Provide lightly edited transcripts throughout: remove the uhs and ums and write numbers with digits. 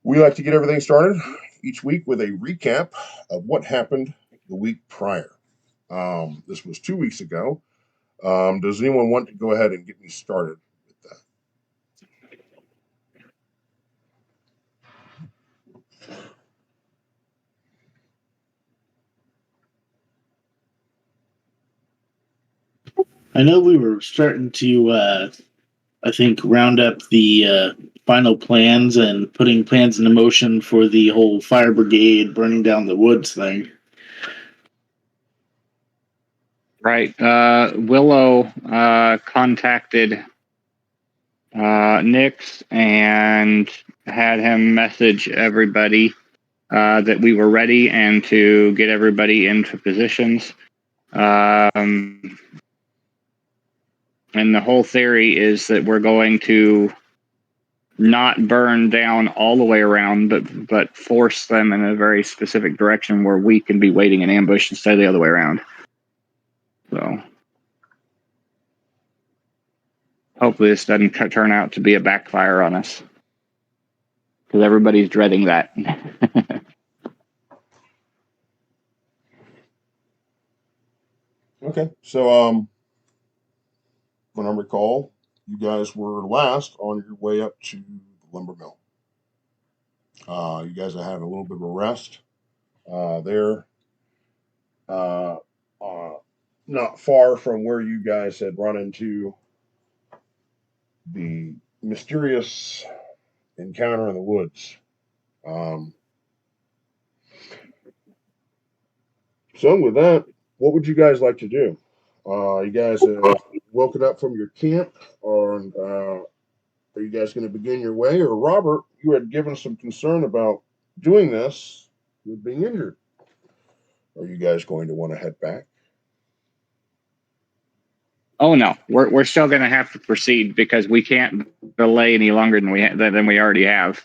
We like to get everything started each week with a recap of what happened the week prior. This was 2 weeks ago. Does anyone want to go ahead and get me started with that? I know we were starting to, I think, round up the final plans and putting plans into motion for the whole fire brigade burning down the woods thing. Right. Willow contacted Nix and had him message everybody that we were ready and to get everybody into positions. And the whole theory is that we're going to not burn down all the way around, but force them in a very specific direction where we can be waiting in ambush instead of the other way around. So hopefully this doesn't turn out to be a backfire on us, because everybody's dreading that. Okay, so when I recall, you guys were last on your way up to the lumber mill. You guys have had a little bit of a rest there, uh, uh, not far from where you guys had run into the mysterious encounter in the woods. Um, so with that, what would you guys like to do? You guys have woken up from your camp, or are you guys going to begin your way? Or Robert, you had given some concern about doing this with being injured. Are you guys going to want to head back? Oh no, we're still going to have to proceed because we can't delay any longer than we already have.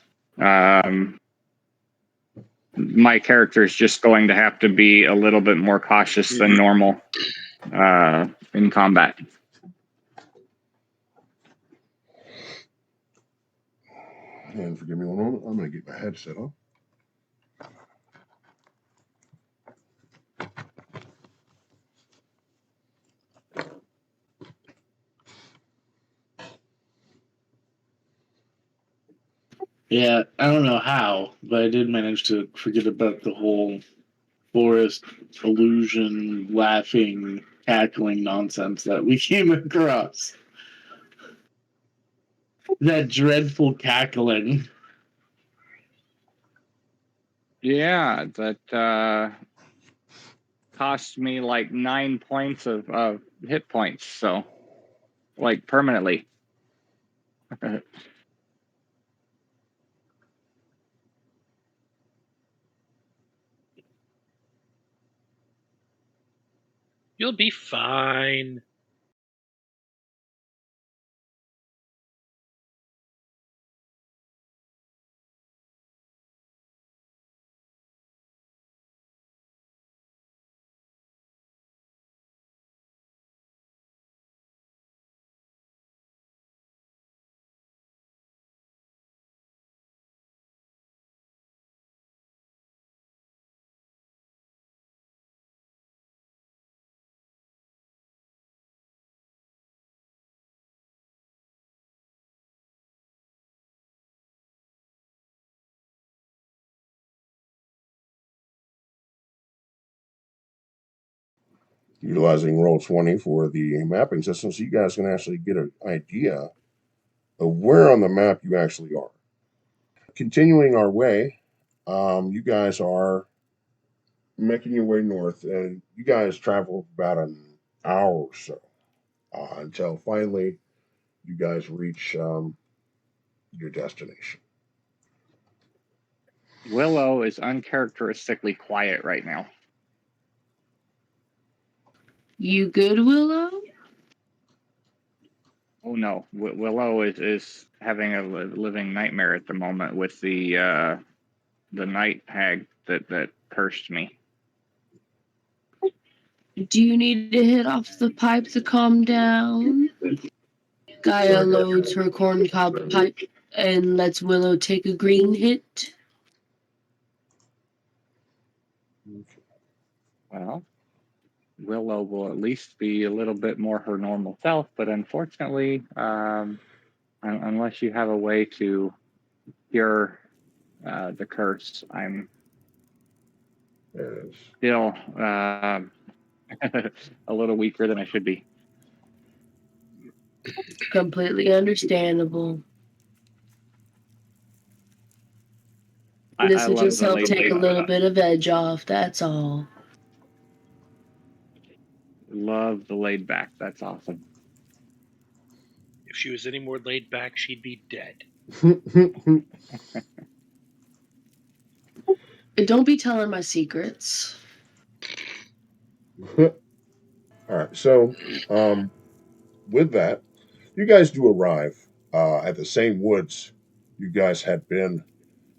My character is just going to have to be a little bit more cautious than normal in combat. And forgive me one moment. I'm going to get my headset on. Yeah, I don't know how, but I did manage to forget about the whole forest illusion, laughing, cackling nonsense that we came across. That dreadful cackling. Yeah, that cost me like 9 points of hit points, so like permanently. You'll be fine. Utilizing Roll20 for the mapping system, so you guys can actually get an idea of where on the map you actually are. Continuing our way, you guys are making your way north, and you guys travel about an hour or so until finally you guys reach your destination. Willow is uncharacteristically quiet right now. You good, Willow? Oh no, Willow is having a living nightmare at the moment with the night hag that cursed me. Do you need to hit off the pipe to calm down? Gaia loads her corncob pipe and lets Willow take a green hit. Well, Willow will at least be a little bit more her normal self, but unfortunately, unless you have a way to cure the curse, I'm Yes. still a little weaker than I should be. Completely understandable. I This would love just the help laid take a little bit of edge off, that's all. love the laid back. That's awesome. If she was any more laid back, she'd be dead. And don't be telling my secrets. All right. So, with that, you guys do arrive at the same woods you guys had been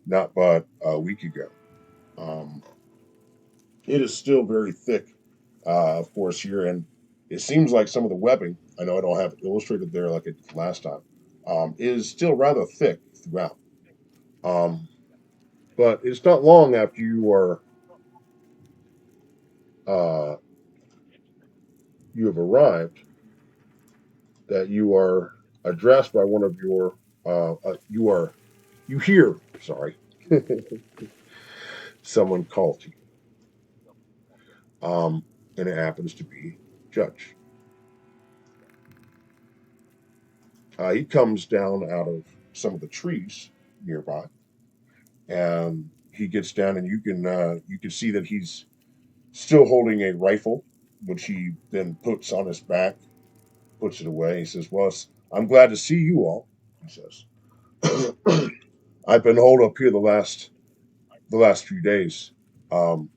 not but a week ago. Um, it is still very thick, of course, here, and it seems like some of the webbing, I know I don't have it illustrated there like I did last time, is still rather thick throughout. Um, but it's not long after uh, you have arrived that you are addressed by one of your you hear, sorry, someone call to you, and it happens to be Judge. He comes down out of some of the trees nearby, and he gets down, and you can see that he's still holding a rifle, which he then puts on his back, puts it away. He says, "Well, I'm glad to see you all." He says, "I've been holed up here the last few days. Um,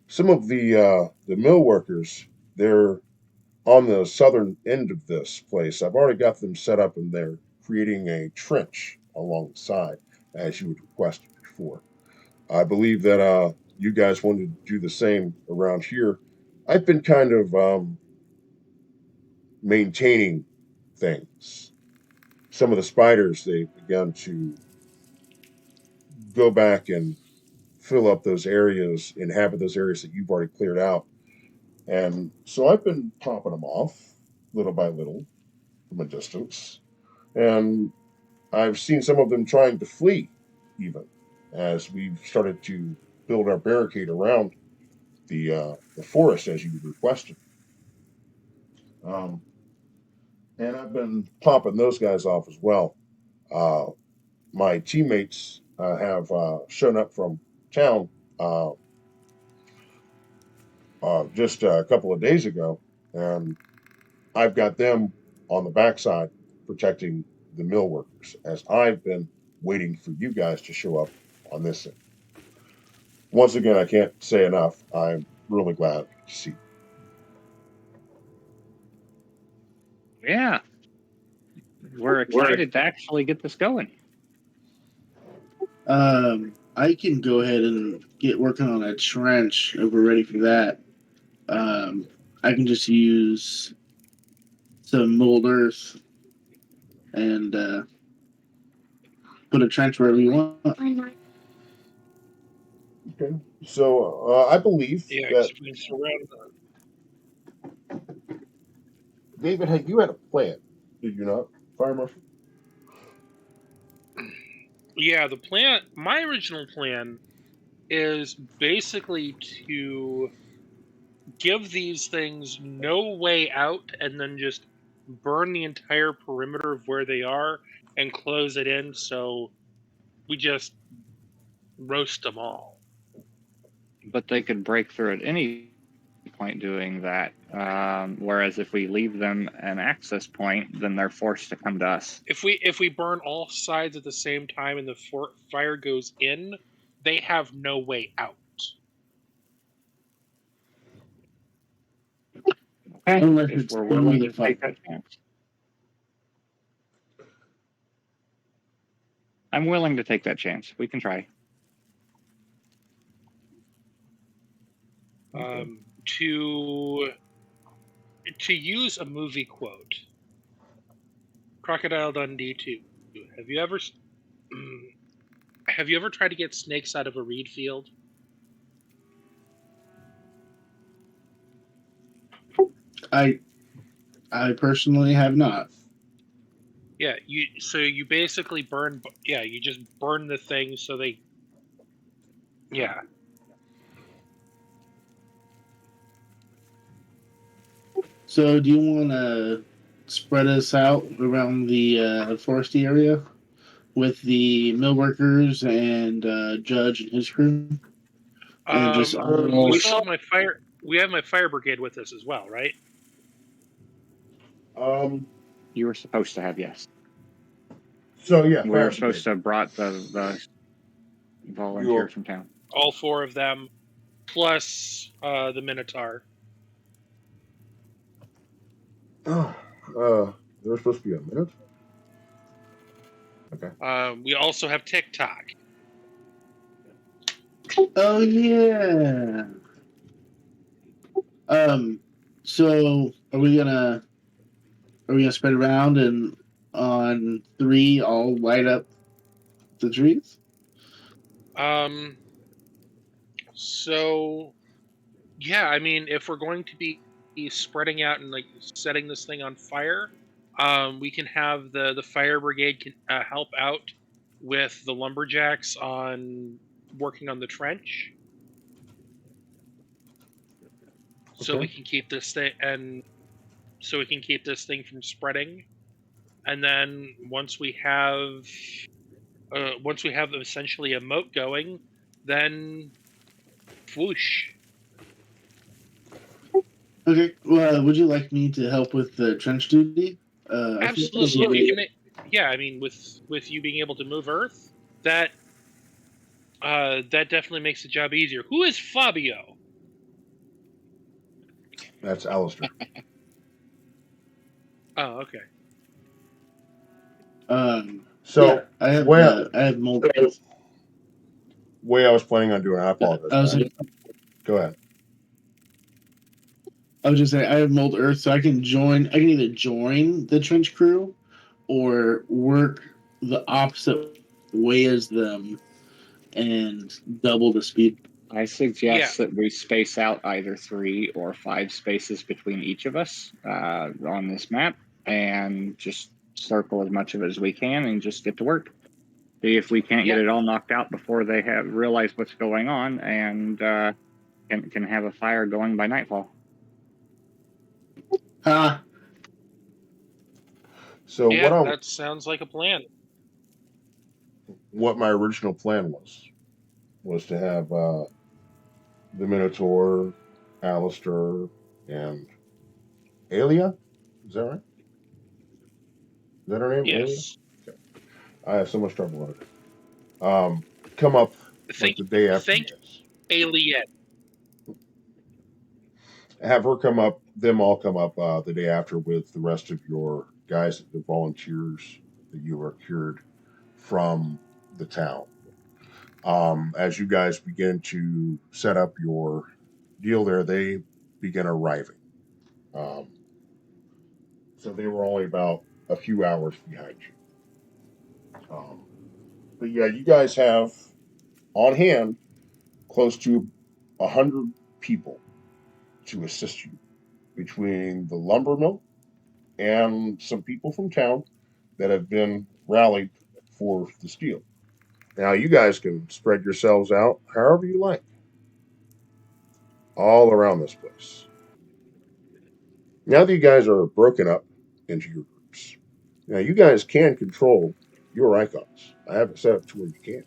some of the mill workers, they're on the southern end of this place. I've already got them set up, and they're creating a trench along the side, as you had requested before. I believe that you guys wanted to do the same around here. I've been kind of maintaining things. Some of the spiders, they've begun to go back and fill up those areas, inhabit those areas that you've already cleared out. And so I've been popping them off little by little from a distance. And I've seen some of them trying to flee, even as we've started to build our barricade around the forest as you requested. Um, and I've been popping those guys off as well. Uh, my teammates have shown up from town uh, just a couple of days ago, and I've got them on the backside protecting the mill workers as I've been waiting for you guys to show up on this end. Once again, I can't say enough. I'm really glad to see you. Yeah, we're excited to actually get this going. I can go ahead and get working on a trench if we're ready for that. I can just use some mold earth and put a trench wherever you want. Okay. So I believe Yeah, that because we surround David, had you had a plan, did you not, Fire Marshal? Yeah, the plan. My original plan is basically to give these things no way out, and then just burn the entire perimeter of where they are and close it in. So we just roast them all. But they could break through at any point doing that. Whereas if we leave them an access point, then they're forced to come to us. If we burn all sides at the same time and the fire goes in, they have no way out. Okay, Unless if it's we're willing to fire. take that chance. I'm willing to take that chance. We can try. To use a movie quote, Crocodile Dundee 2. Have you ever tried to get snakes out of a reed field? I personally have not. Yeah, you basically burn. Yeah, you just burn the thing so they. Yeah. So, do you want to spread us out around the foresty area with the mill workers and Judge and his crew, and just We still have my fire. We have my fire brigade with us as well, right? You were supposed to have, yes. So yeah, We were supposed to have brought the volunteers from town. All 4 of them, plus the Minotaur. There's supposed to be a minute. Okay. We also have TikTok. Oh yeah. So are we gonna spread around and on 3 all light up the trees? So yeah, I mean, if we're going to be spreading out and like setting this thing on fire, we can have the fire brigade can help out with the lumberjacks on working on the trench, so we can keep this thing from spreading. And then once we have essentially a moat going, then whoosh. Okay. Well, would you like me to help with the trench duty? Absolutely. Yeah, I mean, with you being able to move Earth, that definitely makes the job easier. Who is Fabio? That's Alistair. Oh, okay. So yeah, I have mold. Way I was planning on doing. I apologize. Go ahead. I was just saying I have mold Earth, so I can either join the trench crew or work the opposite way as them and double the speed. I suggest that we space out either 3 or 5 spaces between each of us on this map, and just circle as much of it as we can and just get to work. See if we can't get it all knocked out before they realize what's going on, and can have a fire going by nightfall. So that sounds like a plan. What my original plan was to have the Minotaur, Alistair, and Alia. Is that right? Is that her name? Yes. Alia? Okay. I have so much trouble with it. Come up like the day after. Alien. Have her come up. Them all come up the day after with the rest of your guys, the volunteers that you were cured from the town. As you guys begin to set up your deal there, they begin arriving. So they were only about a few hours behind you. But yeah, you guys have on hand close to 100 people to assist you between the lumber mill and some people from town that have been rallied for the steel. Now you guys can spread yourselves out however you like, all around this place. Now that you guys are broken up into your groups, now you guys can control your icons. I have it set up to where you can.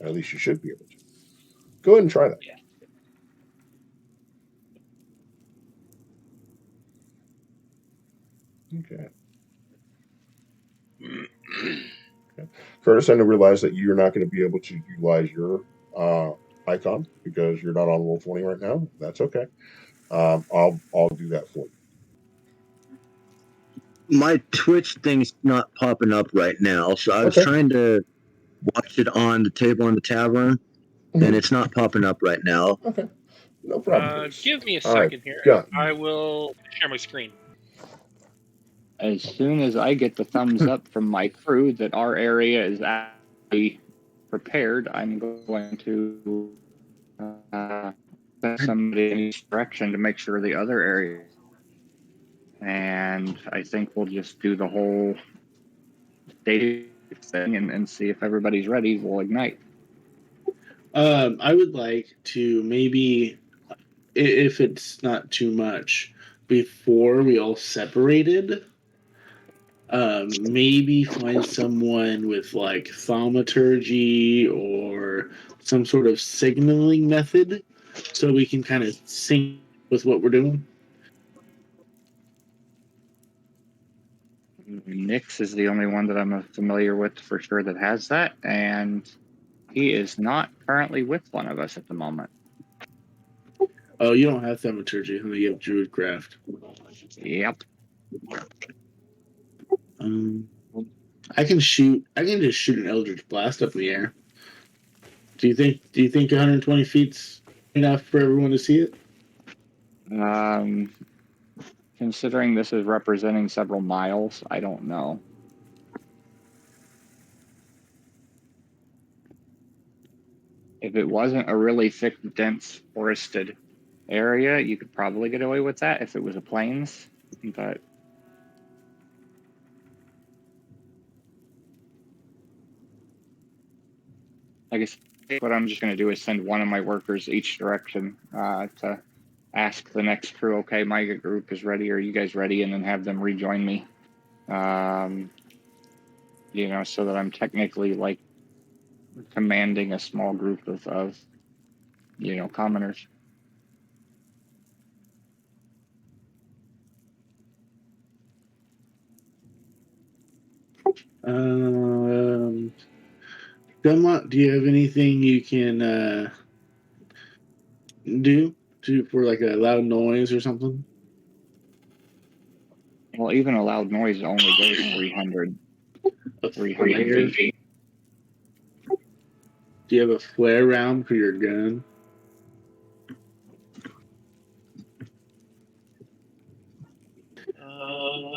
At least you should be able to. Go ahead and try that. Okay. Curtis, I didn't realize that you're not going to be able to utilize your icon because you're not on Roll20 right now. That's okay. I'll do that for you. My Twitch thing's not popping up right now, so I was Okay. trying to watch it on the table in the tavern, and Mhm. it's not popping up right now. Okay. No problem. Curtis. Give me a All right. second here. Yeah. I will share my screen. As soon as I get the thumbs up from my crew that our area is actually prepared, I'm going to send somebody in each direction to make sure the other area. And I think we'll just do the whole data thing and see if everybody's ready. We'll ignite. I would like to maybe, if it's not too much, before we all separated, maybe find someone with like thaumaturgy or some sort of signaling method so we can kind of sync with what we're doing. Nix is the only one that I'm familiar with for sure that has that, and he is not currently with one of us at the moment. Oh, you don't have thaumaturgy, you have druidcraft. Yep. I can just shoot an eldritch blast up in the air. Do you think 120 feet's enough for everyone to see it? Considering this is representing several miles, I don't know. If it wasn't a really thick, dense, forested area, you could probably get away with that if it was a plains, but I guess what I'm just going to do is send one of my workers each direction to ask the next crew, okay, my group is ready, are you guys ready? And then have them rejoin me. So that I'm technically like commanding a small group of commoners. Belmont, do you have anything you can do for like a loud noise or something? Well, even a loud noise only goes 300 feet. Do you have a flare round for your gun?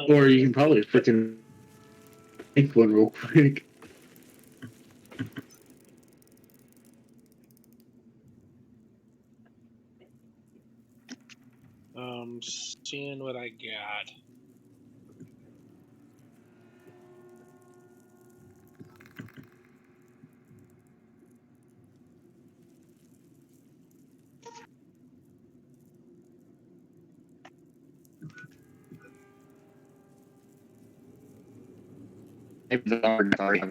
Or you can probably freaking make one real quick. Seeing what I got. Maybe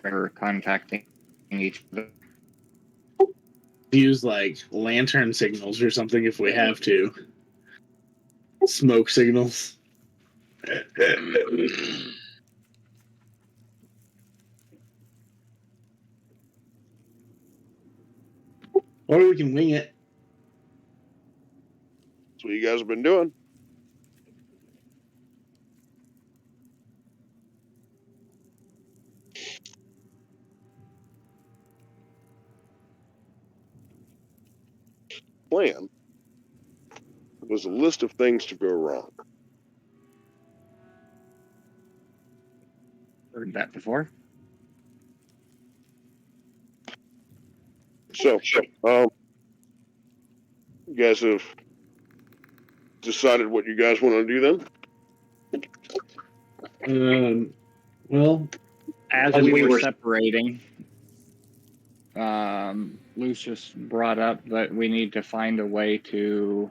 they're contacting each other. Use like lantern signals or something if we have to. Smoke signals. Or we can wing it. That's what you guys have been doing. Plan was a list of things to go wrong. Heard that before. So, you guys have decided what you guys want to do then? Well, as we were separating, Lucius brought up that we need to find a way to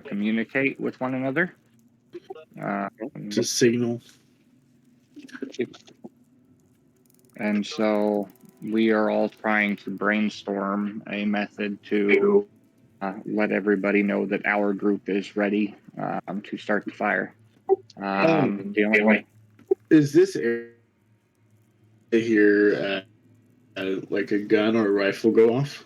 communicate with one another. To signal. And so we are all trying to brainstorm a method to let everybody know that our group is ready to start the fire. The only way. Is this area here like a gun or a rifle go off?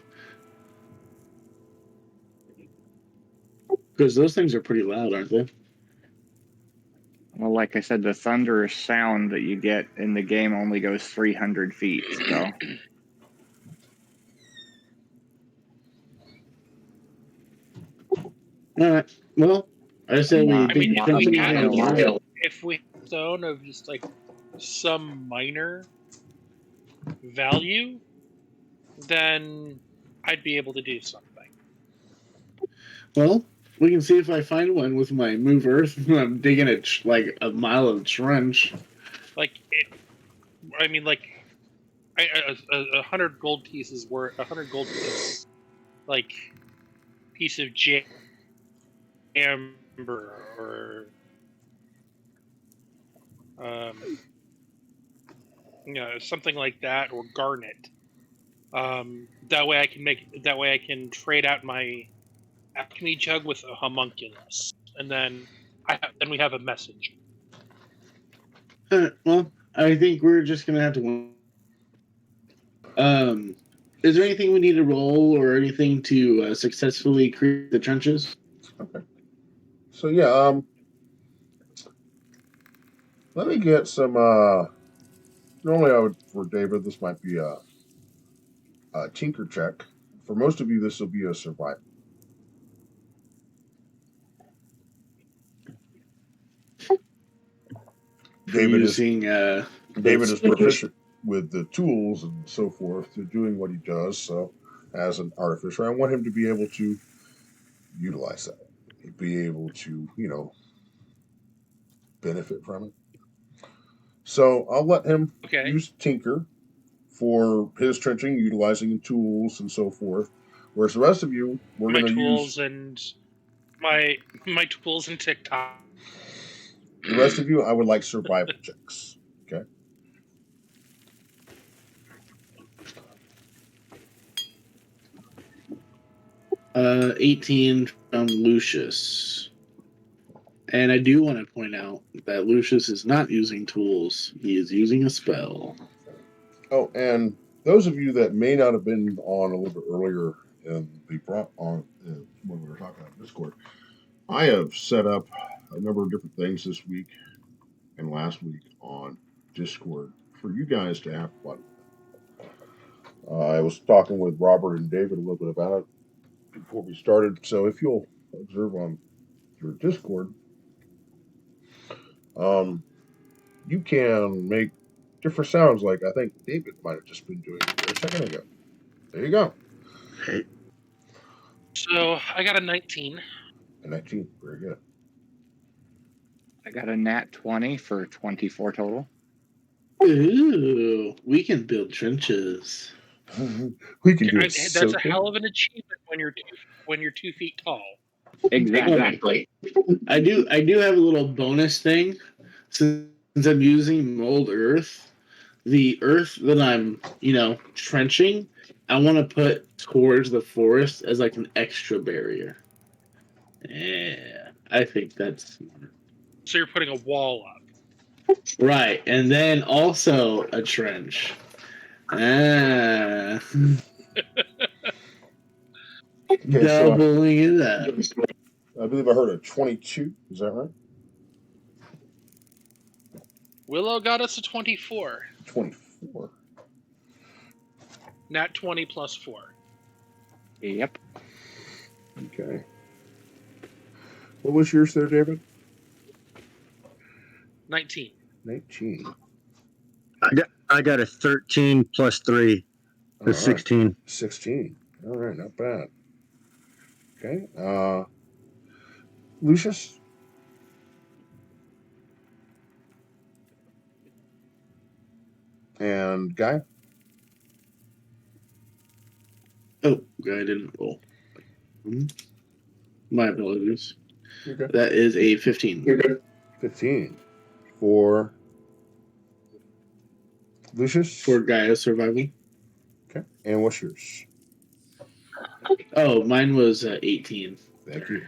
Because those things are pretty loud, aren't they? Well, like I said, the thunderous sound that you get in the game only goes 300 feet. So All right. Well, I said we. Not- I mean, not if we had zone of just like some minor value, then I'd be able to do something. Well, we can see if I find one with my move earth. I'm digging like a mile of trench. Like, I mean, like, 100 gold pieces worth 100 gold pieces, like piece of amber or something like that, or garnet. That way I can trade out my alchemy jug with a homunculus, and then then we have a message. Well, I think we're just gonna have to. Is there anything we need to roll or anything to successfully create the trenches? Okay. So yeah, let me get some. Normally, I would for David. This might be a tinker check. For most of you, this will be a survival. David is David is proficient with the tools and so forth to doing what he does. So, as an artificer, I want him to be able to utilize that, be able to, benefit from it. So I'll let him use tinker for his trenching, utilizing tools and so forth. Whereas the rest of you, we're going to use my tools and TikTok. The rest of you, I would like survival checks. Okay. 18 from Lucius. And I do want to point out that Lucius is not using tools. He is using a spell. Oh, and those of you that may not have been on a little bit earlier in the when we were talking on Discord, I have set up a number of different things this week and last week on Discord for you guys to have fun. I was talking with Robert and David a little bit about it before we started. So if you'll observe on your Discord, you can make different sounds like I think David might have just been doing a second ago. There you go. Hey. So I got a 19. A 19. Very good. I got a nat 20 for 24 total. Ooh, we can build trenches. We can do it. That's a hell of an achievement when you're 2 feet tall. Exactly. I do have a little bonus thing. Since I'm using mold earth, the earth that I'm, trenching, I want to put towards the forest as like an extra barrier. Yeah, I think that's smart. So you're putting a wall up. Right, and then also a trench. Okay, doubling it up. I believe I heard a 22. Is that right? Willow got us a 24. 24. Nat 20 plus 4. Yep. Okay. What was yours there, David? 19. 19. I got a 13 plus 3. That's 16. 16. All right, not bad. Okay. Lucius? And Guy? Oh, Guy didn't roll. My apologies. Okay. That is a 15. 15. For Lucius? For Gaia's survival. Okay. And what's yours? Oh, mine was 18. Thank you.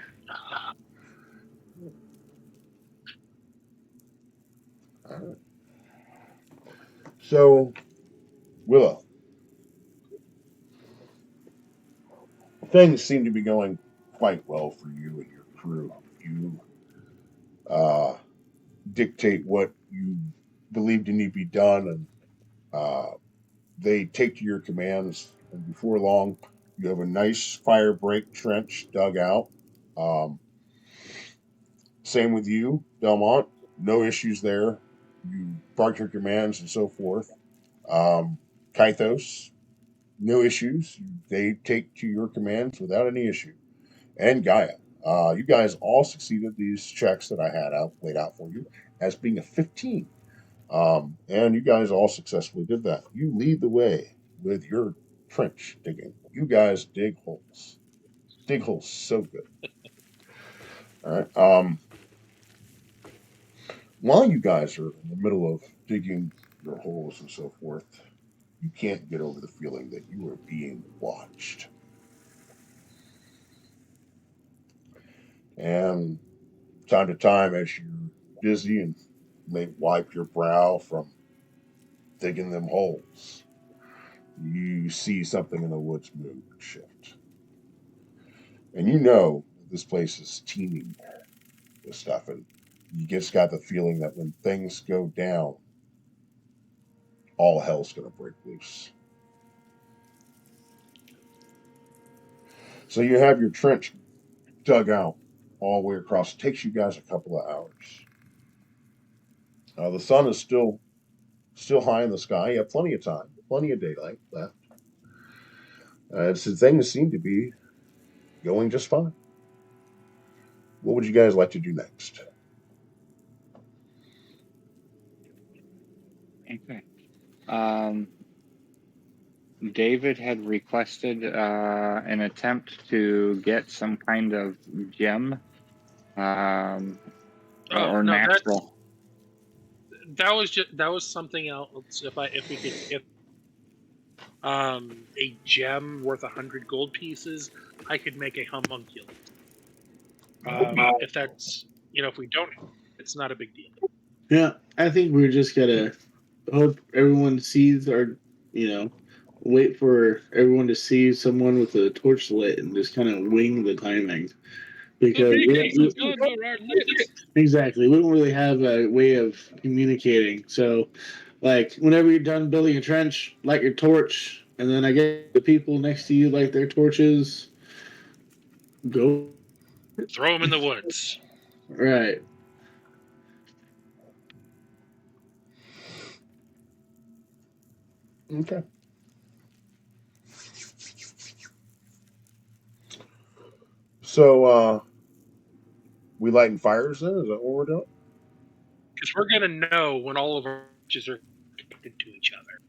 All right. So, Willow, things seem to be going quite well for you and your crew. You uh, dictate what you believe to need to be done, and they take to your commands. And before long, you have a nice fire break trench dug out. Um, Same with you, Belmont. No issues there. You bark your commands and so forth. Kythos, no issues. They take to your commands without any issue. And Gaia, you guys all succeeded these checks that I had out laid out for you as being a 15. And you guys all successfully did that. You lead the way with your trench digging. You guys dig holes. Dig holes so good. All right. While you guys are in the middle of digging your holes and so forth, you can't get over the feeling that you are being watched. And time to time, as you're busy and may wipe your brow from digging them holes, you see something in the woods move and shift. And you know this place is teeming with stuff. And you just got the feeling that when things go down, all hell's going to break loose. So you have your trench dug out all the way across. It takes you guys a couple of hours. The sun is still high in the sky. You have plenty of time, plenty of daylight left. So things seem to be going just fine. What would you guys like to do next? Okay. David had requested an attempt to get some kind of gem or no, natural. that was something else. If we could get a gem worth 100 gold pieces, I could make a homunculus. If that's if we don't, it's not a big deal. Yeah, I think we're just gonna hope everyone sees our, wait for everyone to see someone with a torch lit and just kind of wing the timing. Because exactly, we don't really have a way of communicating. So, like, whenever you're done building a trench, light your torch, and then I guess the people next to you light their torches. Go Throw them in the woods. right. Okay. So we lighting fires then? Is that what we're doing? Because we're gonna know when all of our witches are connected to each other.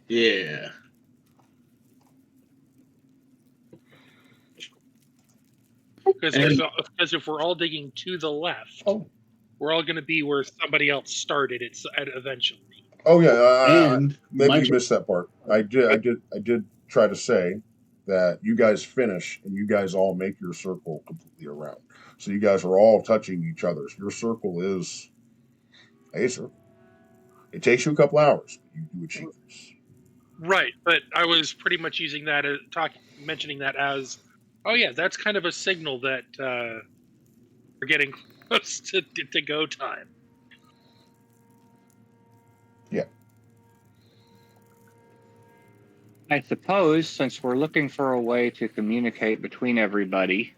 Yeah. Because if we're all digging to the left, we're all going to be where somebody else started it eventually. Oh yeah, And maybe you missed that part. I did try to say that you guys finish and you guys all make your circle completely around. So you guys are all touching each other. So your circle is a circle. It takes you a couple hours, but you do achieve this. Right, but I was pretty much using that mentioning that as, oh yeah, that's kind of a signal that we're getting close to go time. Yeah. I suppose since we're looking for a way to communicate between everybody,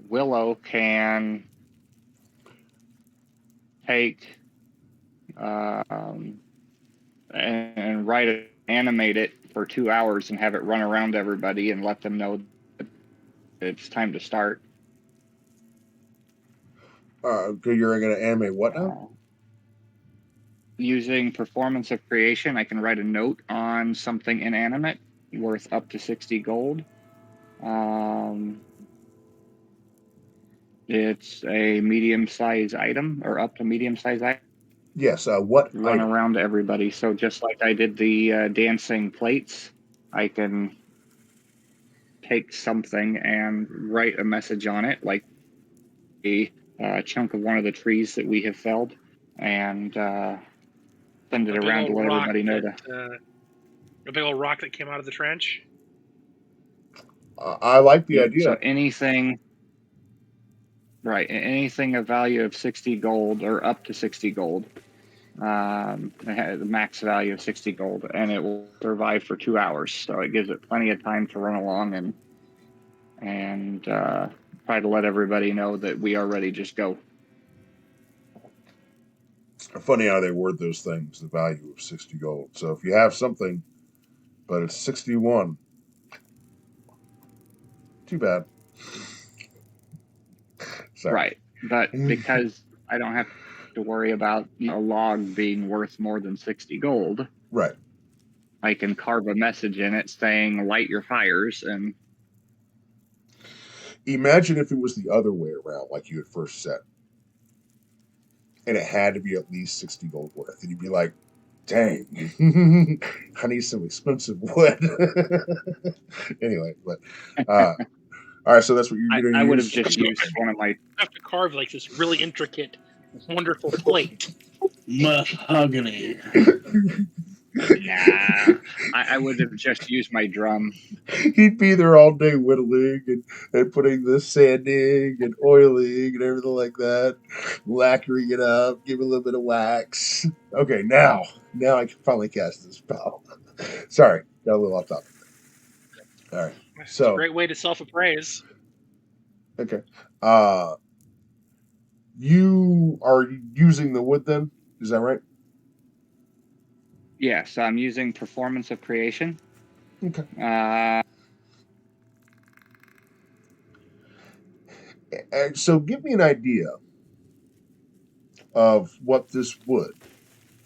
Willow can take and animate it for 2 hours and have it run around everybody and let them know that it's time to start. You're going to animate what now? Using performance of creation, I can write a note on something inanimate worth up to 60 gold. It's a medium-sized item, or up to medium-sized item. Yes. What run item? around to everybody. So just like I did the dancing plates, I can take something and write a message on it, like a chunk of one of the trees that we have felled and send it A big around to old let rock everybody know a big old rock that came out of the trench. I like the Yep. idea. So anything of value of 60 gold or up to 60 gold. It has the max value of 60 gold, and it will survive for 2 hours. So it gives it plenty of time to run along and try to let everybody know that we are ready. Just go. Funny how they word those things, the value of 60 gold. So if you have something, but it's 61, too bad. Sorry. Right. But because I don't have to worry about a log being worth more than 60 gold, Right. I can carve a message in it saying light your fires. And Imagine if it was the other way around, like you had first said, and it had to be at least 60 gold worth. And you'd be like, dang, I need some expensive wood. Anyway, but all right, so that's what you're going to I would have use. just used one of my I have to carve like this really intricate, wonderful plate. Mahogany. Nah, I would have just used my drum. He'd be there all day whittling and putting the sanding and oiling and everything like that, lacquering it up, give it a little bit of wax. Okay, now I can finally cast this spell. Sorry, got a little off topic. All right, It's a so great way to self-appraise. okay, you are using the wood then? Is that right? Yeah, so I'm using Performance of Creation. Okay. So give me an idea of what this wood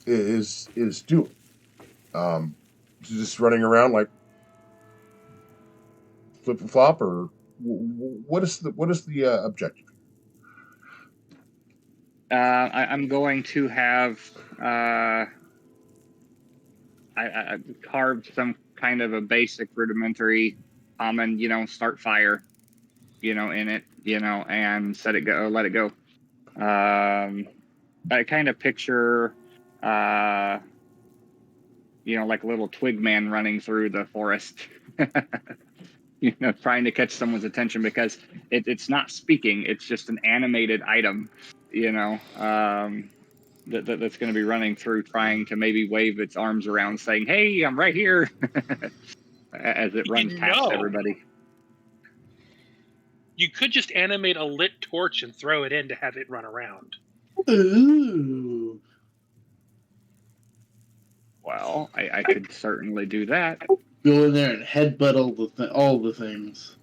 is doing. Just running around like flip and flop, or what is the objective? I'm going to have I carved some kind of a basic rudimentary common, start fire, in it, and let it go. I kind of picture, like a little twig man running through the forest, trying to catch someone's attention because it's not speaking; it's just an animated item, that's going to be running through, trying to maybe wave its arms around, saying, "Hey, I'm right here," as it runs past everybody. You could just animate a lit torch and throw it in to have it run around. Ooh. Well, I could certainly do that. Go in there and headbutt all the things.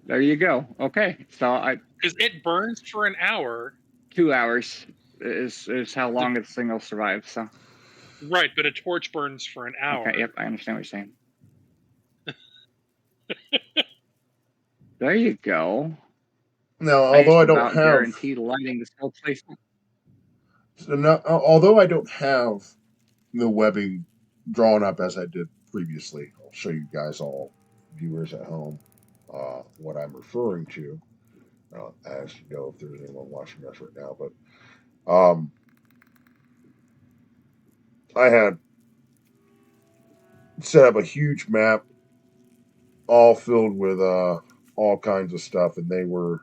There you go. Okay, so Because it burns for an hour. 2 hours is how long this thing will survive. So Right, but a torch burns for an hour. okay, yep, I understand what you're saying. There you go. Now, although I don't about have guaranteed lighting this whole place. although I don't have the webbing drawn up as I did previously, I'll show you guys all, viewers at home, what I'm referring to. As you know, if there's anyone watching us right now, but I had set up a huge map, all filled with all kinds of stuff, and they were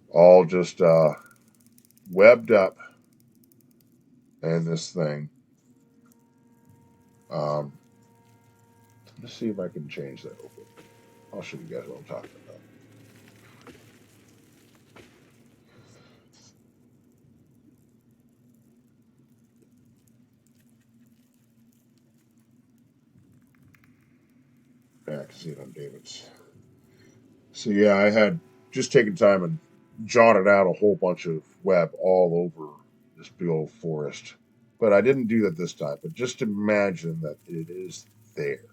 all just webbed up in this thing. Let's see if I can change that real quick. I'll show you guys what I'm talking about. Yeah, I can see it on David's. So yeah, I had just taken time and jotted out a whole bunch of web all over this big old forest. But I didn't do that this time. But just imagine that it is there.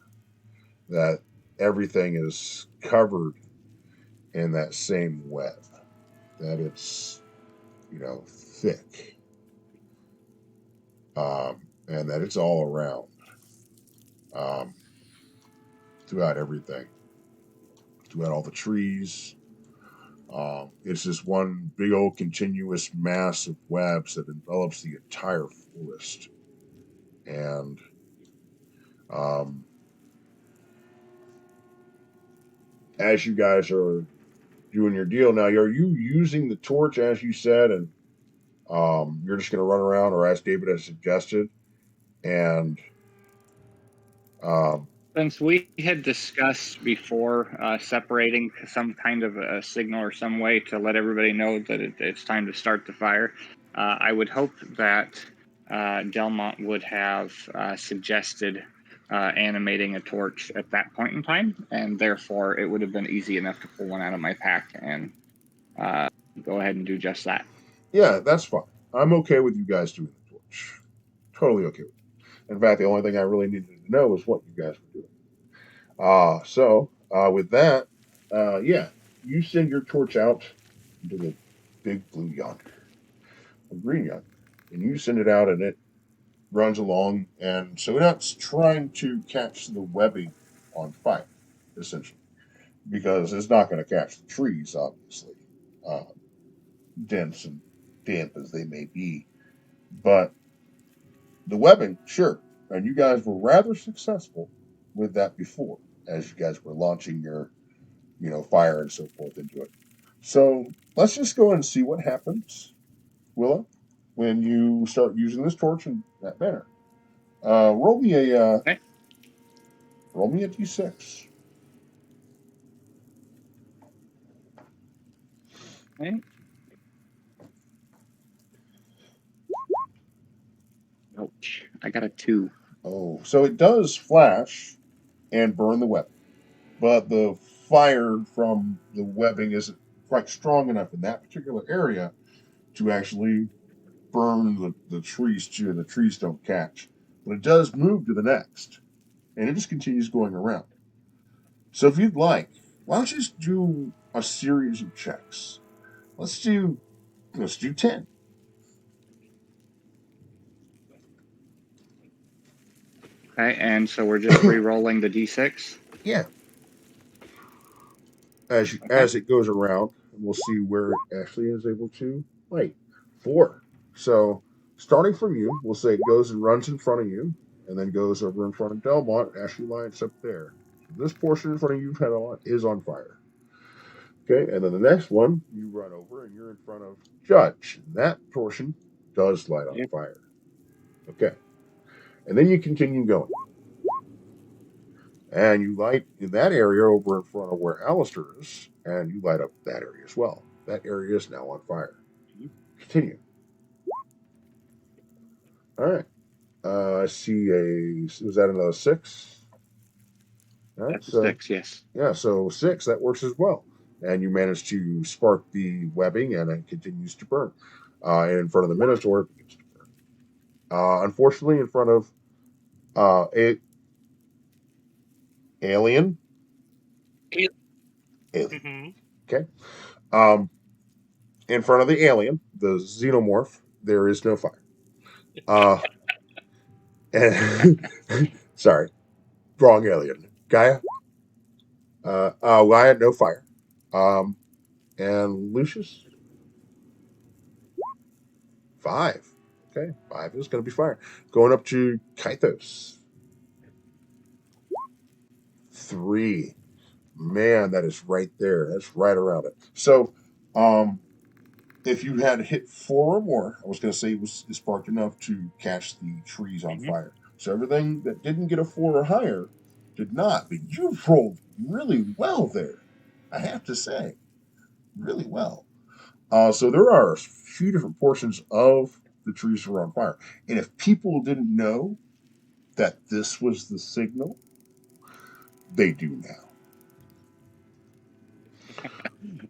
That everything is covered in that same web. That it's, thick. And that it's all around. Throughout everything. Throughout all the trees. It's this one big old continuous mass of webs that envelops the entire forest. And as you guys are doing your deal now, are you using the torch as you said, and you're just going to run around, or as David has suggested, and um, Since we had discussed before separating some kind of a signal or some way to let everybody know that it's time to start the fire, I would hope that Delmont would have suggested animating a torch at that point in time, and therefore it would have been easy enough to pull one out of my pack and go ahead and do just that. yeah, that's fine. I'm okay with you guys doing the torch. Totally okay with it. In fact, the only thing I really needed to know was what you guys were doing. With that, yeah, you send your torch out into the big blue yonder, or green yonder, and you send it out, and it runs along, and so it's trying to catch the webbing on fire, essentially, because it's not going to catch the trees, obviously, uh, dense and damp as they may be, but the webbing, sure, and you guys were rather successful with that before, as you guys were launching your fire and so forth into it. So let's just go and see what happens, Willa, when you start using this torch in that manner. Roll me a Okay. roll me a d6. Okay. Ouch! I got a 2. Oh, so it does flash and burn the webbing, but the fire from the webbing isn't quite strong enough in that particular area to actually burn the trees too, and the trees don't catch. But it does move to the next, and it just continues going around. So if you'd like, why don't you just do a series of checks? Let's do 10. Okay, and so we're just re-rolling the d6. Yeah. Okay. As it goes around, and we'll see where it actually is able to light. 4. So starting from you, we'll say it goes and runs in front of you, and then goes over in front of Delmont, actually lights up there. So this portion in front of you is on fire. Okay, and then the next one, you run over and you're in front of Judge. And that portion does light on Yep. fire. Okay. And then you continue going. And you light in that area over in front of where Alistair is, and you light up that area as well. That area is now on fire. Continue. All right. I see was that another 6? All right. That's a So, 6, yes. yeah, so 6, that works as well. And you manage to spark the webbing, and it continues to burn. And in front of the Minotaur, it begins to burn. Unfortunately, in front of alien. Mm-hmm. Okay. In front of the alien, the xenomorph, there is no fire. And, sorry, wrong alien. Gaia. Gaia, no fire. And Lucius, 5. Okay, 5 is going to be fire. Going up to Kythos, 3. Man, that is right there. That's right around it. So, if you had hit 4 or more, I was going to say it sparked enough to catch the trees on fire. So everything that didn't get a 4 or higher did not. But you rolled really well there, I have to say. Really well. So there are a few different portions of the trees that were on fire. And if people didn't know that this was the signal, they do now.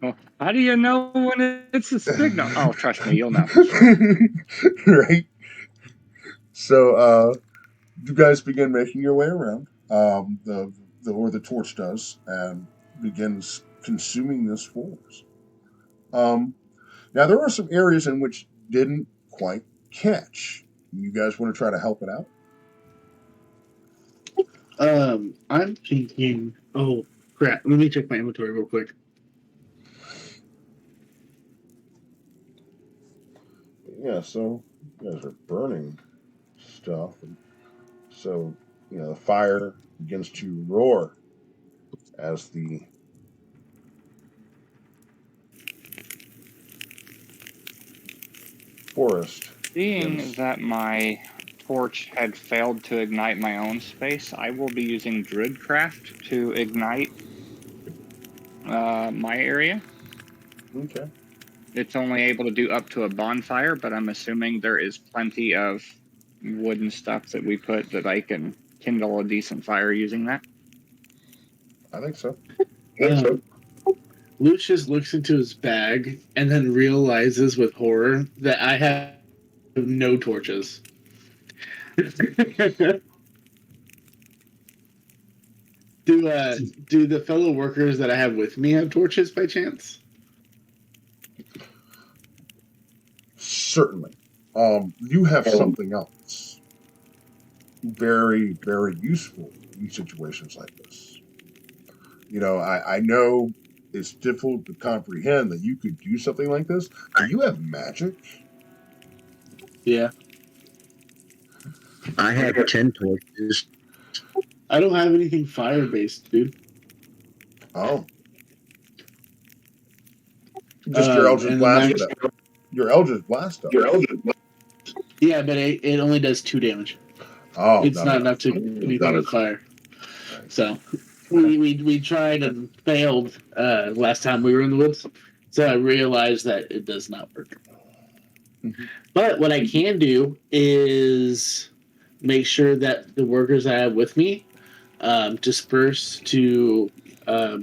Well, how do you know when it's a signal? Oh, trust me, you'll know. Right? So you guys begin making your way around. The torch does, and begins consuming this forest. Now there are some areas in which didn't quite catch. You guys want to try to help it out? I'm thinking. Oh crap! Let me check my inventory real quick. Yeah, so you guys are burning stuff, and so the fire begins to roar as the forest Seeing begins. that my torch had failed to ignite my own space, I will be using Druidcraft to ignite my area. Okay. It's only able to do up to a bonfire, but I'm assuming there is plenty of wooden stuff that we put that I can kindle a decent fire using that. I think so. Lucius looks into his bag and then realizes with horror that I have no torches. Do the fellow workers that I have with me have torches by chance? Certainly. You have something else very, very useful in situations like this. I know it's difficult to comprehend that you could do something like this, but you have magic. Yeah. I have 10 torches. I don't have anything fire based, dude. Oh, just your Eldritch And the Blast. max. Your Eldritch Blast does. Yeah, but it only does 2 damage. Oh, It's not enough to anything with fire. Right. So we tried and failed last time we were in the woods. So I realized that it does not work. Mhm. But what I can do is make sure that the workers I have with me disperse to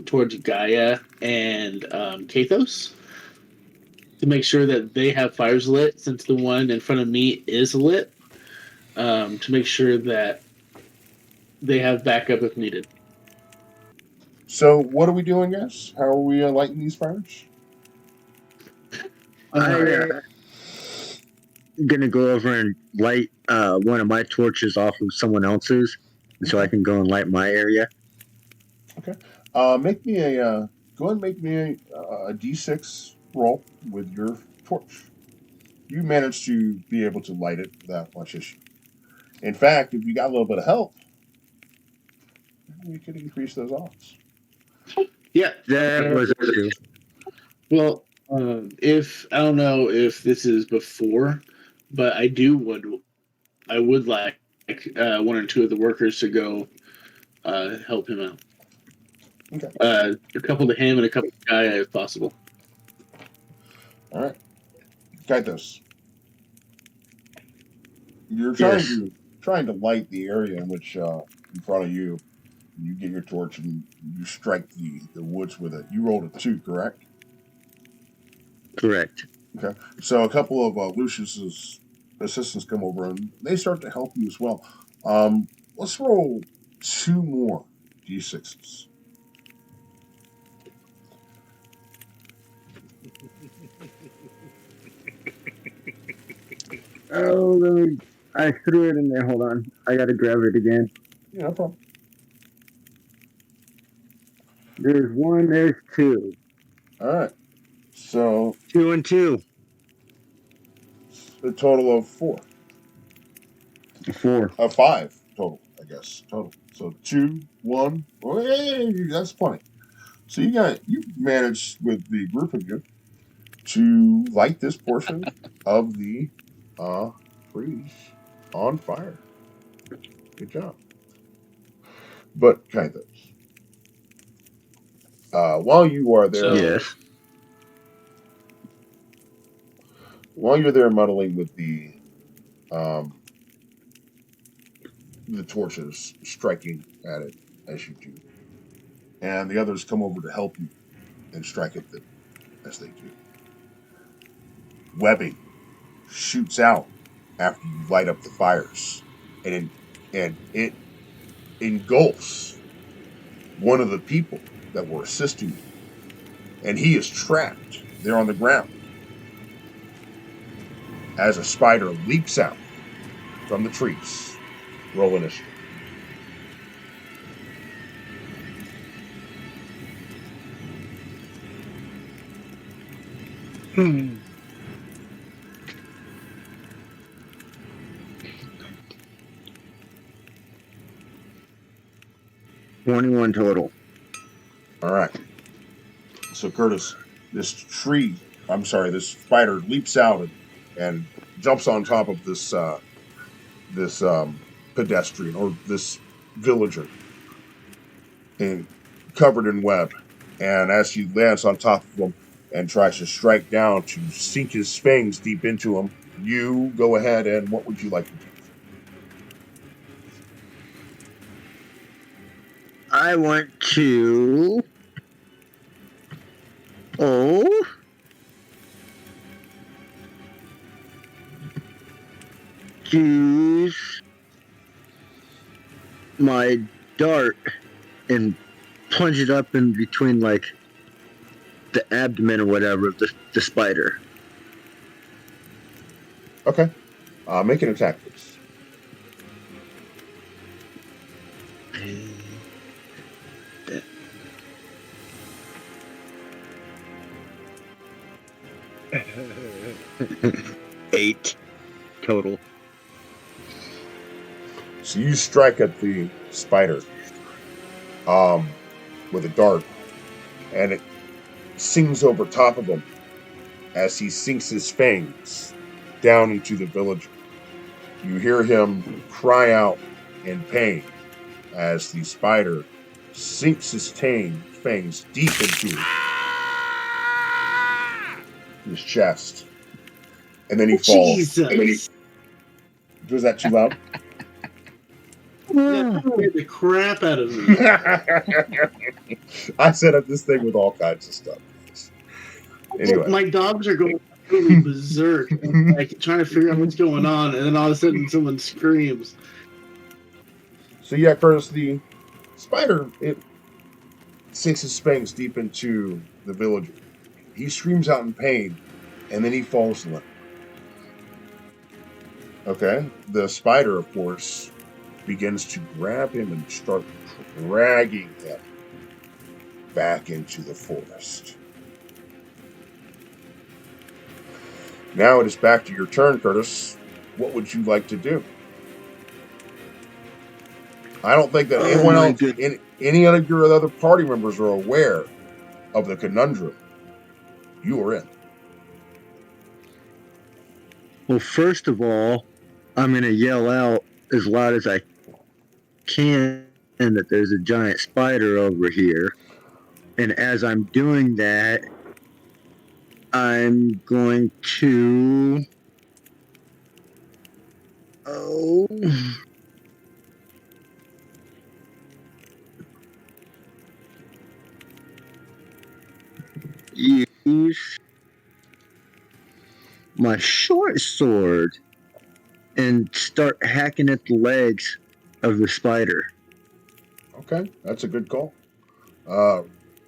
towards Gaia and Kathos to make sure that they have fires lit, since the one in front of me is lit, to make sure that they have backup if needed. So, what are we doing, guys? How are we lighting these fires? I'm gonna go over and light one of my torches off of someone else's, so I can go and light my area. Okay. Make me a go ahead and make me a d6 roll with your torch. You managed to be able to light it without much issue. In fact, if you got a little bit of help, we could increase those odds. Yeah, That was a 2. well, if I don't know if this is before, but I would like one or two of the workers to go help him out. Okay. A couple to him and a couple to Gaia if possible. All right. Kaitos, you're Yes, trying to light the area in which in front of you. You get your torch and you strike the woods with it. You rolled a 2, correct? correct. Okay. So a couple of Lucius's assistants come over and they start to help you as well. Let's roll 2 more d6s. Oh, I threw it in there. Hold on. I gotta grab it again. Yeah, no problem. There's 1, there's 2. All right. So 2 and 2. a total of 4. 4. 5 total, I guess. Total. So 2, 1. Well, hey, that's plenty. So you managed with the group of you to light this portion of the trees on fire. Good job. But kind of. While you are there, So Yes. while you're there muddling with um, the torches, striking at it as you do, and the others come over to help you and strike at them as they do. Webbing shoots out after you light up the fires, and it engulfs one of the people that were assisting you, and he is trapped there on the ground as a spider leaps out from the trees. Roll initiative. 21 total. All right. So Curtis, this spider leaps out and jumps on top of this pedestrian or this villager, and covered in web. And as he lands on top of him and tries to strike down to sink his fangs deep into him, you go ahead and what would you like to do? I want to. Oh. Use my dart and plunge it up in between, like, the abdomen or whatever of the spider. Okay. Make an attack, please. Eight total. So you strike at the spider with a dart, and it sings over top of him as he sinks his fangs down into the villager. You hear him cry out in pain as the spider sinks his fangs deep into his chest. And then he falls. Jesus. Was that too loud? That scared the crap out of me. I set up this thing with all kinds of stuff. Anyway. My dogs are going really berserk. I'm like trying to figure out what's going on, and then all of a sudden someone screams. So yeah, Curtis, the spider, it sinks his fangs deep into the villager. He screams out in pain, and then he falls limp. Okay, the spider, of course, begins to grab him and start dragging him back into the forest. Now it is back to your turn, Curtis. What would you like to do? I don't think that anyone else, any of your other party members are aware of the conundrum you are in. Well, first of all, I'm going to yell out as loud as I can that there's a giant spider over here. And as I'm doing that, I'm going to... use my short sword and start hacking at the legs of the spider. Okay, that's a good call.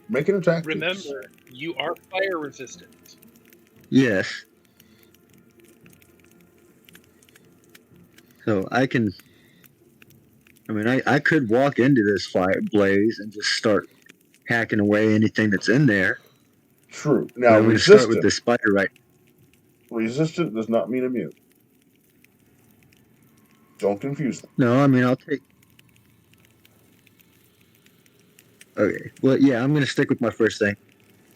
Make an attack. Remember, you are fire resistant. Yes. So I can... I could walk into this fire blaze and just start hacking away anything that's in there. True. Now, I'm going to start with the spider right. Resistant does not mean immune. Don't confuse them. No, I'll take... Okay. Well, yeah, I'm going to stick with my first thing.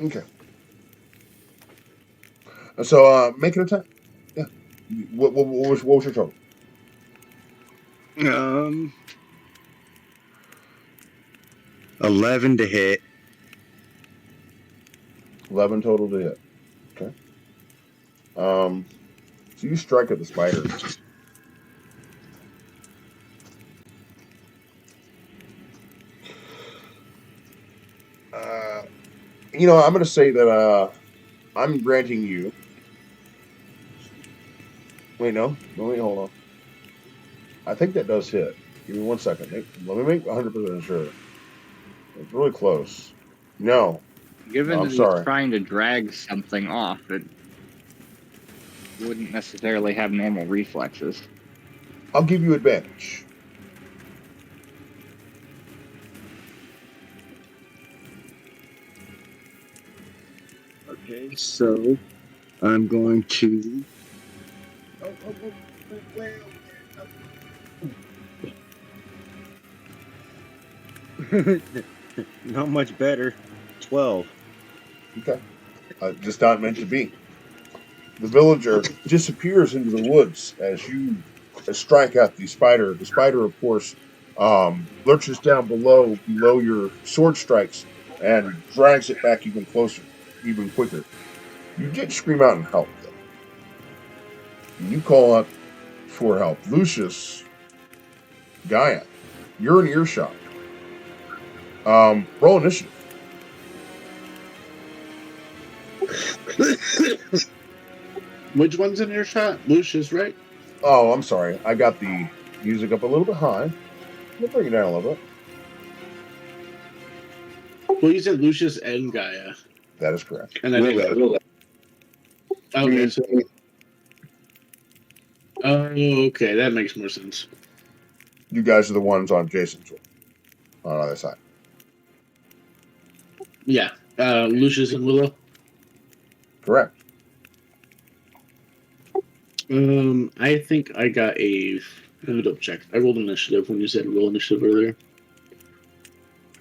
Okay. So, make an attack. Yeah. What was your total? 11 to hit. 11 total to hit. Okay. So you strike at the spider. I'm going to say that I'm granting you. Wait, no. Wait, hold on. I think that does hit. Give me 1 second. Let me make 100% sure. It's really close. No. Given that sorry. he's trying to drag something off, it wouldn't necessarily have normal reflexes. I'll give you advantage. Okay, so I'm going to... Not much better. 12. Okay. Just not meant to be. The villager disappears into the woods as you strike at the spider. The spider, of course, lurches down below your sword strikes and drags it back even closer, even quicker. You did scream out and help, though. You call out for help. Lucius, Gaia, you're in earshot. Roll initiative. Which one's in your shot? Lucius, right? Oh, I'm sorry. I got the music up a little bit high. We'll bring it down a little bit. Well, you said Lucius and Gaia. That is correct. And then okay, so okay, that makes more sense. You guys are the ones on Jason's on the other side. Yeah, Lucius and Willow. Correct. I think I got a. Let me double check. I rolled initiative when you said roll initiative earlier.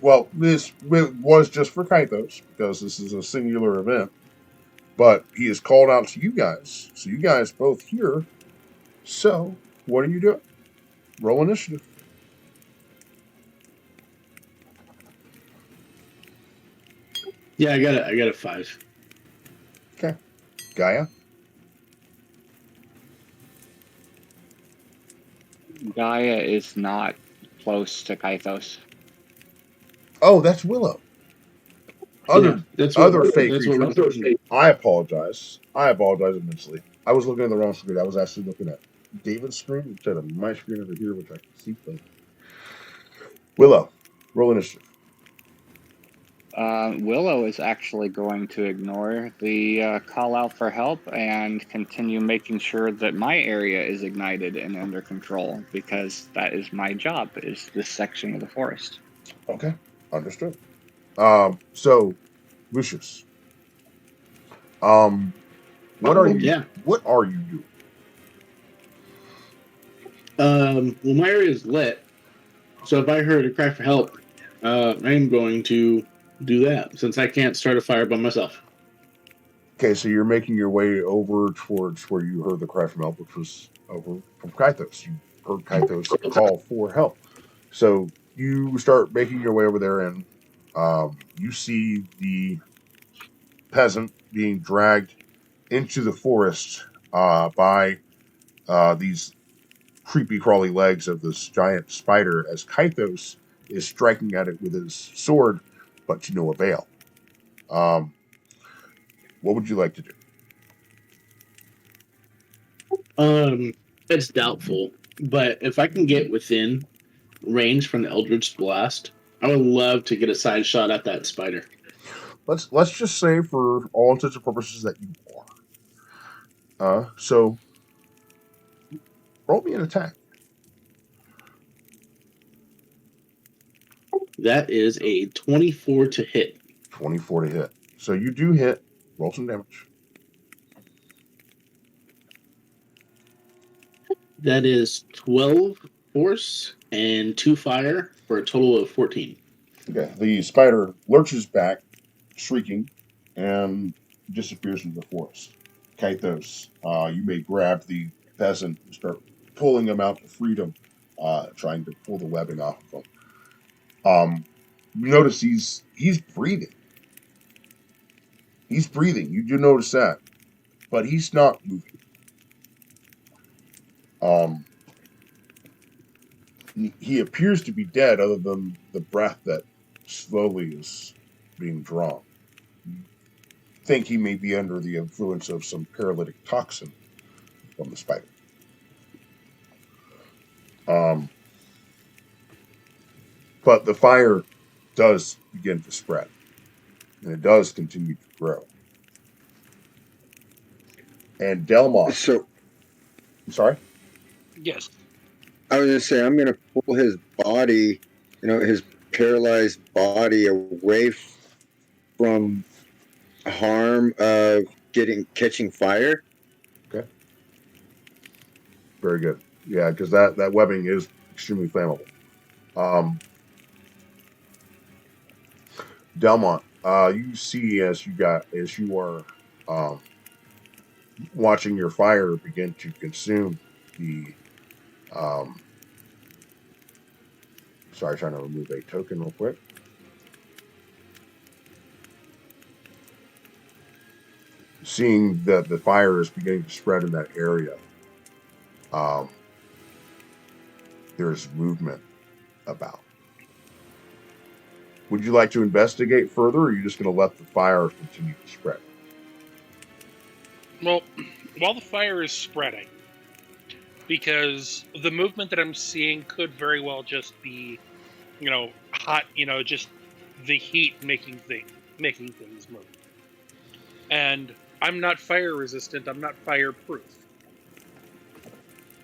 Well, this was just for Kythos because this is a singular event. But he has called out to you guys. So you guys both here. So, what are you doing? Roll initiative. Yeah, I got a 5. Okay. Gaia? Gaia is not close to Kythos. Oh, that's Willow. Other fake that's what creature. I apologize. I apologize immensely. I was looking at the wrong screen. I was actually looking at David's screen instead of my screen over here, which I can see plainly. Willow, roll initiative. Willow is actually going to ignore the call out for help and continue making sure that my area is ignited and under control, because that is my job, is this section of the forest. Okay, understood. So, Lucius, what are you? Yeah. What are you doing? Well, my area is lit, so if I heard a cry for help, I'm going to do that since I can't start a fire by myself. Okay, so you're making your way over towards where you heard the cry from help, which was over from Kythos. You heard Kythos call for help. So you start making your way over there, and you see the peasant being dragged into the forest by these creepy crawly legs of this giant spider as Kythos is striking at it with his sword, but to no avail. What would you like to do? It's doubtful, but if I can get within range from the Eldritch Blast, I would love to get a side shot at that spider. Let's just say, for all intents and purposes, that you are. So roll me an attack. That is a 24 to hit. 24 to hit. So you do hit. Roll some damage. That is 12 force and 2 fire for a total of 14. Okay. The spider lurches back, shrieking, and disappears into the forest. Kythos, you may grab the peasant and start pulling him out to freedom, trying to pull the webbing off of him. You notice he's breathing. He's breathing. You do notice that, but he's not moving. He appears to be dead, other than the breath that slowly is being drawn. You think he may be under the influence of some paralytic toxin from the spider. But the fire does begin to spread, and it does continue to grow. And Delmos. So, I'm sorry? Yes. I was going to say, I'm going to pull his body, his paralyzed body away from harm of catching fire. Okay. Very good. Yeah, because that webbing is extremely flammable. Delmont, you see as you are watching your fire begin to consume the. Sorry, trying to remove a token real quick. Seeing that the fire is beginning to spread in that area, there's movement about. Would you like to investigate further, or are you just going to let the fire continue to spread? Well, while the fire is spreading, because the movement that I'm seeing could very well just be, hot, just the heat making things move. And I'm not fire resistant, I'm not fireproof.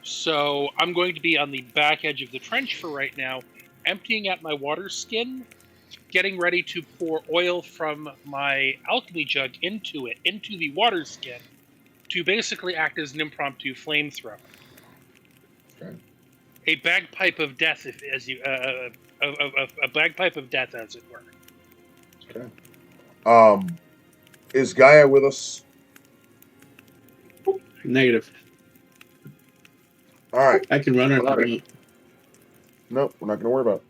So I'm going to be on the back edge of the trench for right now, emptying out my water skin, getting ready to pour oil from my alchemy jug into the water skin, to basically act as an impromptu flamethrower. Okay. A bagpipe of death, a bagpipe of death, as it were. Okay. Is Gaia with us? Negative. All right. I can run her. Nope, we're not going to worry about it.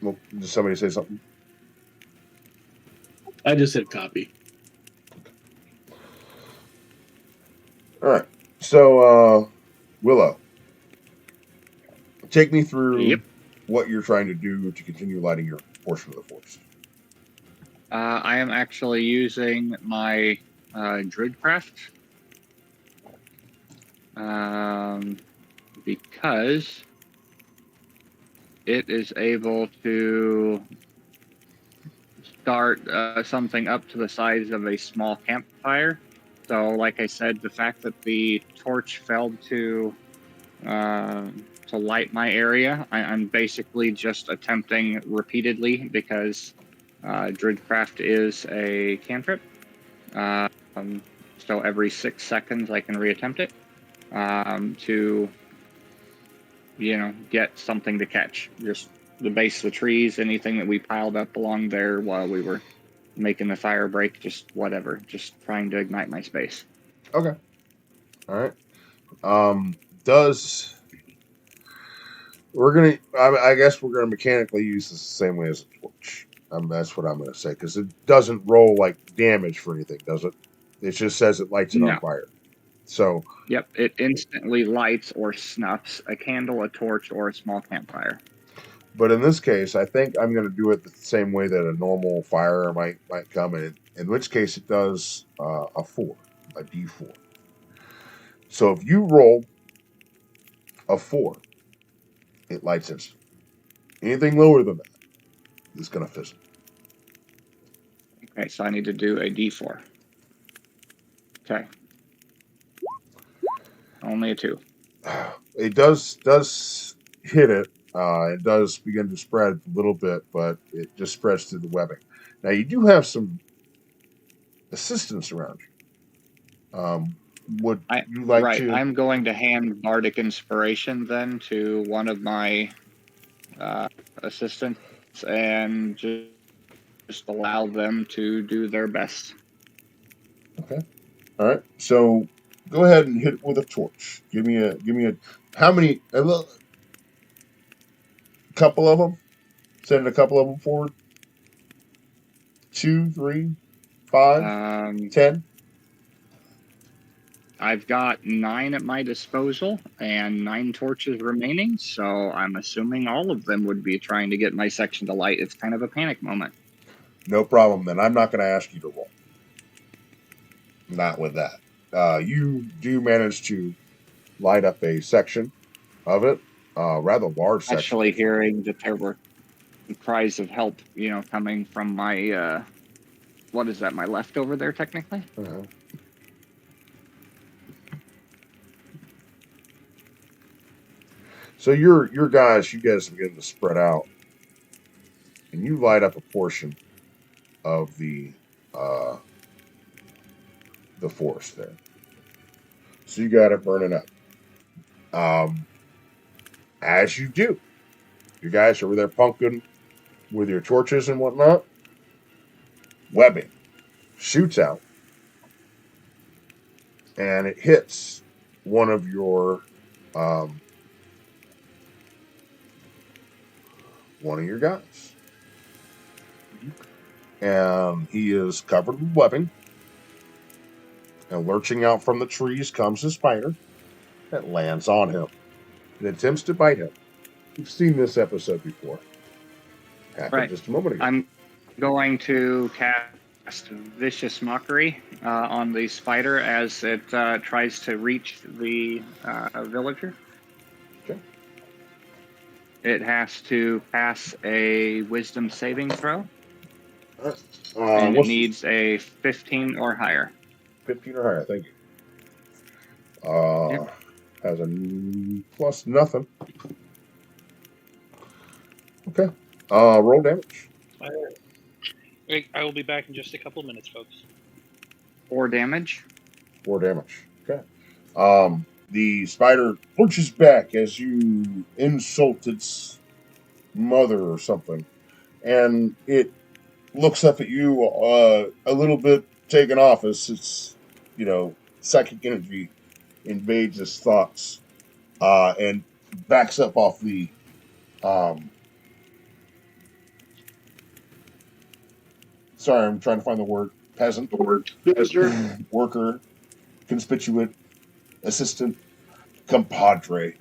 Well, did somebody say something? I just said copy. All right. So, Willow, take me through what you're trying to do to continue lighting your portion of the forest. I am actually using my Druidcraft because it is able to start something up to the size of a small campfire. So, like I said, the fact that the torch failed to light my area, I'm basically just attempting repeatedly because Druidcraft is a cantrip. So every 6 seconds I can reattempt it to, get something to catch. Just the base of the trees, anything that we piled up along there while we were making the fire break, just whatever. Just trying to ignite my space. Okay. All right. I guess we're gonna mechanically use this the same way as a torch. That's what I'm gonna say, because it doesn't roll like damage for anything, does it? It just says it lights it on fire. So. Yep, it instantly lights or snuffs a candle, a torch, or a small campfire. But in this case, I think I'm going to do it the same way that a normal fire might come in which case it does a 4, a D4. So if you roll a 4, it lights instantly. Anything lower than that is going to fizzle. Okay, so I need to do a D4. Okay. Only a 2. It does hit it. It does begin to spread a little bit, but it just spreads through the webbing. Now, you do have some assistance around you. Would you like to? I'm going to hand Bardic Inspiration then to one of my assistants and just allow them to do their best. Okay. All right. So go ahead and hit it with a torch. Give me a. How many? A couple of them. Send a couple of them forward. 2, 3, 5, 10. I've got 9 at my disposal and 9 torches remaining, so I'm assuming all of them would be trying to get my section to light. It's kind of a panic moment. No problem, then. I'm not going to ask you to roll. Not with that. You do manage to light up a section of it, rather large section. Actually, hearing that there were cries of help, coming from my, what is that, my leftover there, technically? Uh-huh. So you guys begin to spread out, and you light up a portion of the forest there. So you got it burning up. As you do, you guys over there punking with your torches and whatnot. Webbing shoots out, and it hits one of um, guys, and he is covered with webbing. And lurching out from the trees comes a spider that lands on him and attempts to bite him. You've seen this episode before. Happened Right. just a moment ago. I'm going to cast Vicious Mockery on the spider as it tries to reach the villager. Okay. It has to pass a Wisdom saving throw, What's and it needs a 15 or higher. 15 or higher, thank you. Has a plus nothing. Okay. Roll damage. I will be back in just a couple of minutes, folks. 4 damage. 4 damage. Okay. The spider lurches back as you insult its mother or something, and it looks up at you a little bit taken off as its, psychic energy invades its thoughts, and backs up off the sorry, I'm trying to find the word. Peasant. Worker. Conspicuous. Assistant. Compadre.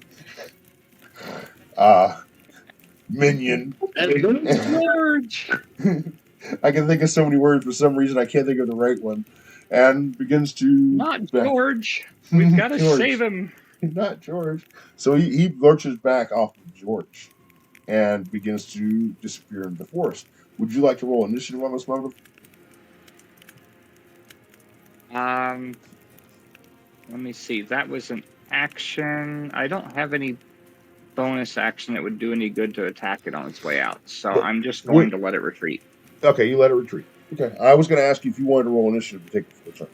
Minion. George! I can think of so many words. For some reason, I can't think of the right one. And begins to... Not George! We've got to George. save him! Not George. So he lurches back off of George and begins to disappear in the forest. Would you like to roll initiative on this moment? Let me see. That was an action. I don't have any bonus action that would do any good to attack it on its way out, so I'm just going to let it retreat. Okay, you let it retreat. Okay, I was going to ask you if you wanted to roll initiative to take the turn.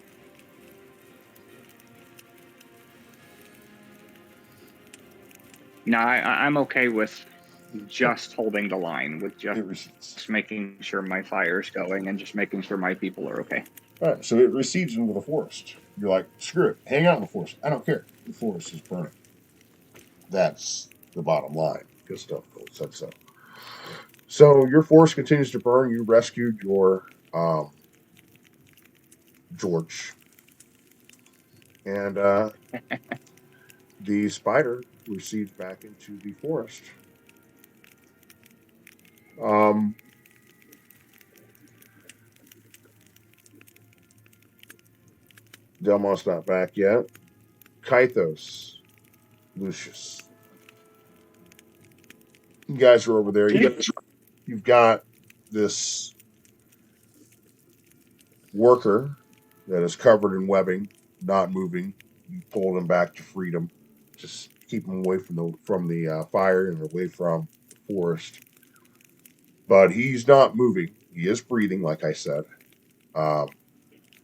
No, I'm okay with just holding the line, with just making sure my fire's going and just making sure my people are okay. All right, so it recedes into the forest. You're like, screw it, hang out in the forest. I don't care. The forest is burning. That's the bottom line. Good stuff, said so. So your forest continues to burn. You rescued your George, and the spider recedes back into the forest. Delmon's not back yet. Kythos, Lucius. You guys are over there. You've got this worker that is covered in webbing, not moving. You pulled him back to freedom. Just keep him away from the fire and away from the forest. But he's not moving. He is breathing, like I said. And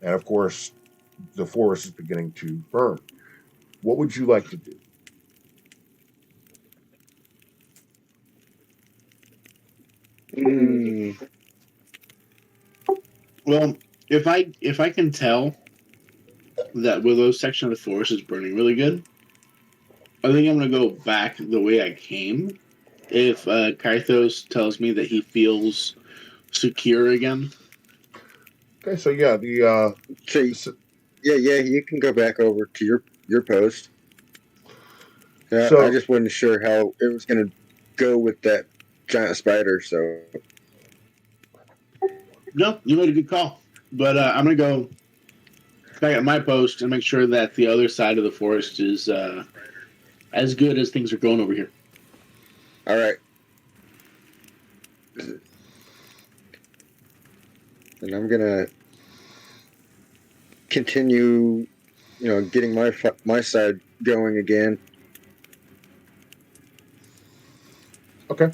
of course, the forest is beginning to burn. What would you like to do? Well, if I can tell that Willow's section of the forest is burning really good, I think I'm gonna go back the way I came. If Kythos tells me that he feels secure again. Okay, so yeah, you can go back over to your post. Yeah, So- I just wasn't sure how it was going to go with that giant spider. So No, you made a good call. But I'm gonna go back at my post and make sure that the other side of the forest is as good as things are going over here. all right. And I'm gonna continue, getting my side going again. Okay.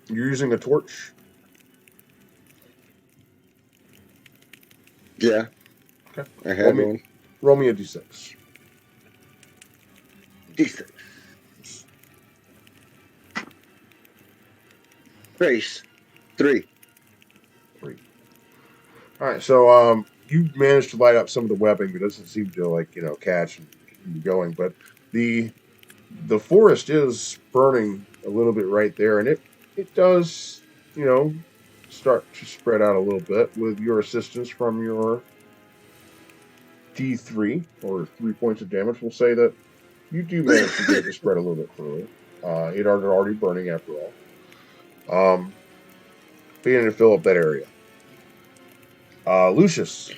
You're using a torch. Yeah. Okay. I had one. Roll me a d6. D6. Trace. 3. 3. All right, so you managed to light up some of the webbing, but it doesn't seem to catch and keep going. But the forest is burning a little bit right there, and it does start to spread out a little bit with your assistance from your D3 or 3 points of damage. We'll say that you do manage to get it to spread a little bit further. It already burning after all. Beginning to fill up that area. Lucius,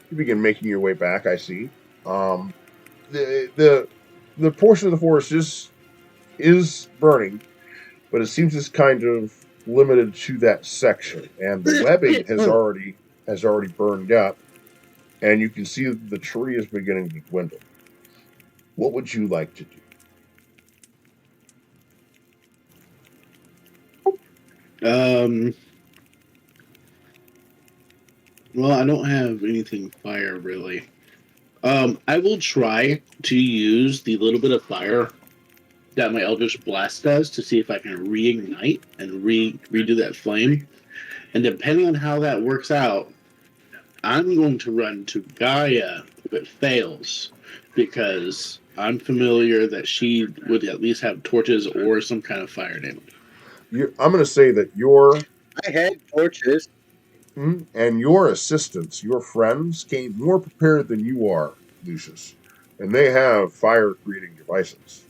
you begin making your way back. I see. The portion of the forest is burning, but it seems it's kind of limited to that section, and the webbing has already burned up, and you can see the tree is beginning to dwindle. What would you like to do? Well, I don't have anything fire really. I will try to use the little bit of fire that my Eldritch Blast does to see if I can reignite and redo that flame. And depending on how that works out, I'm going to run to Gaia if it fails, because I'm familiar that she would at least have torches or some kind of fire damage. I'm going to say that I had torches. and your assistants, your friends, came more prepared than you are, Lucius, and they have fire-creating devices.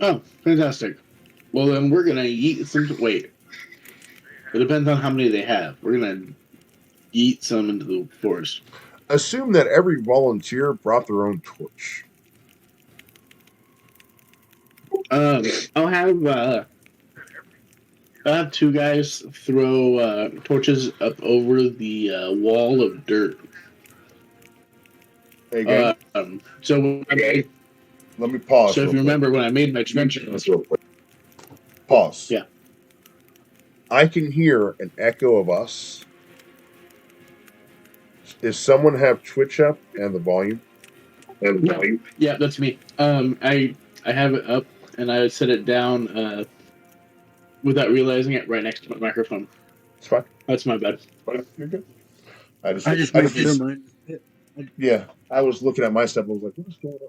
Oh, fantastic. Well, then we're going to yeet some... Wait. It depends on how many they have. We're going to yeet some into the forest. Assume that every volunteer brought their own torch. I'll have 2 guys throw torches up over the wall of dirt. Okay. Let me pause. So if you remember when I made my trench, pause. Yeah. I can hear an echo of us. Does someone have Twitch up and the volume? Yeah, that's me. I have it up and I set it down without realizing it right next to my microphone. It's fine. That's my bad. You're good. I just made sure mine. Yeah, I was looking at my stuff and I was like, "What's going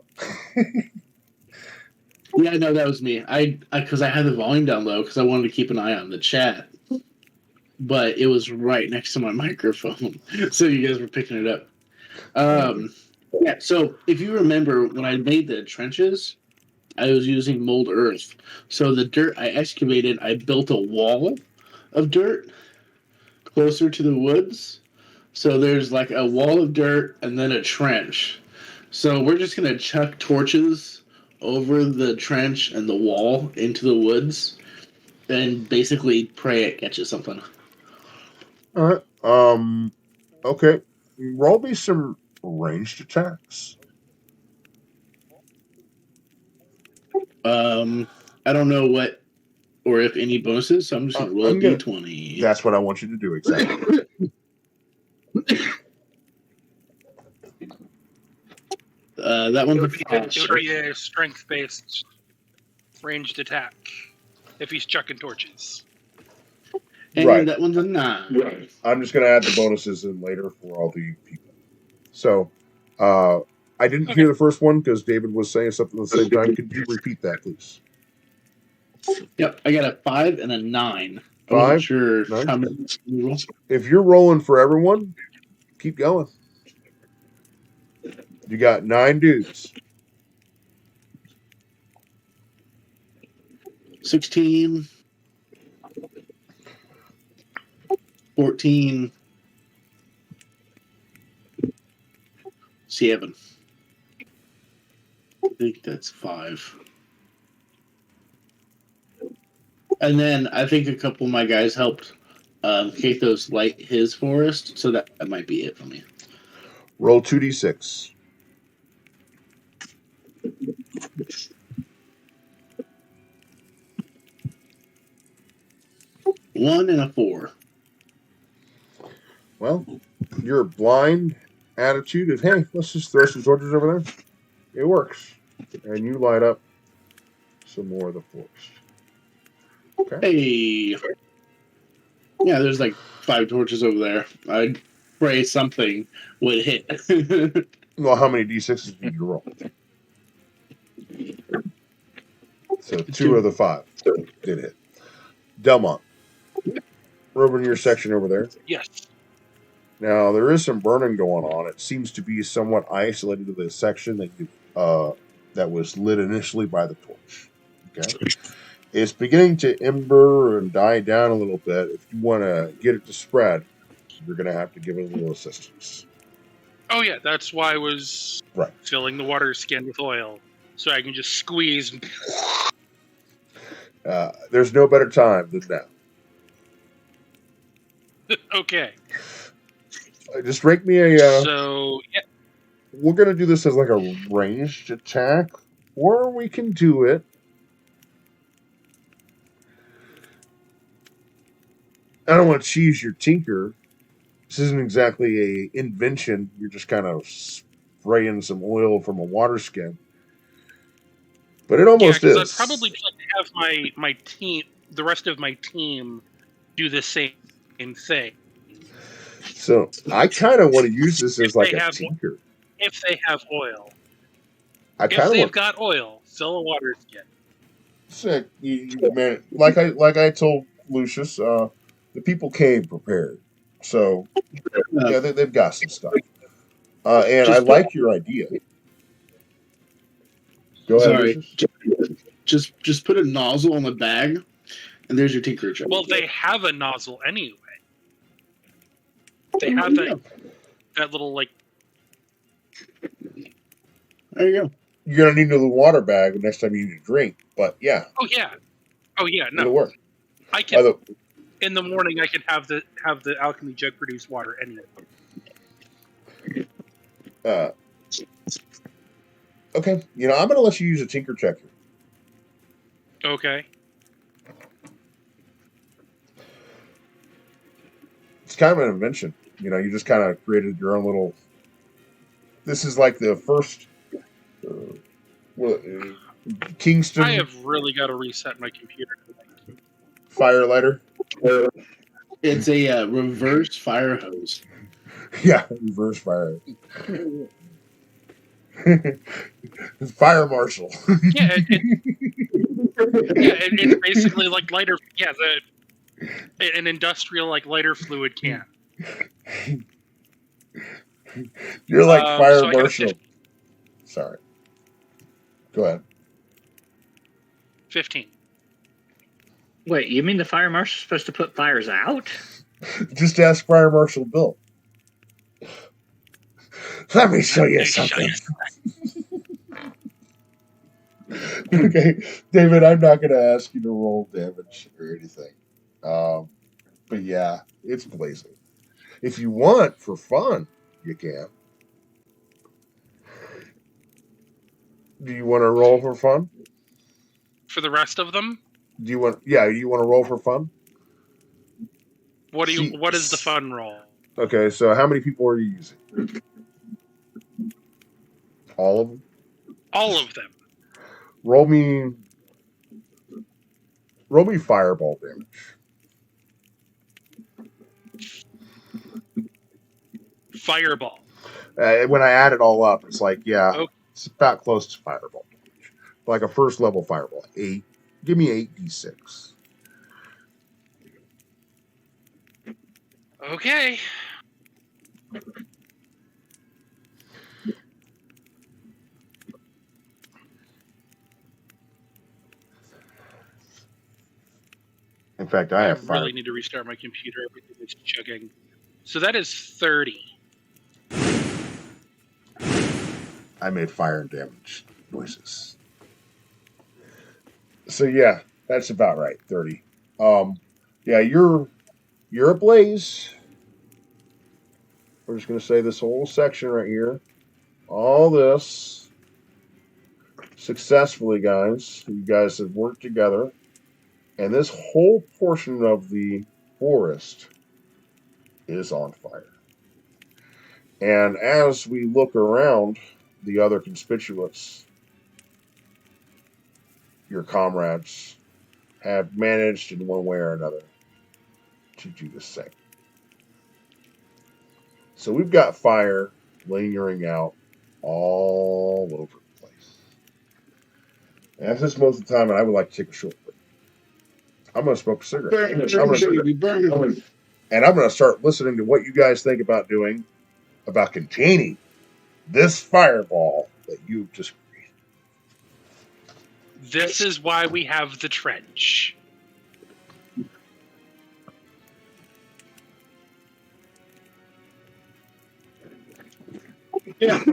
on?" Yeah, no, that was me. Because I had the volume down low because I wanted to keep an eye on the chat, but it was right next to my microphone, so you guys were picking it up. Yeah. So if you remember when I made the trenches, I was using mold earth. So the dirt I excavated, I built a wall of dirt closer to the woods. So there's like a wall of dirt and then a trench. So we're just gonna chuck torches over the trench and the wall into the woods and basically pray it catches something. All right. Okay. Roll me some ranged attacks. I don't know what or if any bonuses, so I'm just gonna roll a d20. That's what I want you to do, exactly. That one's a it would be a strength-based ranged attack if he's chucking torches. And right. That one's a 9. Right. I'm just going to add the bonuses in later for all the people. So, I didn't hear the first one because David was saying something at the same time. Could you repeat that, please? Yep, I got a 5 and a 9. I 5? wasn't sure 9? how many you roll. If you're rolling for everyone, keep going. You got 9 dudes. 16, 14, 7. I think that's 5. And then I think a couple of my guys helped Kathos light his forest, so that might be it for me. Roll 2d6. One and a 4. Well, your blind attitude of, hey, let's just throw some torches over there. It works. And you light up some more of the forest. Hey. Yeah, there's like 5 torches over there. I'd pray something would hit. Well, how many d6s did you roll? So 2 of the 5 did hit. Delmont, over in your section over there. Yes. Now, there is some burning going on. It seems to be somewhat isolated to the section that was lit initially by the torch. Okay. It's beginning to ember and die down a little bit. If you want to get it to spread, you're going to have to give it a little assistance. Oh yeah, that's why I was Right. filling the water skin with oil, so I can just squeeze. There's no better time than now. Okay. Just rank me a... So, yeah. We're going to do this as like a ranged attack, or we can do it... I don't want to cheese your tinker. This isn't exactly a invention. You're just kind of spraying some oil from a water skin. But it almost is. I'd probably just like to have my team, the rest of my team, do the same thing. So I kind of want to use this as like a tinker. If they have oil. If they've got oil, fill a water skin. Sick. Man, like I told Lucius, the people came prepared. So yeah, they've got some stuff. And I like your idea. Go ahead, Lucius. Just put a nozzle on the bag, and there's your tinker check. Well, they have a nozzle anyway. They have that little, like... There you go. You're going to need a little water bag next time you need a drink, but yeah. Oh, yeah, no. It'll work. I can... In the morning, I can have the alchemy jug produce water anyway. Okay. I'm going to let you use a tinker checker. Okay. It's kind of an invention. You just kind of created your own little... This is like the first... Kingston... I have really got to reset my computer. Fire lighter? It's a reverse fire hose. Yeah, reverse fire. Fire marshal. Yeah, it's basically like lighter. Yeah, an industrial like lighter fluid can. You're like fire marshal. Sorry. Go ahead. 15. Wait, you mean the fire marshal's supposed to put fires out? Just ask Fire Marshal Bill. Let me show you something. Okay, David, I'm not going to ask you to roll damage or anything. But yeah, it's blazing. If you want, for fun, you can. Do you want to roll for fun? For the rest of them? You want to roll for fun? What is the fun roll? Okay, so how many people are you using? All of them? All of them. Roll me fireball damage. Fireball. When I add it all up, it's like, Okay. It's about close to fireball damage. Like a first level fireball. 8. Give me 8d6. Okay. In fact, I really need to restart my computer. Everything is chugging. So that is 30. I made fire damage noises. So yeah, that's about right. 30. Yeah, you're ablaze. We're just gonna say this whole section right here. All this successfully, guys. You guys have worked together. And this whole portion of the forest is on fire. And as we look around the other constituents, your comrades, have managed in one way or another to do the same. So we've got fire lingering out all over the place. And that's just most of the time, and I would like to take a short break. I'm going to smoke a cigarette. And I'm going to start listening to what you guys think about doing, about containing this fireball that you've just created. This is why we have the trench. Yeah.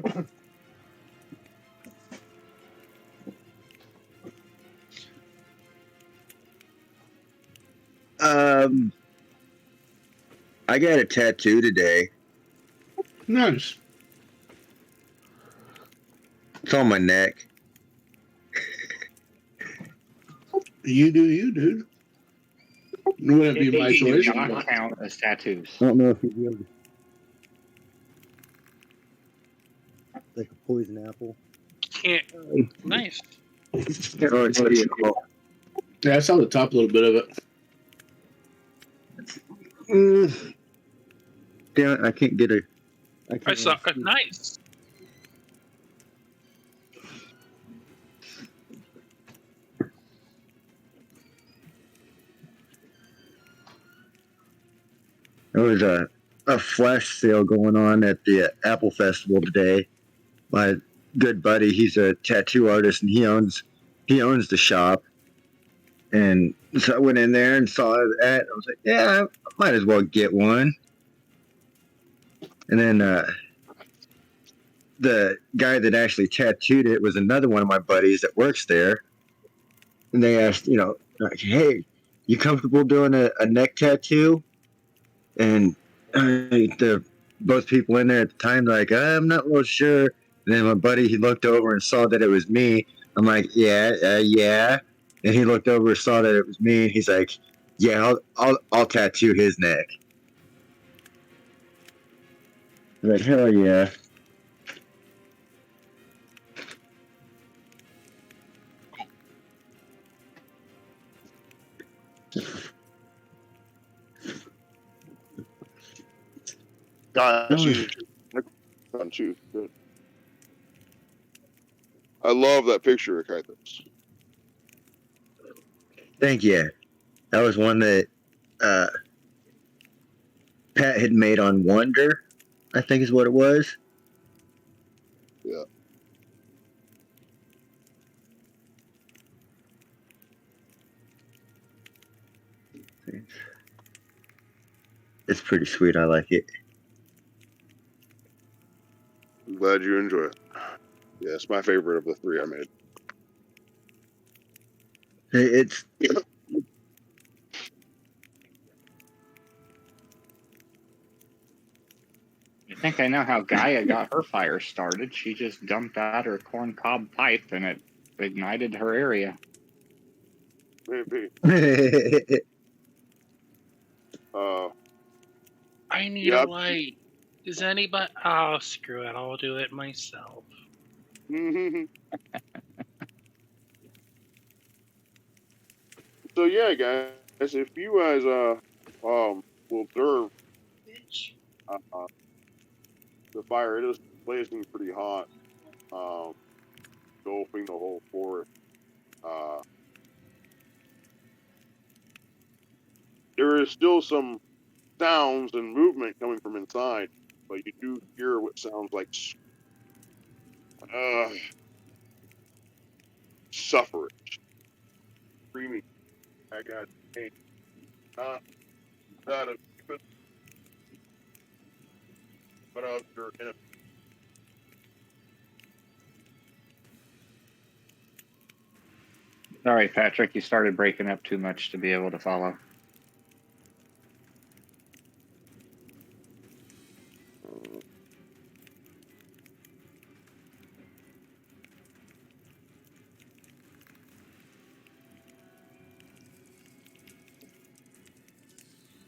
I got a tattoo today. Nice. It's on my neck. You do you, dude. It wouldn't be my They do choice. not count as tattoos. I don't know if you'd be able to. Like a poison apple. Can't. Nice. Can't really see it all. Yeah, I saw the top little bit of it. Damn it, I can't get a. I I saw. really see it. Nice. There was a flash sale going on at the Apple Festival today. My good buddy, he's a tattoo artist, and he owns the shop. And so I went in there and saw that. I was like, yeah, I might as well get one. And then the guy that actually tattooed it was another one of my buddies that works there. And they asked, like, hey, you comfortable doing a neck tattoo? And the both people in there at the time, like, I'm not real sure. And then my buddy, he looked over and saw that it was me. I'm like, yeah. And he looked over and saw that it was me. He's like, yeah, I'll tattoo his neck. I'm like, hell yeah. Got you. Got you. Good. I love that picture, Kythos. Thank you. That was one that Pat had made on Wonder, I think is what it was. Yeah. It's pretty sweet. I like it. I'm glad you enjoy it. Yeah, it's my favorite of the three I made. It's I think I know how Gaia got her fire started. She just dumped out her corncob pipe and it ignited her area. Maybe. I need Yeah. a light. Is anybody? Oh, screw it. I'll do it myself. So yeah, guys, if you guys will observe the fire, it is blazing pretty hot, engulfing the whole forest. There is still some sounds and movement coming from inside, but you do hear what sounds like suffrage, screaming. I got pain, not that of you, but of your enemy. Sorry, Patrick, you started breaking up too much to be able to follow.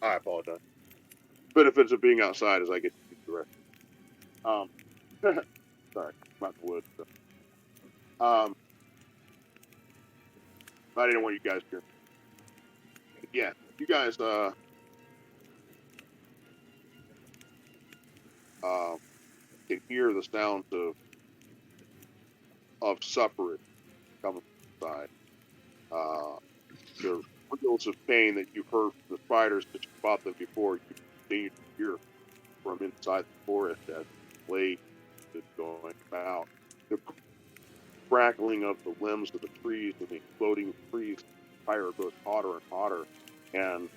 I apologize. Benefits of being outside is I get to be direct. Sorry, I'm out the woods. So. I didn't want you guys to hear. Yeah, you guys can hear the sounds of suffering coming from inside. The wheels of pain that you've heard from the spiders that you fought them before, you continue to hear from inside the forest as the blade is going about. The crackling of the limbs of the trees and the exploding trees, the fire goes hotter and hotter, and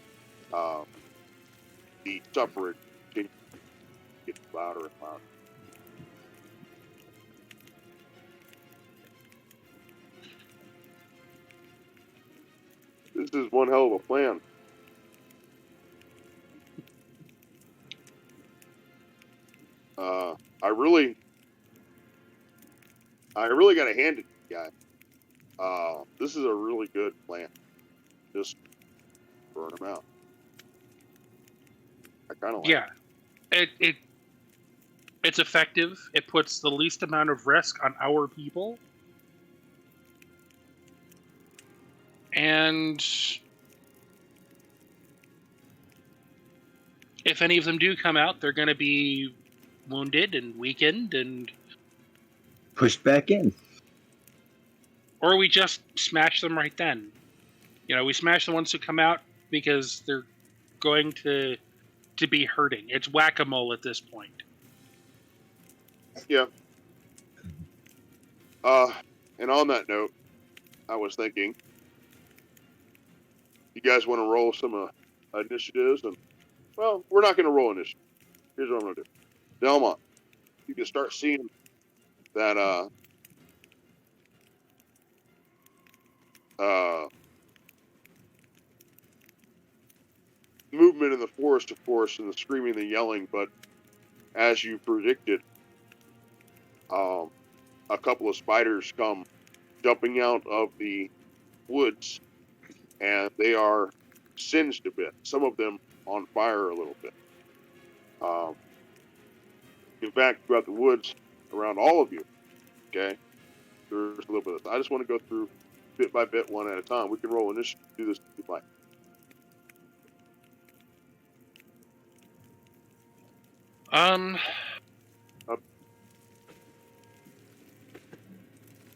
the suffering continues to get louder and louder. This is one hell of a plan. I really got to hand it to you guys. This is a really good plan. Just burn them out. I kind of like Yeah, it's effective. It puts the least amount of risk on our people, and if any of them do come out, they're going to be wounded and weakened, and Pushed back in. or we just smash them right then. You know, we smash the ones who come out because they're going to be hurting. It's whack-a-mole at this point. Yeah. And on that note, I was thinking, you guys want to roll some initiatives, and well, we're not going to roll initiative. Here's what I'm going to do. Delmont, you can start seeing that movement in the forest, of course, and the screaming, the yelling. But as you predicted, a couple of spiders come jumping out of the woods, and they are singed a bit. Some of them on fire a little bit. In fact, throughout the woods around all of you, okay, there's a little bit of this. I just want to go through bit by bit, one at a time. We can roll initiative, do this if you'd like.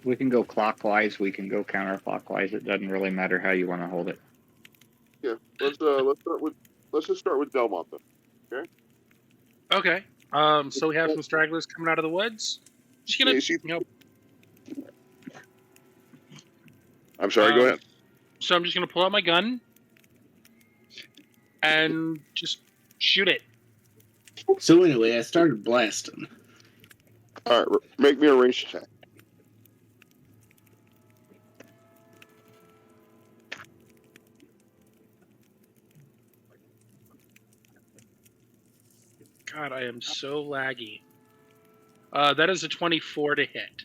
We can go clockwise. We can go counterclockwise. It doesn't really matter how you want to hold it. Yeah, let's just start with Delmont then. Okay. So we have some stragglers coming out of the woods. Just gonna, Yeah, you see- you know, I'm sorry. Go ahead. so I'm just gonna pull out my gun and just shoot it. So anyway, I started blasting. All right, make me a range attack. God, I am so laggy. That is a 24 to hit.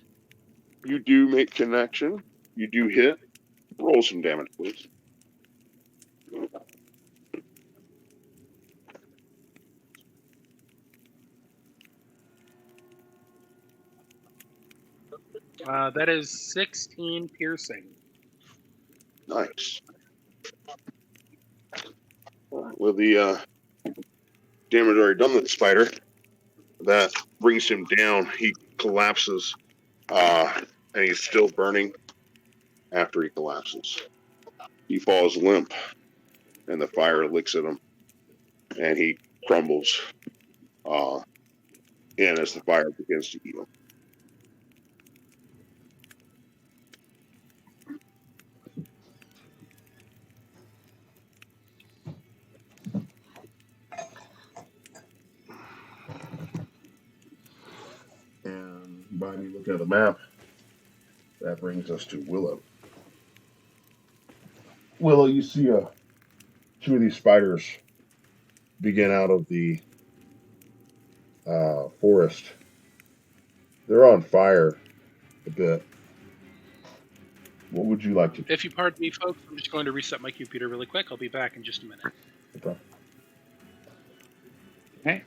You do make connection. You do hit. Roll some damage, please. That is 16 piercing. Nice. With the damage already done to the spider, that brings him down. He collapses, and he's still burning after he collapses. He falls limp, and the fire licks at him, and he crumbles in as the fire begins to eat him. And by me looking at the map, that brings us to Willow. Willow, you see two of these spiders begin out of the forest. They're on fire a bit. What would you like to do? If you pardon me, folks, I'm just going to reset my computer really quick. I'll be back in just a minute. Okay.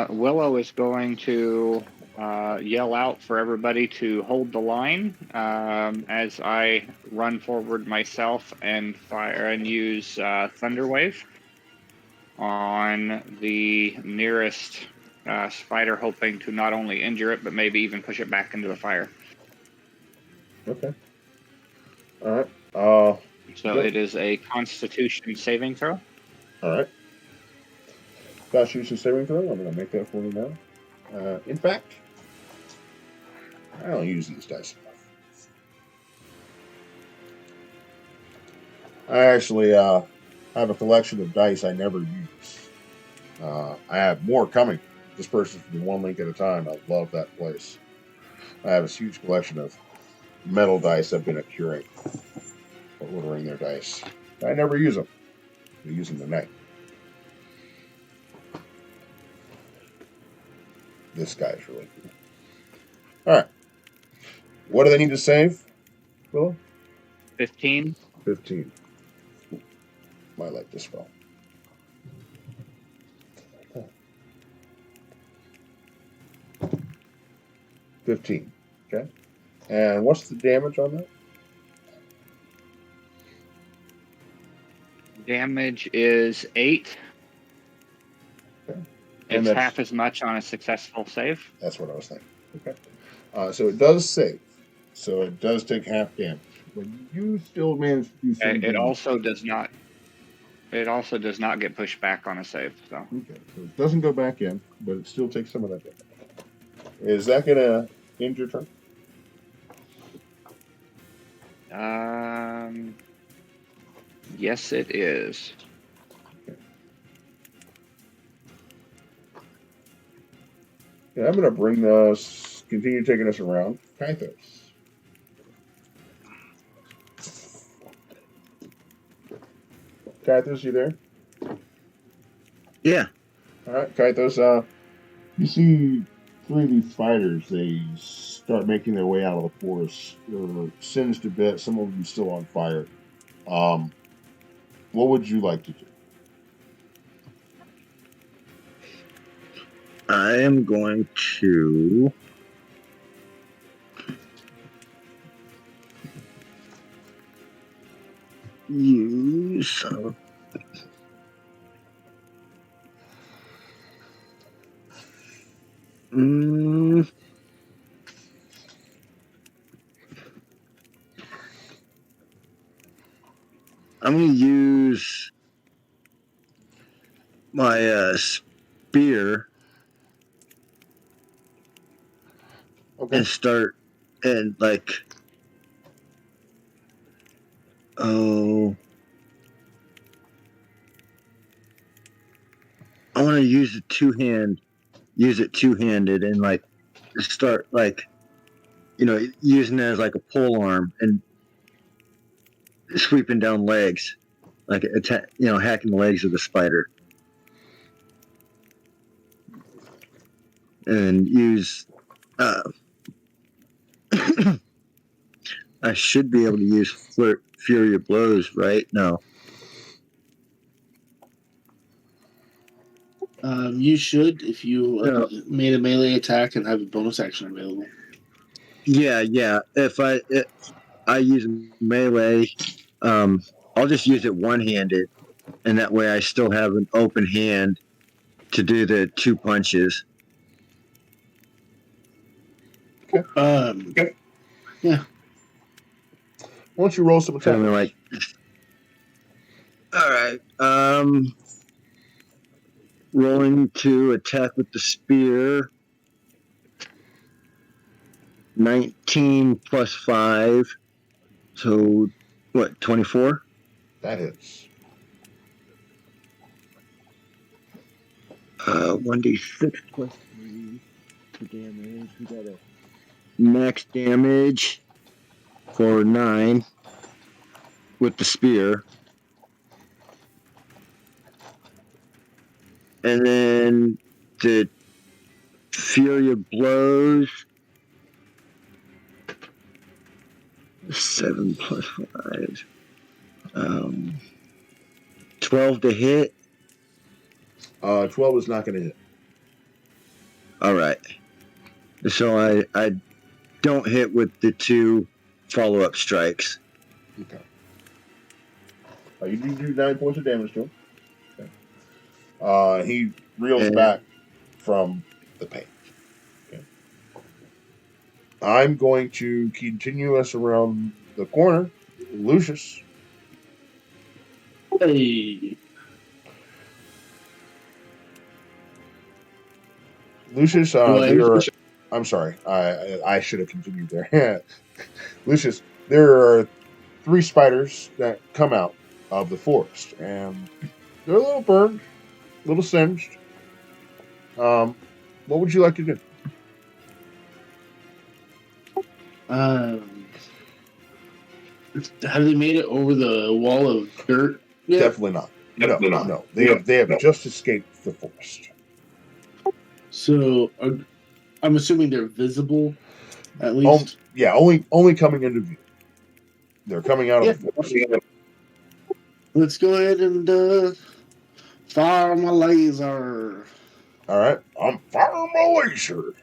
Willow is going to yell out for everybody to hold the line as I run forward myself and fire and use Thunder Wave on the nearest spider, hoping to not only injure it but maybe even push it back into the fire. Okay. All right. So Yep. it is a Constitution saving throw. All right. Constitution saving throw. I'm going to make that for you now. In fact, I don't use these dice enough. I actually have a collection of dice I never use. I have more coming. This person's from one link at a time. I love that place. I have a huge collection of metal dice I've been accruing or ordering their dice. I never use them. I use them tonight. This guy's really cool. All right. What do they need to save, Willow? 15. 15. Might like this spell. Huh. 15. Okay. And what's the damage on that? Damage is 8. Okay. It's that's- half as much on a successful save. That's what I was thinking. Okay. So it does save. So it does take half damage. But you still manage to do some It damage. also does not. It also does not get pushed back on a save. So Okay. So it doesn't go back in, but it still takes some of that damage. Is that going to end your turn? yes, it is. Yeah, I'm going to bring us, continue taking us around. Kythos. Kythos, you there? Yeah. All right, Kythos. You see 3 of these spiders. They start making their way out of the forest. They're singed to bits. Some of them still on fire. What would you like to do? I am going to use I'm going to use my spear Okay. and start and I want to use it two-handed and start using it as like a pole arm and sweeping down legs, hacking the legs of the spider, and use. I should be able to use Fury of Blows, right? No. You should if you No. made a melee attack and have a bonus action available. Yeah. If I use melee, I'll just use it one-handed, and that way I still have an open hand to do the 2 punches. Okay. Yeah. Why don't you roll some So attack? all right. Rolling to attack with the spear. 19 plus 5. So, what, 24? That hits. 1d6 plus 3 for damage. We got a max damage for 9 with the spear. And then the Fury of Blows. 7 plus 5. 12 to hit. 12 is not going to hit. All right. So I don't hit with the 2 follow-up strikes. Okay. You do 9 points of damage to him. Okay. He reels And back from the pain. Okay. I'm going to continue us around the corner. Lucius. Hey. Lucius, Do I- there are. I'm sorry. I should have continued there. Lucius, there are 3 spiders that come out of the forest, and they're a little burned, a little singed. What would you like to do? Have they made it over the wall of dirt yet? Definitely not. No. They have just escaped the forest. So I'm assuming they're visible, at least. Yeah, only coming into view. They're coming out of the forest. Let's go ahead and fire my laser. All right, I'm firing my laser.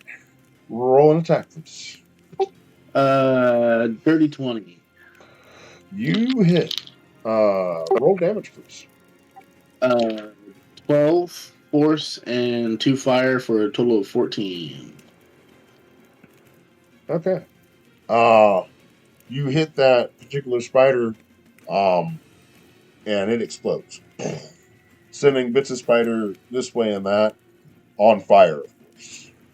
Roll an attack, please. Dirty 20. You hit. Roll damage, please. 12 force and 2 fire for a total of 14. Okay. You hit that particular spider, and it explodes, sending bits of spider this way and that, on fire,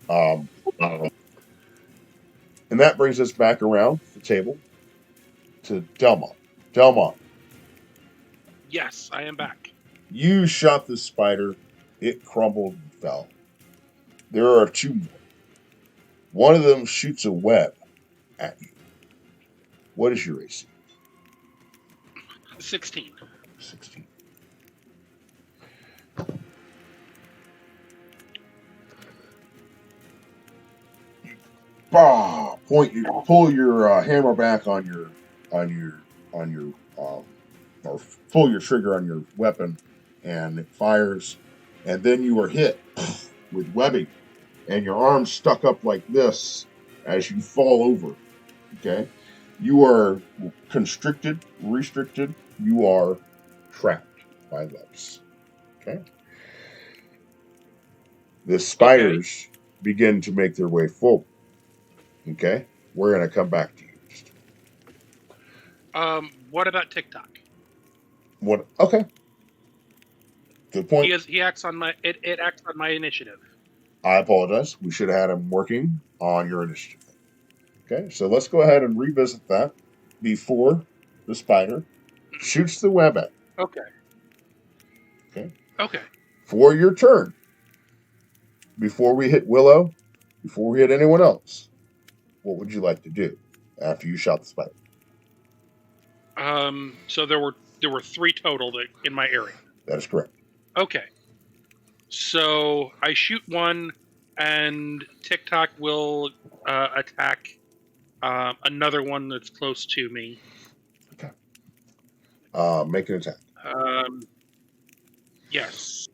of course. And that brings us back around the table to Delmont. Delmont, Yes, I am back. you shot the spider. It crumbled and fell. There are 2 more. One of them shoots a web at you. What is your AC? 16. 16. Bah! You pull your hammer back on your or pull your trigger on your weapon, and it fires, and then you are hit with webbing, and your arm stuck up like this as you fall over. Okay, you are constricted, restricted. You are trapped by webs. Okay, the spiders begin to make their way forward. Okay, we're gonna come back to you. What about TikTok? What? Okay, good point. He acts on my it acts on my initiative. I apologize. We should have had him working on your initiative. Okay, so let's go ahead and revisit that before the spider shoots the web at you. Okay. Okay. Okay. For your turn, before we hit Willow, before we hit anyone else, what would you like to do after you shot the spider? So there were 3 total in my area. That is correct. Okay. So I shoot one, and TikTok will attack another one that's close to me. Okay. Make an attack. Yes.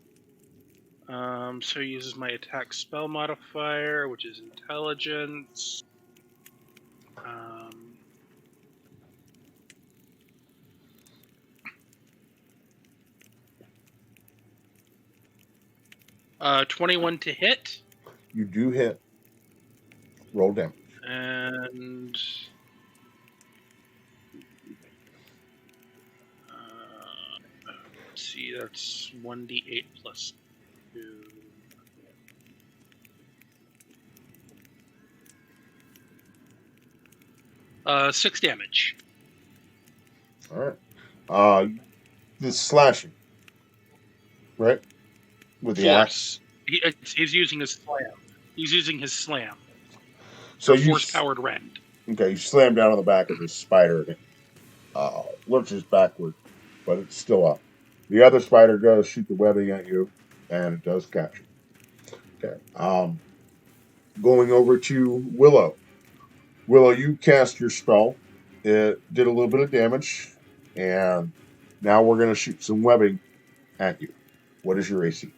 So he uses my attack spell modifier, which is intelligence. 21 to hit. You do hit. Roll damage. And let's see, that's 1d8 plus 2. Six damage. All right. This slashing, right? With the axe. He's using his slam. He's using his slam. So you force-powered rend. Okay, you slam down on the back of this spider, and it lurches backward, but it's still up. The other spider does shoot the webbing at you, and it does catch you. Okay. Going over to Willow. Willow, you cast your spell. It did a little bit of damage, and now we're going to shoot some webbing at you. What is your AC?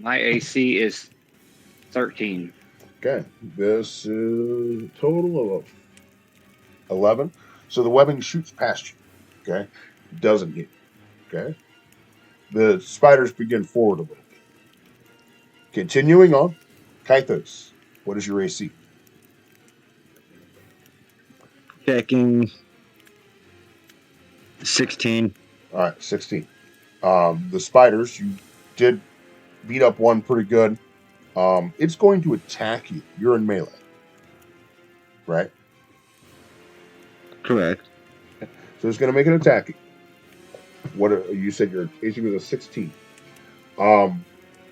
My AC is 13. Okay, this is a total of 11. So the webbing shoots past you. Okay, doesn't hit you. Okay, the spiders begin forward a little bit. Continuing on, Kythos, what is your AC? Checking 16. All right, 16. The spiders, you did beat up one pretty good. It's going to attack you. You're in melee, right? Correct. So it's going to make an attack. What you said your AC was a 16.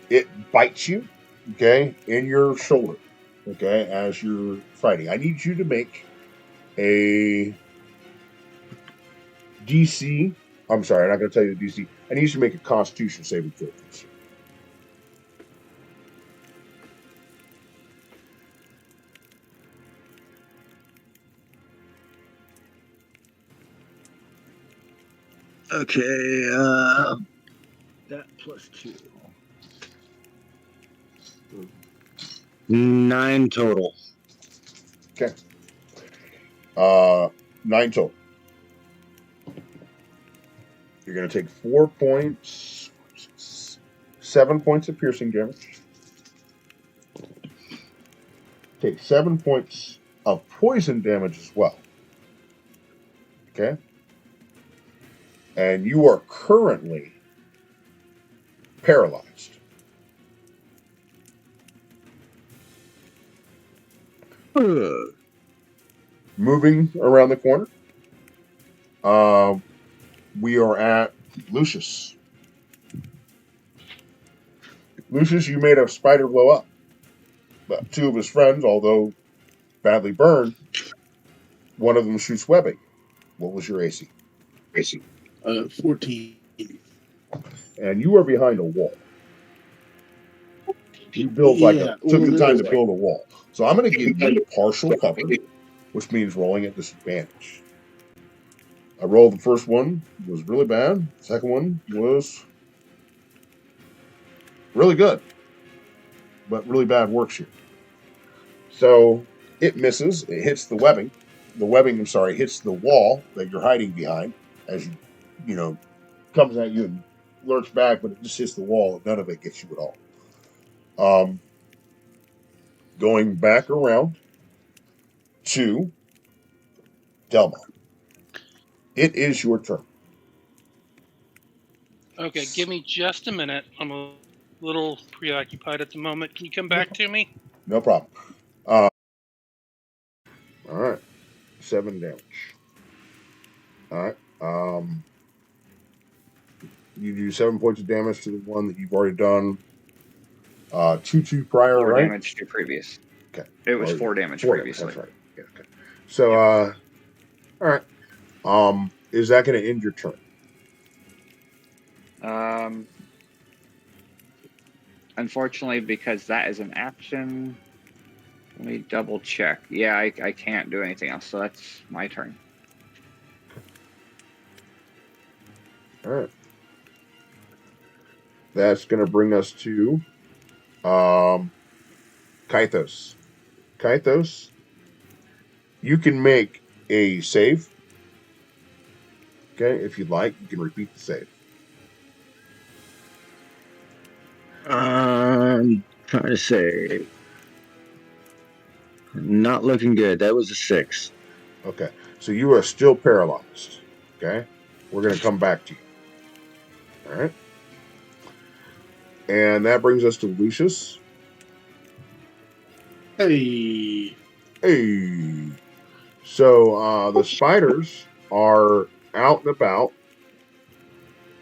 It bites you, okay, in your shoulder, okay, as you're fighting. I need you to make a DC. I'm sorry, I'm not going to tell you the DC. I need you to make a Constitution saving throw. Okay, that plus 2. 9 total. Okay. 9 total. You're going to take 4 points, 7 points of piercing damage. Take 7 points of poison damage as well. Okay? And you are currently paralyzed. Moving around the corner, we are at Lucius. Lucius, you made a spider blow up. But 2 of his friends, although badly burned, one of them shoots webbing. What was your AC? 14. And you are behind a wall. You built took the time to build a wall. So I'm going to give you partial cover, which means rolling at disadvantage. I rolled the first one, was really bad. The second one was really good, but really bad works here. So it misses. It hits the webbing. The webbing, hits the wall that you're hiding behind as you comes at you and lurks back, but it just hits the wall and none of it gets you at all. Going back around to Delmar. It is your turn. Okay, give me just a minute. I'm a little preoccupied at the moment. Can you come back to me? No problem. All right. 7 damage. All right. You do 7 points of damage to the one that you've already done. 2 prior, 4 right? damage to previous. Okay. It was 4 damage 4 previously. That's right. Yeah, okay. So, all right. Is that going to end your turn? Unfortunately, because that is an action. Let me double check. Yeah, I can't do anything else, so that's my turn. All right. That's going to bring us to Kythos. Kythos, you can make a save. Okay, if you'd like, you can repeat the save. Trying to say, not looking good. That was a 6. Okay, so you are still paralyzed. Okay, we're going to come back to you. All right, and that brings us to Lucius. Hey. So the spiders are out and about.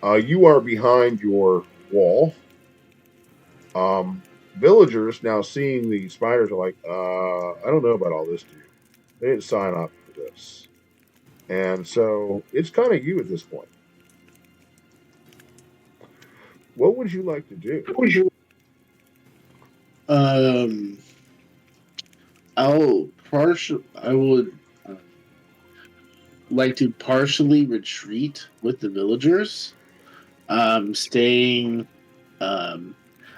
You are behind your wall. Villagers now seeing the spiders are like, I don't know about all this, dude. They didn't sign up for this. And so it's kind of you at this point. What would you like to do? I would like to partially retreat with the villagers. Staying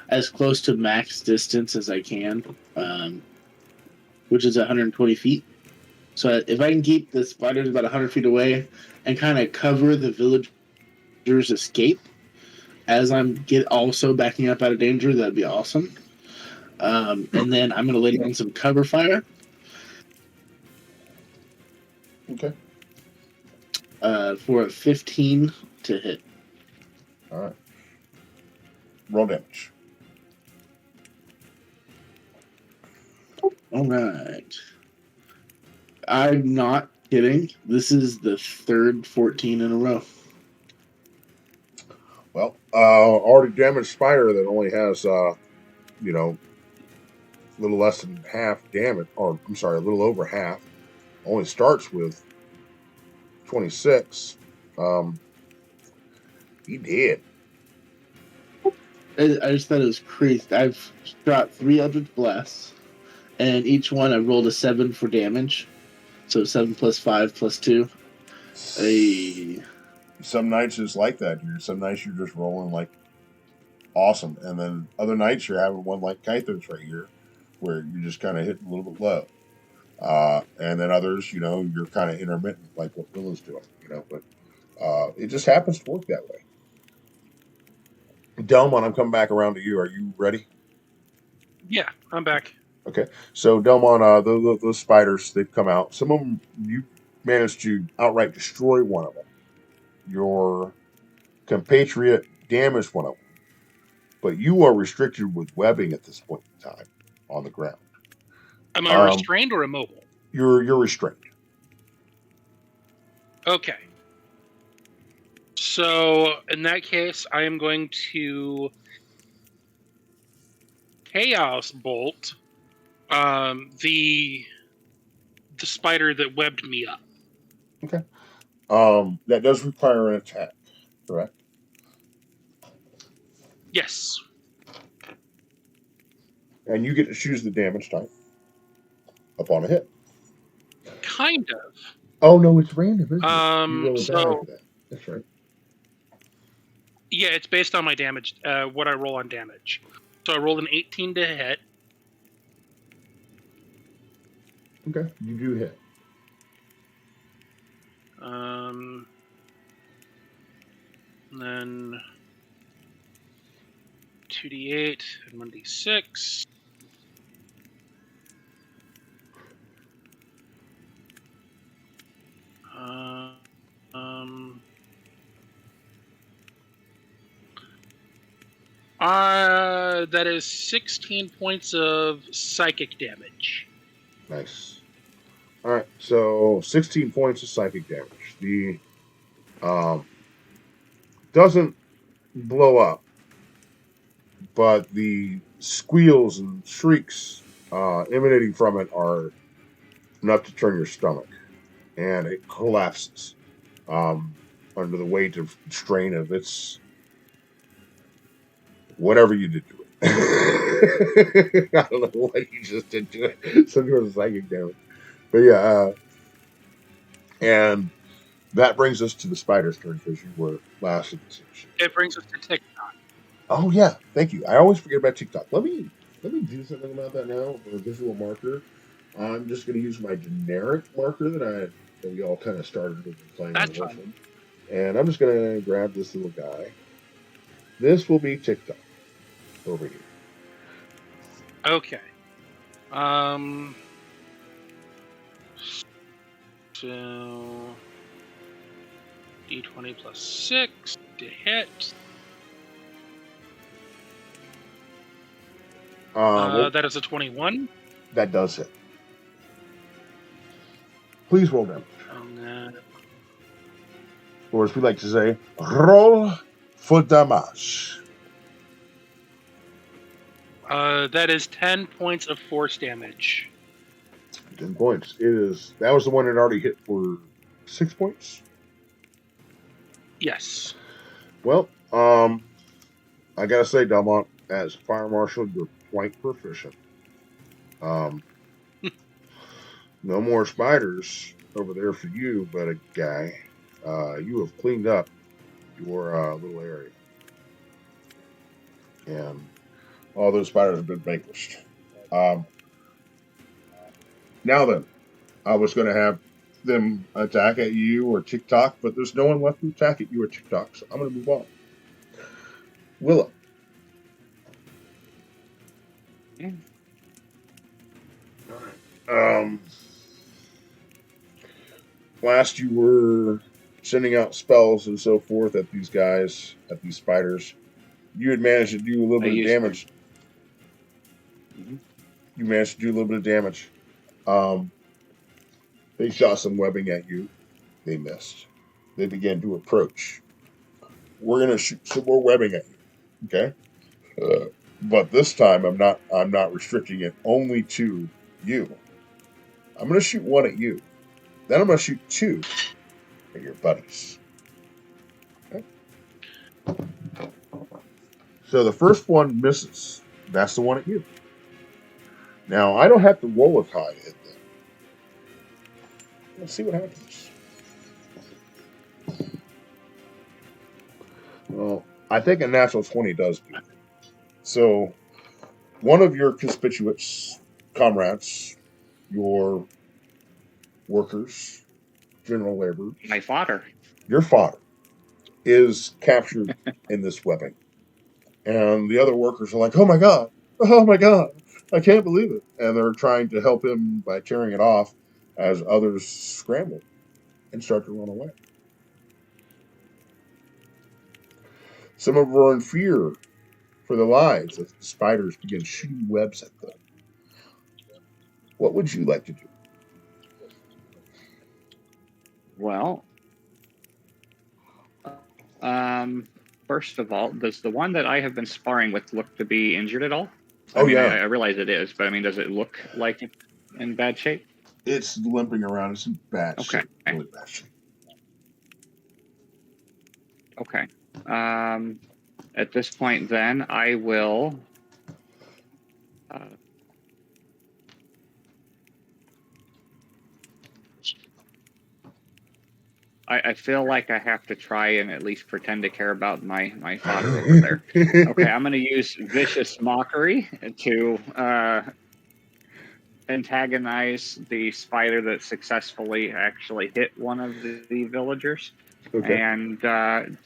as close to max distance as I can, which is 120 feet. So if I can keep the spiders about 100 feet away and kind of cover the villagers' escape as I'm also backing up out of danger, that'd be awesome. And then I'm going to lay down some cover fire. Okay. For a 15 to hit. All right. Roll damage. All right. I'm not kidding. This is the third 14 in a row. Well, already damaged spider that only has, you know, a little less than half damage, or I'm sorry, a little over half. Only starts with 26. He did. I just thought it was crazy. I've shot 300 blasts, and each one I rolled a 7 for damage. So 7 plus 5 plus 2. Some nights it's like that, dude. Some nights you're just rolling like awesome, and then other nights you're having one like Kythos right here, where you're just kind of hitting a little bit low. And then others, you know, you're kind of intermittent, like what Willow's doing, you know. But it just happens to work that way. Delmon, I'm coming back around to you. Are you ready? Yeah, I'm back. Okay. So Delmon, those spiders, they've come out. Some of them you managed to outright destroy one of them. Your compatriot damaged one of them. But you are restricted with webbing at this point in time on the ground. Am I restrained or immobile? You're restrained. Okay. So in that case, I am going to Chaos Bolt the spider that webbed me up. Okay. That does require an attack, correct? Yes. And you get to choose the damage type upon a hit. Kind of. Oh no, it's random, isn't it? You roll a die for that. That's right. Yeah, it's based on my damage, what I roll on damage. So I rolled an 18 to hit. Okay, you do hit. And then 2d8 and 1d6. That is 16 points of psychic damage. Nice. All right, so 16 points of psychic damage. The doesn't blow up, but the squeals and shrieks emanating from it are enough to turn your stomach, and it collapses under the weight of strain of its whatever you did to it. I don't know what you just did to it. Some sort of psychic damage. But yeah, and that brings us to the spider's turn because you were last in the section. It brings us to TikTok. Oh yeah, thank you. I always forget about TikTok. Let me do something about that now. For a visual marker, I'm just going to use my generic marker that we all kind of started with playing. That's fine. And I'm just going to grab this little guy. This will be TikTok over here. Okay. So D20 plus 6 to hit. That is a 21. That does hit. Please roll damage. And then, Or as we like to say, roll for damage. that is 10 points of force damage. 10 points. That was the one that already hit for 6 points? Yes. Well, I gotta say, Delmont, as fire marshal, you're quite proficient. No more spiders over there for you, but a guy. You have cleaned up your little area. And All those spiders have been vanquished. Now then, I was going to have them attack at you or TikTok, but there's no one left to attack at you or TikTok, so I'm going to move on. Willow. Yeah. Last you were sending out spells and so forth at these guys, at these spiders. You had managed to do a little bit of damage. Mhm. You managed to do a little bit of damage. They shot some webbing at you. They missed. They began to approach. We're gonna shoot some more webbing at you. Okay. But this time I'm not restricting it only to you. I'm gonna shoot one at you. Then I'm gonna shoot two at your buddies. Okay. So the first one misses. That's the one at you. Now I don't have to roll as high at them. Let's see what happens. Well, I think a natural 20 does do it. So one of your conspicuous comrades, your workers, general laborers, My fodder. your fodder, is captured in this webbing. And the other workers are like, oh my God, I can't believe it. And they're trying to help him by tearing it off as others scramble and start to run away. Some of them are in fear for their lives as the spiders begin shooting webs at them. What would you like to do? Well, first of all, does the one that I have been sparring with look to be injured at all? I mean, yeah. I realize it is, but I mean, does it look like it's in bad shape? It's limping around. It's in bad Okay. shape. Really bad shape. Okay. At this point, then, I will. I feel like I have to try and at least pretend to care about my father over there. Okay, I'm going to use vicious mockery to antagonize the spider that successfully actually hit one of the villagers, Okay. and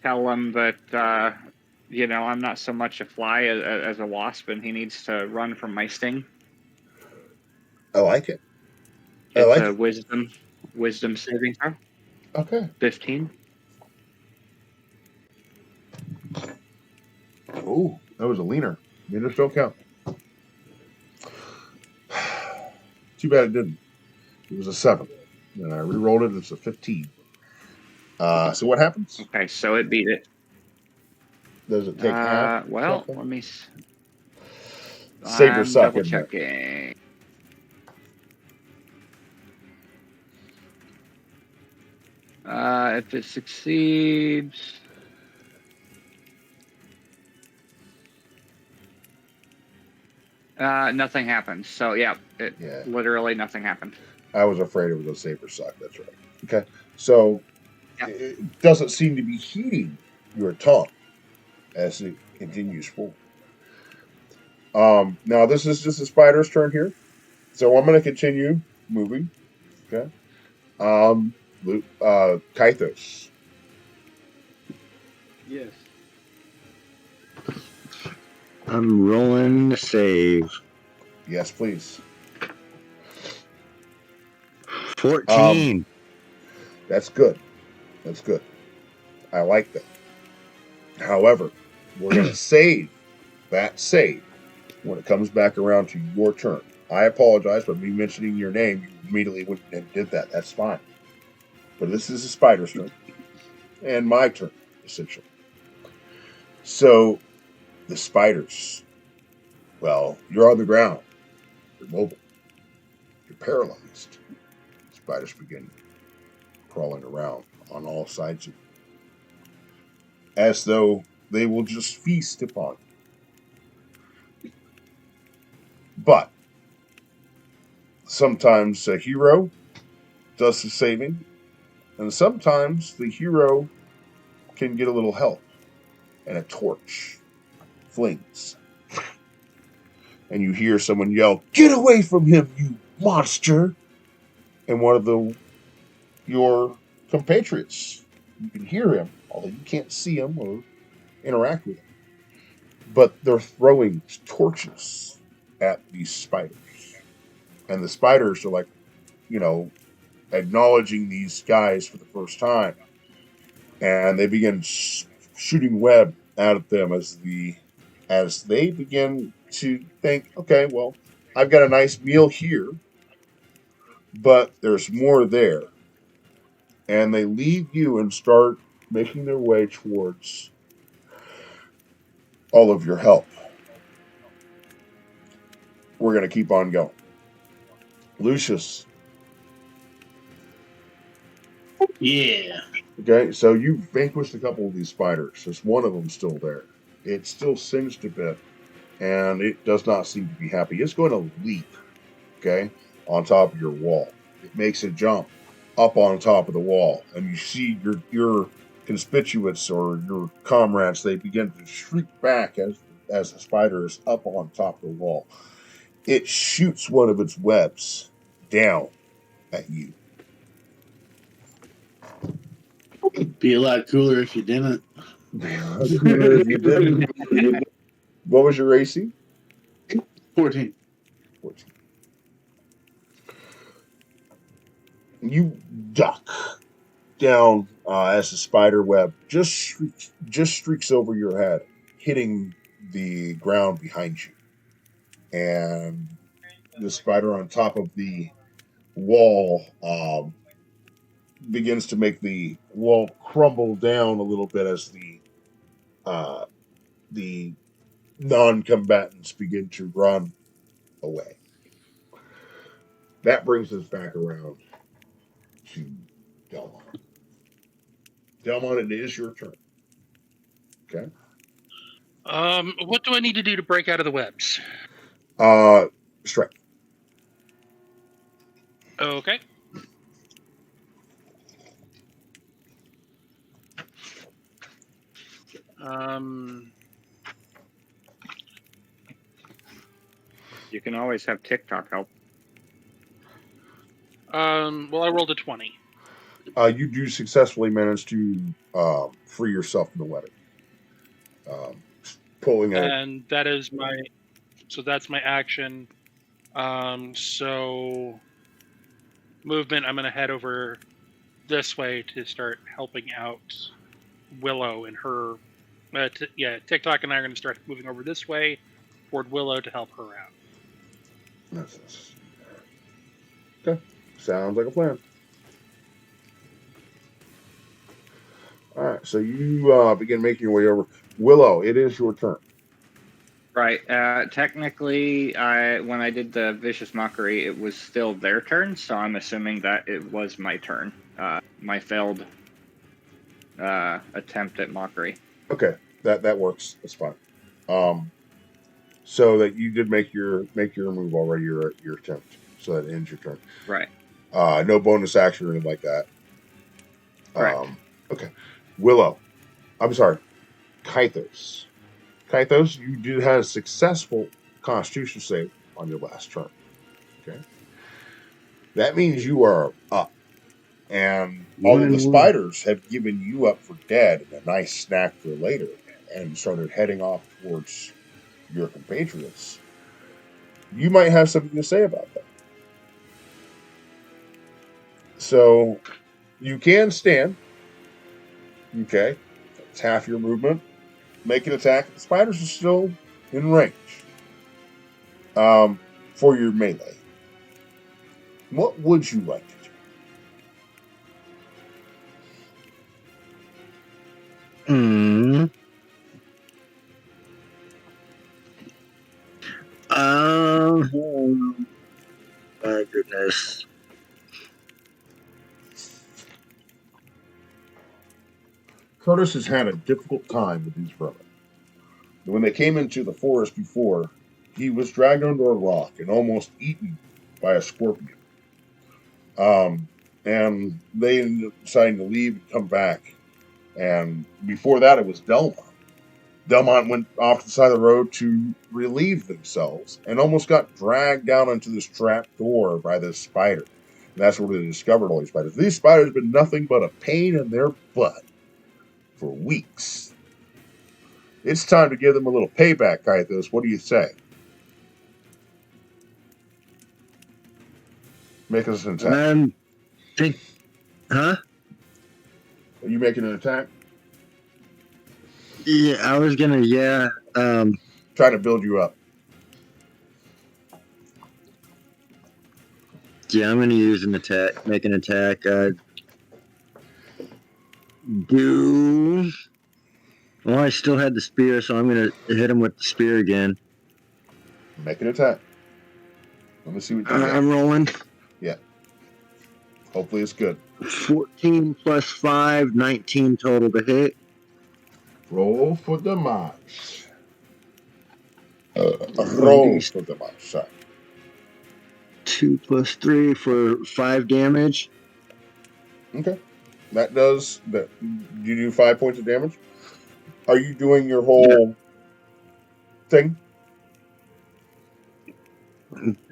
tell him that I'm not so much a fly as a wasp, and he needs to run from my sting. I like it. It's a wisdom saving throw. Okay. 15. Oh, that was a leaner. Leaners don't count. Too bad it didn't. It was a 7. And I re-rolled it. It's a 15. So what happens? Okay, so it beat it. Does it take half? Well, something? let me. Save or I'm suck, double isn't it? checking. If it succeeds, nothing happens. So yeah, literally nothing happened. I was afraid it was a save or suck. That's right. Okay. So it doesn't seem to be heeding your taunt as it continues forward. Now this is just the spider's turn here, so I'm going to continue moving. Okay. Kythos. Yes. I'm rolling the save. Yes, please. 14. That's good. That's good. I like that. However, we're going to save that save when it comes back around to your turn. I apologize, but me mentioning your name, you immediately went and did that. That's fine. But this is the spider's turn. And my turn, essentially. So, the spiders. Well, you're on the ground. You're mobile. You're paralyzed. Spiders begin crawling around on all sides of you, as though they will just feast upon you. But sometimes a hero does the saving, and sometimes the hero can get a little help, and a torch flings and you hear someone yell, "Get away from him, you monster!" And one of your compatriots, you can hear him, although you can't see him or interact with him. But they're throwing torches at these spiders. And the spiders are like, acknowledging these guys for the first time. And they begin shooting web out at them as they begin to think, okay, well, I've got a nice meal here, but there's more there. And they leave you and start making their way towards all of your help. We're going to keep on going. Lucius. Yeah. Okay, so you vanquished a couple of these spiders. There's one of them still there. It's still singed a bit, and it does not seem to be happy. It's going to leap, okay, on top of your wall. It makes a jump up on top of the wall, and you see your constituents or your comrades. They begin to shriek back as the spider is up on top of the wall. It shoots one of its webs down at you. It'd be a lot cooler if you didn't. What was your AC? 14. 14. You duck down as the spider web just streaks over your head, hitting the ground behind you. And the spider on top of the wall begins to make the wall crumble down a little bit as the non-combatants begin to run away. That brings us back around to Delmont. Delmont, it is your turn. Okay. What do I need to do to break out of the webs? Strike. Okay. You can always have TikTok help. Well, I rolled a 20. You do successfully manage to free yourself from the webbing. Pulling it. And that is that's my action. So movement, I'm going to head over this way to start helping out Willow and her. TikTok and I are going to start moving over this way toward Willow to help her out. Okay. Sounds like a plan. All right. So you begin making your way over. Willow, it is your turn. Right. Technically, when I did the vicious mockery, it was still their turn, so I'm assuming that it was my turn. My failed attempt at mockery. Okay, that works. That's fine. So that you did make your move already, your attempt. So that ends your turn. Right. No bonus action or anything like that. Correct. Okay. Willow. I'm sorry. Kythos. Kythos, you did have a successful Constitution save on your last turn. Okay. That means you are up. And all of the spiders have given you up for dead and a nice snack for later and started heading off towards your compatriots. You might have something to say about that. So you can stand. Okay. That's half your movement. Make an attack. The spiders are still in range. For your melee. What would you like to do? My goodness. Curtis has had a difficult time with these vermin. When they came into the forest before, he was dragged under a rock and almost eaten by a scorpion. And they ended up deciding to leave and come back. And before that, it was Delma Delmont went off to the side of the road to relieve themselves and almost got dragged down into this trap door by this spider. And that's where they discovered all these spiders. These spiders have been nothing but a pain in their butt for weeks. It's time to give them a little payback, Kythos. What do you say? Make us an attack. Huh? Are you making an attack? Yeah, I was gonna. Yeah. Trying to build you up. Yeah, I'm gonna use an attack. Make an attack. Well, I still had the spear, so I'm gonna hit him with the spear again. Make an attack. Let me see what you get. I'm rolling. Yeah. Hopefully it's good. 14 plus 5, 19 total to hit. Roll for the match. Roll for the match. Sorry. 2 plus 3 for 5 damage. Okay. That does that. You do 5 points of damage. Are you doing your whole thing?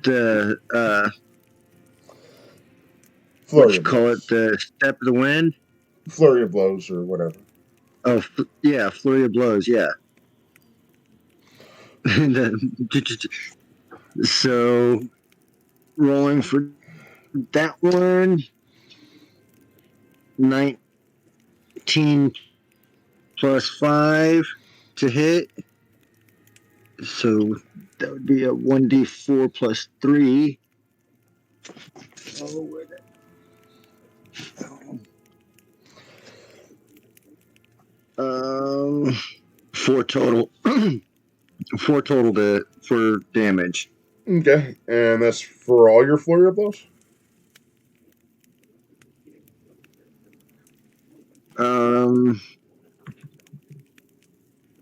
The Flurry what you of call blows. it? The step of the wind. Flurry of blows or whatever. Oh, yeah, flurry of blows. Yeah. So rolling for that one. 19 plus 5 to hit. So that would be a 1d4 plus 3. Oh, where that? 4 total. 4 total for damage. Okay, and that's for all your flurry of blows.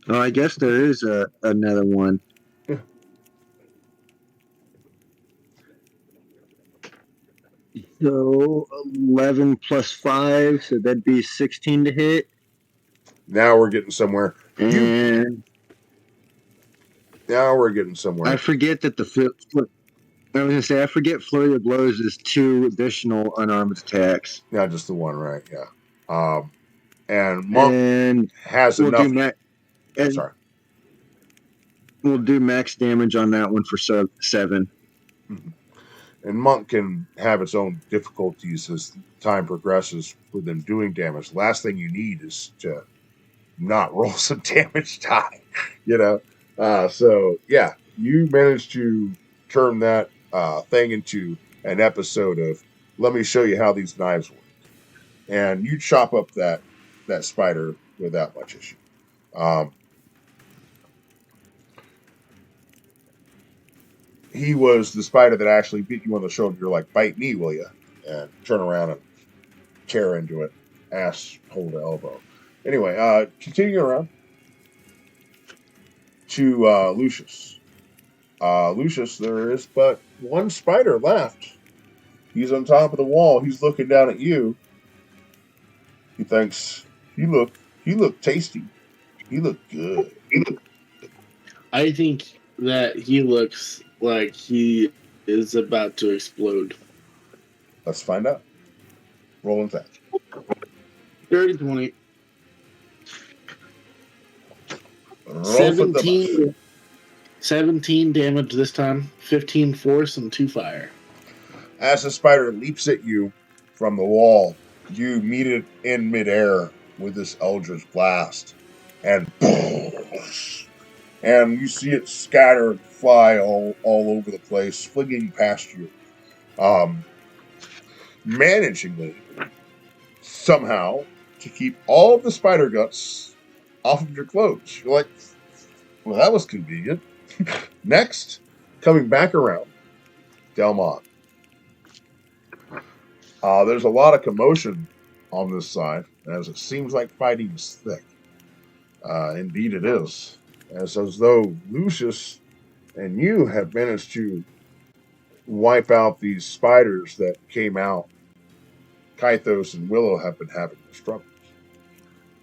Well, I guess there is another one. Yeah. So 11 plus 5, so that'd be 16 to hit. Now we're getting somewhere. And now we're getting somewhere. I forget that I was gonna say I forget flurry of blows is 2 additional unarmed attacks. Not just the one, right? Yeah. And Monk has we'll enough. Sorry. We'll do max damage on that one for 7. Mm-hmm. And Monk can have its own difficulties as time progresses with them doing damage. Last thing you need is to not roll some damage die, you know. So yeah, you managed to turn that thing into an episode of "Let me show you how these knives work," and you chop up that spider without much issue. He was the spider that actually beat you on the shoulder. You're like, "Bite me, will you?" And turn around and tear into it, ass hole to elbow. Anyway, continuing around to Lucius. Lucius, there is but one spider left. He's on top of the wall. He's looking down at you. He thinks, he looked tasty. He looked good. I think that he looks like he is about to explode. Let's find out. Roll and attack. 30-20. Roll for the 17 damage this time. 15 force and 2 fire. As the spider leaps at you from the wall, you meet it in midair with this Eldritch blast. And you see it scatter and fly all over the place, flinging past you. Managingly, somehow, to keep all of the spider guts off of your clothes. You're like, well, that was convenient. Next, coming back around, Delmont. There's a lot of commotion on this side, as it seems like fighting is thick. Indeed it is. It's as though Lucius and you have managed to wipe out these spiders that came out. Kythos and Willow have been having struggles.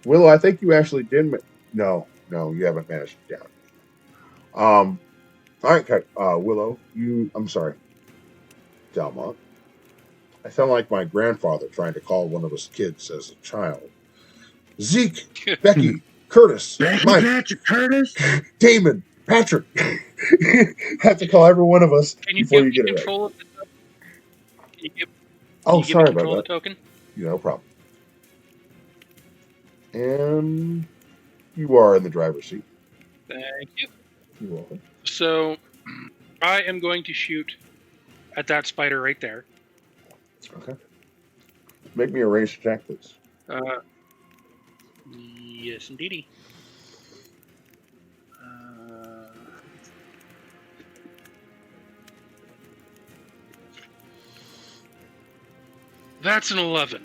Willow, I think you actually did. No, No, you haven't managed to down. All right, Willow. I'm sorry, Delmont. I sound like my grandfather trying to call one of us kids as a child. Zeke, Becky, Curtis, Becky, Mike, Patrick, Curtis. Damon, Patrick. Have to call every one of us Can you before give you me get it right. control of the token? Can Oh, you give me sorry control about of the that. token? No problem. And you are in the driver's seat. Thank you. You're welcome. So, I am going to shoot at that spider right there. Okay. Make me a ranged attack, please. Yes, indeedy. That's an 11.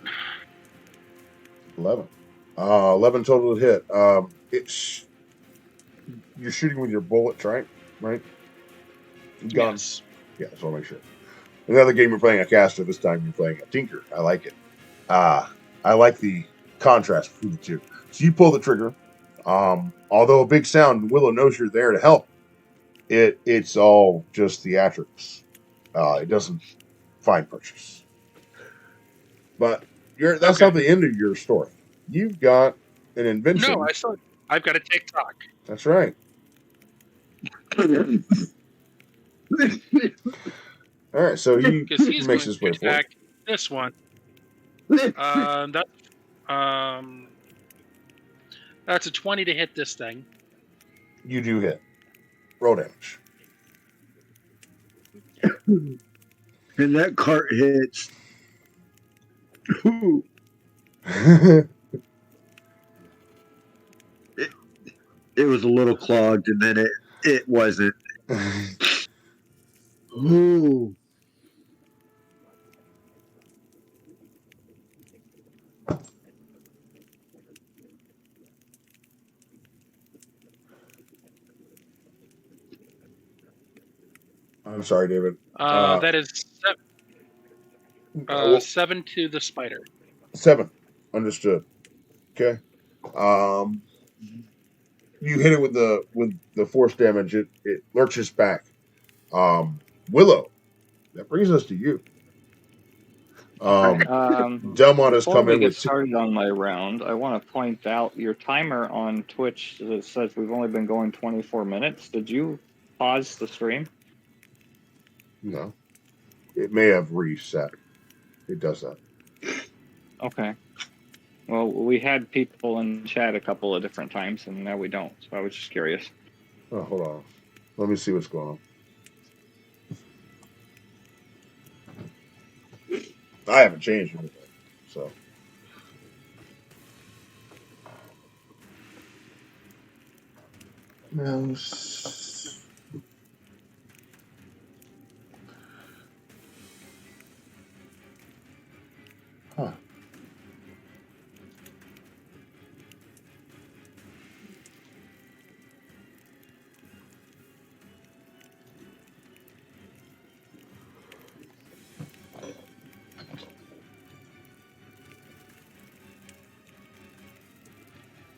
11. 11 total to hit. It's you're shooting with your bullets, right? Right? Gun. Yes. Yeah, so I'll make sure. Another game you're playing a caster. This time you're playing a tinker. I like it. I like the contrast between the two. So you pull the trigger. Although a big sound, Willow knows you're there to help. It's all just theatrics. It doesn't find purchase. But that's not the end of your story. You've got an invention. No, I've got a TikTok. That's right. All right, so he Because he's makes going his to way forward. attack this one. That's a 20 to hit this thing. You do hit. Roll damage. And that cart hits. Ooh. It was a little clogged, and then it wasn't. Ooh. I'm sorry, David. That is 7 to the spider. 7. Understood. Okay. You hit it with the force damage. It lurches back. Willow. That brings us to you. Delmont has Before come we in get with started on my round, I want to point out your timer on Twitch says we've only been going 24 minutes. Did you pause the stream? No. It may have reset. It does that. Okay. Well, we had people in chat a couple of different times, and now we don't. So I was just curious. Oh, hold on. Let me see what's going on. I haven't changed anything, so. Mouse. Huh.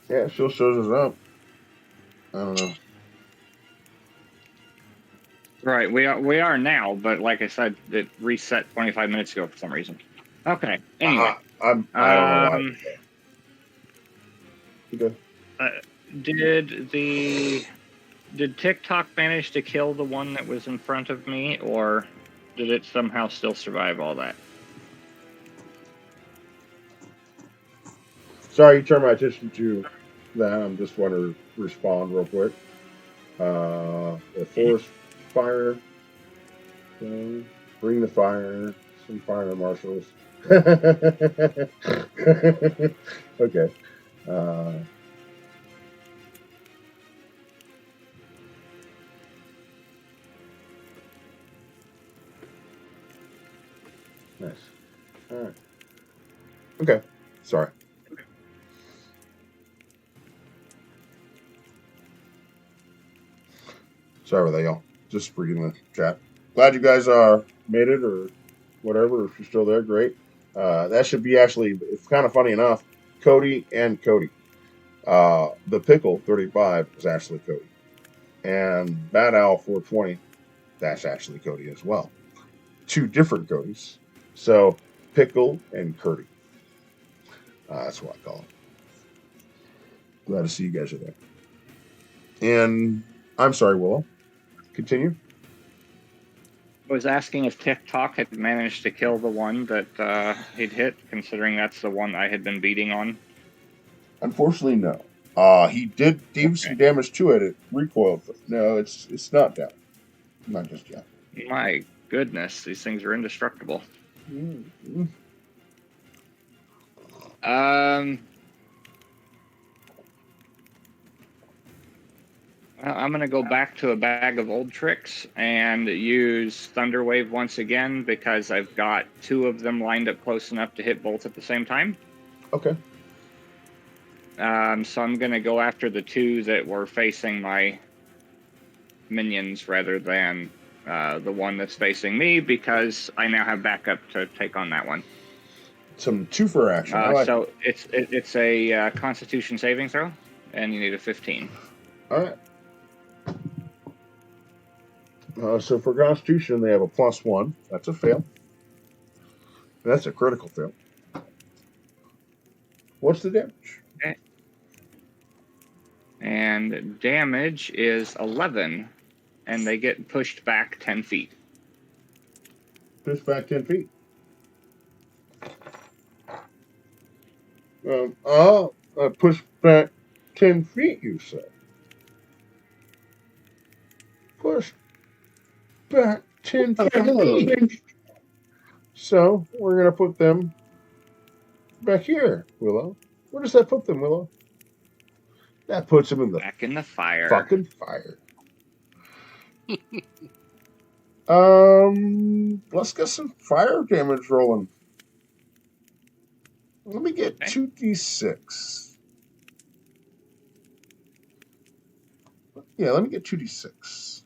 Yeah, it still shows us up. I don't know. Right, we are now, but like I said, it reset 25 minutes ago for some reason. Okay. Anyway, I don't know why. Okay. Did TikTok manage to kill the one that was in front of me, or did it somehow still survive all that? Sorry, you turned my attention to that. I'm just want to respond real quick. The forest fire. Bring the fire. Some fire marshals. Okay. Nice. All right. Okay. Sorry. Sorry about that, y'all. Just reading the chat. Glad you guys made it or whatever. If you're still there, great. That should be actually, it's kind of funny enough, Cody and Cody. The Pickle 35 is Ashley Cody, and Bad Owl 420, that's Ashley Cody as well. Two different Codys. So Pickle and Cody. That's what I call them. Glad to see you guys are there. And I'm sorry, Willow. Continue. I was asking if TikTok had managed to kill the one that he'd hit, considering that's the one I had been beating on. Unfortunately, no. He did do some damage to it. It recoiled. No, it's not down. Not just yet. My goodness, these things are indestructible. Mm-hmm. I'm going to go back to a bag of old tricks and use Thunder Wave once again because I've got two of them lined up close enough to hit both at the same time. Okay. So I'm going to go after the two that were facing my minions rather than the one that's facing me because I now have backup to take on that one. Some two-for action. So it's a Constitution saving throw, and you need a 15. All right. So for Constitution, they have a +1. That's a fail. That's a critical fail. What's the damage? Okay. And damage is 11, and they get pushed back 10 feet. Pushed back 10 feet. Pushed back 10 feet, you say? Pushed back 10 feet. So we're going to put them back here, Willow. Where does that put them, Willow? That puts them in the back in the fire. Fucking fire. Let's get some fire damage rolling. Let me get 2d6. Yeah, let me get 2d6.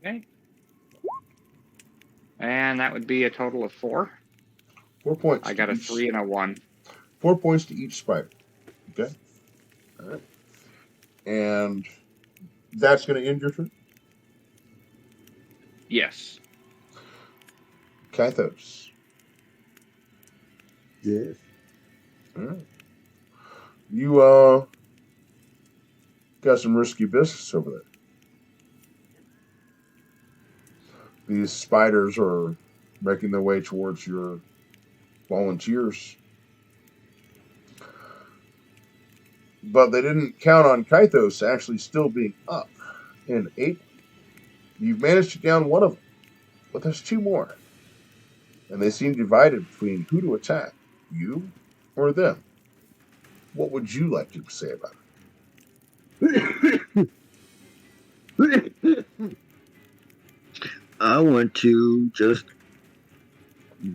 Okay. And that would be a total of 4. 4 points. I got a 3 and a 1. 4 points to each spider. Okay. All right. And that's going to end your turn? Yes. Kythos. Yes. All right. You got some risky business over there. These spiders are making their way towards your volunteers. But they didn't count on Kythos actually still being up and able. You've managed to down one of them, but there's 2 more. And they seem divided between who to attack, you or them. What would you like to say about it? I want to just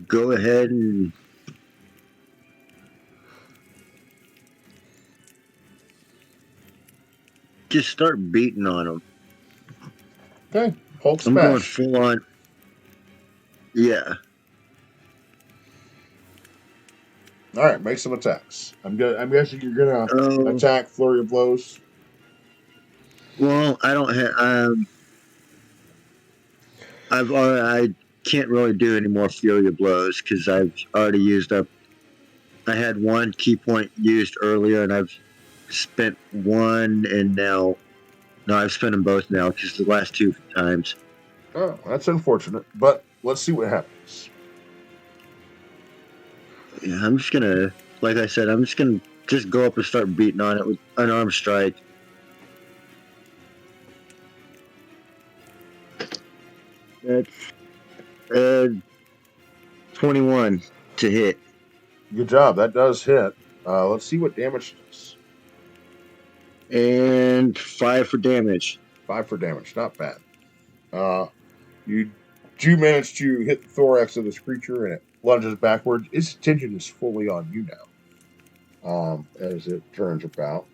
go ahead and just start beating on them. Okay, Hulk smash. I'm going full on. Yeah. All right, make some attacks. I'm guessing you're gonna attack flurry of blows. Well, I don't have. I can't really do any more fury of blows because I've already used up. I had 1 key point used earlier, and I've spent 1, and now. No, I've spent them both now because the last 2 times. Oh, that's unfortunate, but let's see what happens. Yeah, I'm just gonna, like I said, I'm just gonna go up and start beating on it with unarmed strike. That's 21 to hit. Good job. That does hit. Let's see what damage does. And 5 for damage. 5 for damage. Not bad. You do manage to hit the thorax of this creature, and it lunges backwards. Its attention is fully on you now. As it turns about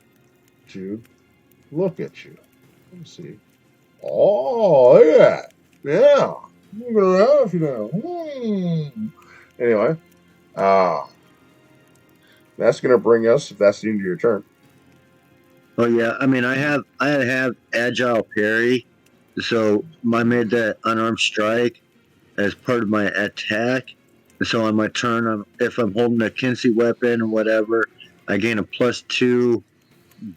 to look at you. Let me see. Oh, look at that. Yeah. Moving around, you know. Anyway, That's going to bring us, if that's the end of your turn. Oh yeah, I mean I have agile parry, so I made that unarmed strike as part of my attack. And so on my turn, if I'm holding a Kinsey weapon or whatever, I gain a +2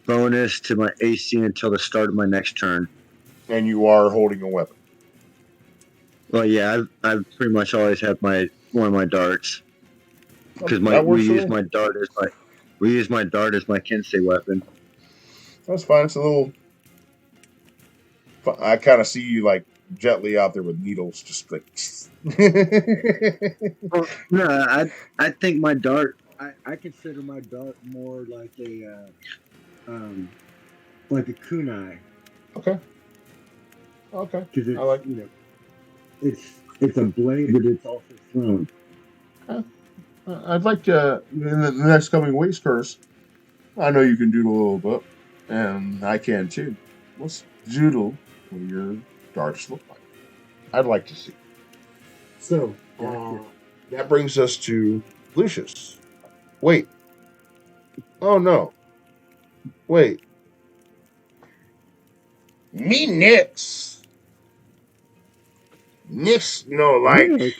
bonus to my AC until the start of my next turn. And you are holding a weapon. Well, yeah, I've pretty much always had one of my darts because That we works for use me. my dart as my Kinsey weapon. That's fine. It's a little. I kind of see you like gently out there with needles, just like. Well, no, I think my dart. I consider my dart more like a kunai. Okay. Okay. Because I like. it's a blade, but it's also thrown. I'd like to in the next coming weeks, Curse. I know you can doodle a little bit, and I can too. Let's doodle what your darts look like. I'd like to see. So that brings us to Lucius. Wait. Oh no. Wait. Me Nix. Nix, like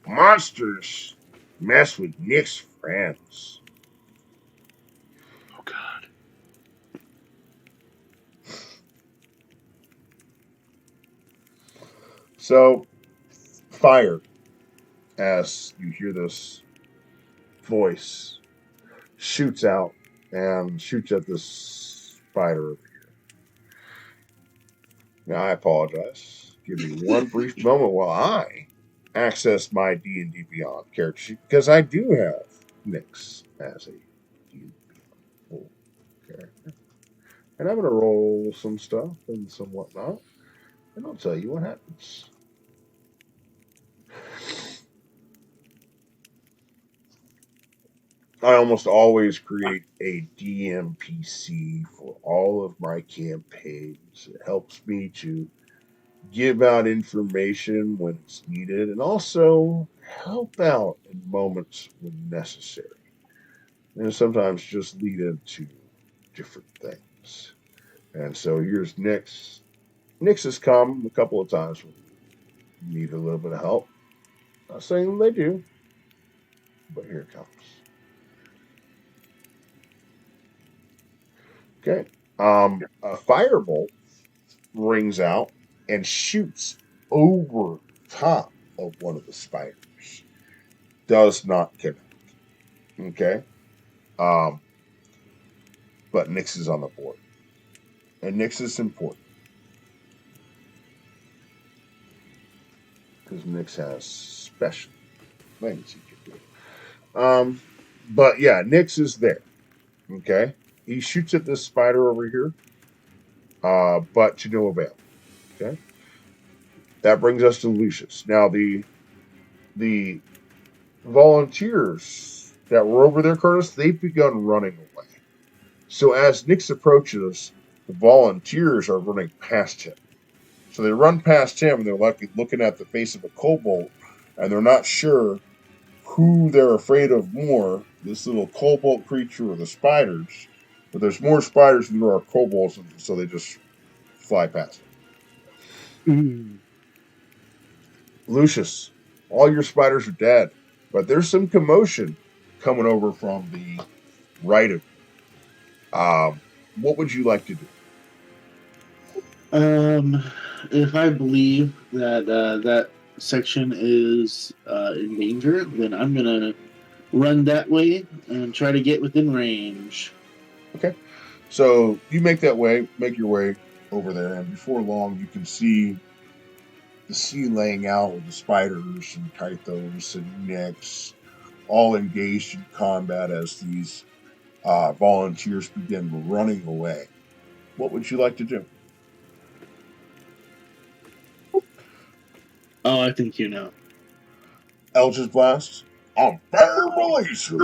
monsters mess with Nick's friends. Oh God. So, fire, as you hear this voice, shoots out and shoots at this spider over here. Now, I apologize. Give me one brief moment while I access my D&D Beyond character sheet, because I do have Nix as a D&D Beyond character. And I'm going to roll some stuff and some whatnot, and I'll tell you what happens. I almost always create a DMPC for all of my campaigns. It helps me to give out information when it's needed and also help out in moments when necessary. And sometimes just lead into different things. And so here's Nix. Nix has come a couple of times when you need a little bit of help. Not saying they do, but here it comes. Okay. A firebolt rings out and shoots over top of one of the spiders. Does not connect. Okay. But Nyx is on the board. And Nyx is important. Because Nyx has special things he can do. But yeah, Nyx is there. Okay. He shoots at this spider over here. But to no avail. Okay. That brings us to Lucius. Now the volunteers that were over there, Curtis, they've begun running away. So as Nyx approaches, the volunteers are running past him. So they run past him, and they're looking at the face of a kobold, and they're not sure who they're afraid of more, this little kobold creature or the spiders. But there's more spiders than there are kobolds, so they just fly past him. Lucius, all your spiders are dead, but there's some commotion coming over from the right of you. What would you like to do? If I believe that that section is in danger, then I'm gonna run that way and try to get within range. Okay. So you make your way over there, and before long you can see the sea laying out with the spiders and kythos and Nyx all engaged in combat as these volunteers begin running away. What would you like to do? Oh, I think you know. Eldritch Blast on Fire Laser.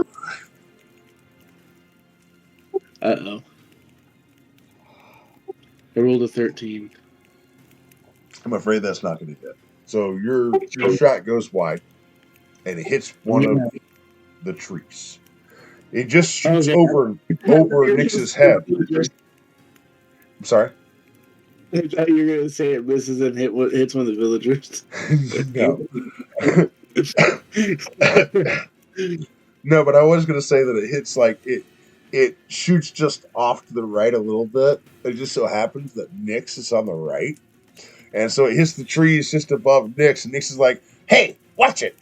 Uh-oh. I rolled a 13. I'm afraid that's not going to hit. So your shot goes wide, and it hits one of the trees. It just shoots Okay. over Nix's head. I'm sorry. I thought you were gonna say it misses and hits one of the villagers. No. No, but I was going to say that it hits it shoots just off to the right a little bit. It just so happens that Nix is on the right. And so it hits the trees just above Nix, and Nix is like, "Hey, watch it!"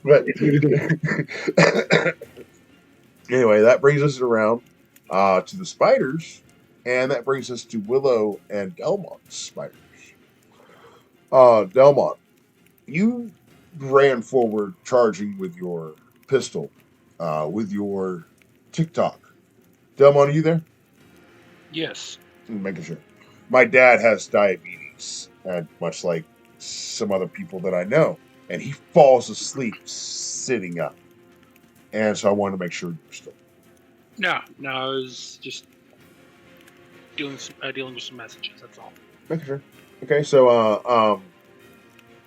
But anyway, that brings us around to the spiders, and that brings us to Willow and Delmont's spiders. Delmont, you ran forward, charging with your pistol, with your TikTok. Delmont, are you there? Yes. Making sure. My dad has diabetes, and much like some other people that I know, and he falls asleep sitting up. And so I wanted to make sure you were still. No, I was just dealing with some messages. That's all. Making sure. Okay, so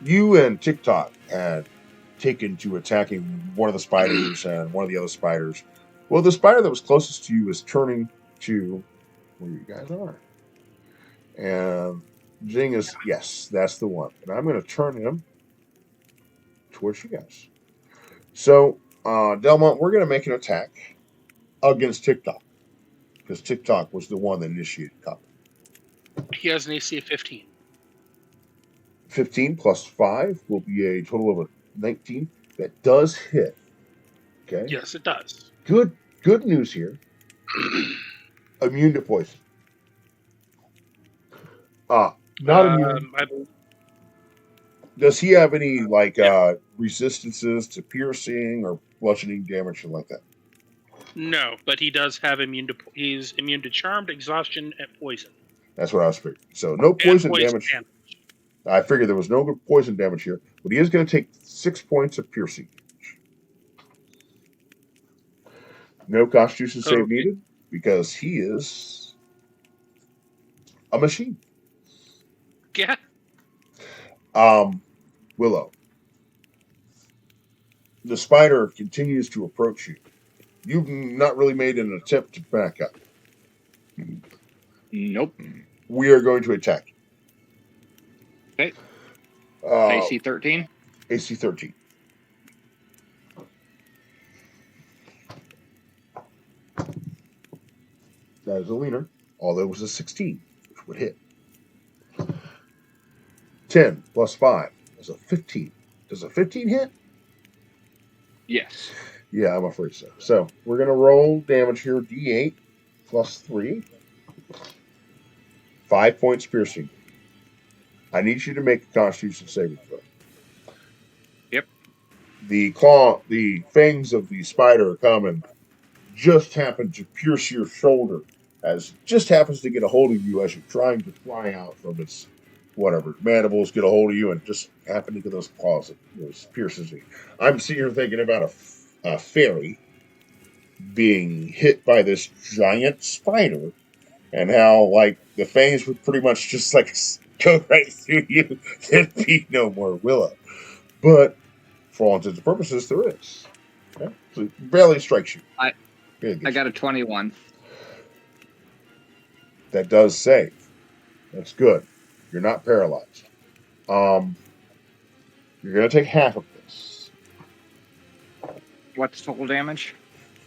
you and TikTok had taken to attacking one of the spiders and one of the other spiders. Well, the spider that was closest to you is turning to where you guys are. And Jing is, yes, that's the one. And I'm going to turn him towards you guys. So, Delmont, we're going to make an attack against TikTok. Because TikTok was the one that initiated combat. He has an AC of 15. 15 plus 5 will be a total of a 19. That does hit. Okay? Yes, it does. Good news here. Immune to poison. Not immune. Does he have any resistances to piercing or bludgeoning damage or like that? No, but he does have he's immune to charmed, exhaustion, and poison. That's what I was figuring. So no poison damage. I figured there was no poison damage here, but he is going to take 6 points of piercing damage. No Constitution save needed because he is a machine. Yeah. Willow. The spider continues to approach you. You've not really made an attempt to back up. Nope. We are going to attack you. Okay. AC 13? AC 13. That is a leaner, although it was a 16, which would hit. 10 plus 5 is a 15. Does a 15 hit? Yes. Yeah, I'm afraid so. So, we're going to roll damage here, D8 plus 3. 5 points piercing. I need you to make a Constitution saving throw. Yep. The fangs of the spider come and just happen to pierce your shoulder, as just happens to get a hold of you as you're trying to fly out from its mandibles get a hold of you and just happen to get those claws, those pierces you. I'm sitting here thinking about a fairy being hit by this giant spider, and how the fangs would pretty much just go right through you. There'd be no more Willow. But for all intents and purposes, there is. Okay? So it barely strikes you. I got a 21. That does save. That's good. You're not paralyzed. You're going to take half of this. What's total damage?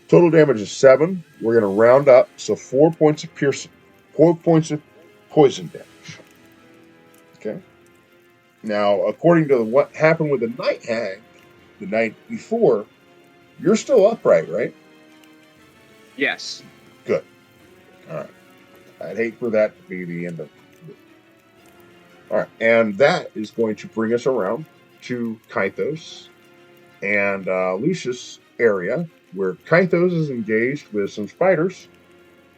Total damage is 7. We're going to round up, so 4 points of piercing. 4 points of poison damage. Okay? Now, according to what happened with the Night Hag the night before, you're still upright, right? Yes. Good. All right. I'd hate for that to be the end of it. All right. And that is going to bring us around to Kythos and Lucius area, where Kythos is engaged with some spiders.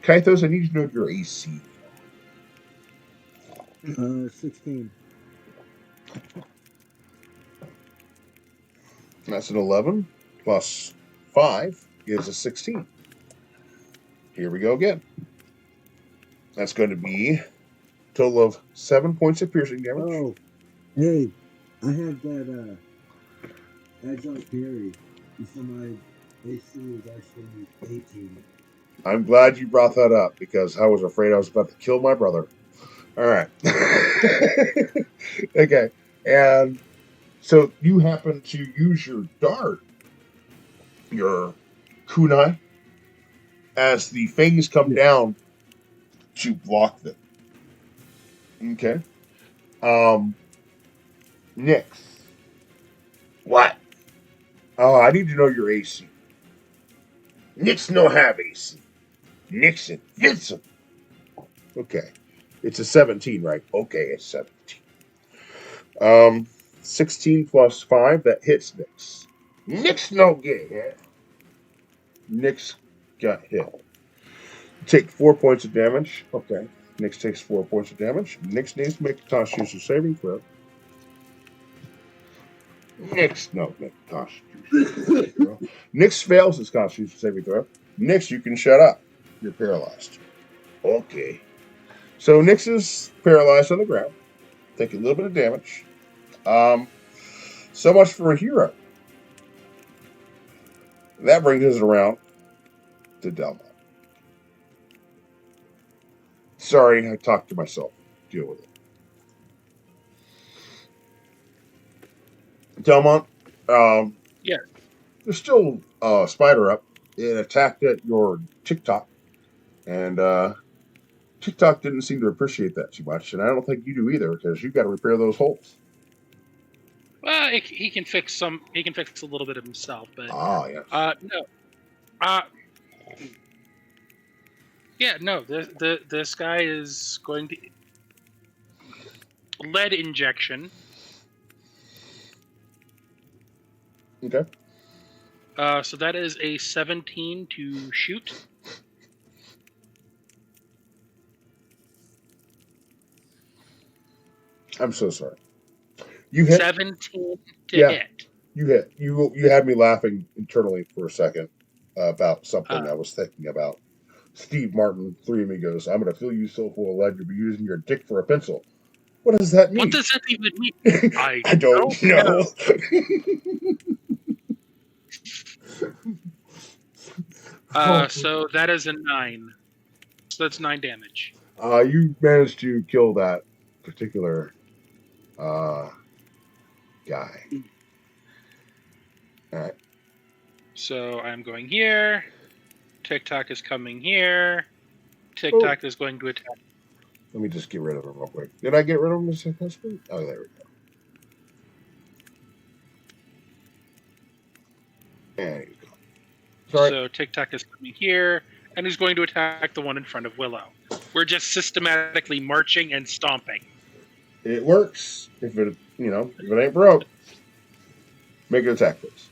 Kythos, I need you to know your AC. 16. That's an 11 plus 5 is a 16. Here we go again. That's going to be a total of 7 points of piercing damage. Oh, hey, I have that agile parry. So my AC is actually 18. I'm glad you brought that up because I was afraid I was about to kill my brother. All right. Okay. And so you happen to use your dart, your kunai, as the fangs come down to block them. Okay. Um, Nyx. What? Oh, I need to know your AC. Nyx no have AC. Nyx invincible. Okay. It's a 17, right? Okay, it's 17. 16 plus 5, that hits Nyx. Nyx no get hit. Nyx got hit. Take 4 points of damage. Okay. Nyx takes 4 points of damage. Nyx needs to make a Constitution saving throw. Nyx, no, make a Constitution saving throw. Nyx fails his Constitution saving throw. Nyx, you can shut up. You're paralyzed. Okay. So Nyx is paralyzed on the ground, taking a little bit of damage. So much for a hero. That brings us around to Delmont. Sorry, I talked to myself. Deal with it. Delmont, Yeah. there's still a spider up. It attacked at your TikTok, and TikTok didn't seem to appreciate that too much, and I don't think you do either because you've got to repair those holes. Well, he can fix some. He can fix a little bit of himself, but Yes. no. Yeah, no. This guy is going to lead injection. Okay. So that is a 17 to shoot. I'm so sorry. You hit. 17 to Yeah. hit. You hit. You had me laughing internally for a second about something I was thinking about. Steve Martin, Three Amigos. I'm going to fill you so full of lead you'll be using your dick for a pencil. What does that mean? What does that even mean? I don't know. So that is a 9. So that's 9 damage. You managed to kill that particular guy. All right. So I'm going here. TikTok is coming here. TikTok is going to attack. Let me just get rid of him real quick. Did I get rid of him successfully? Oh, there we go. There you go. Sorry. So TikTok is coming here, and he's going to attack the one in front of Willow. We're just systematically marching and stomping. It works. If it ain't broke, make an attack, please.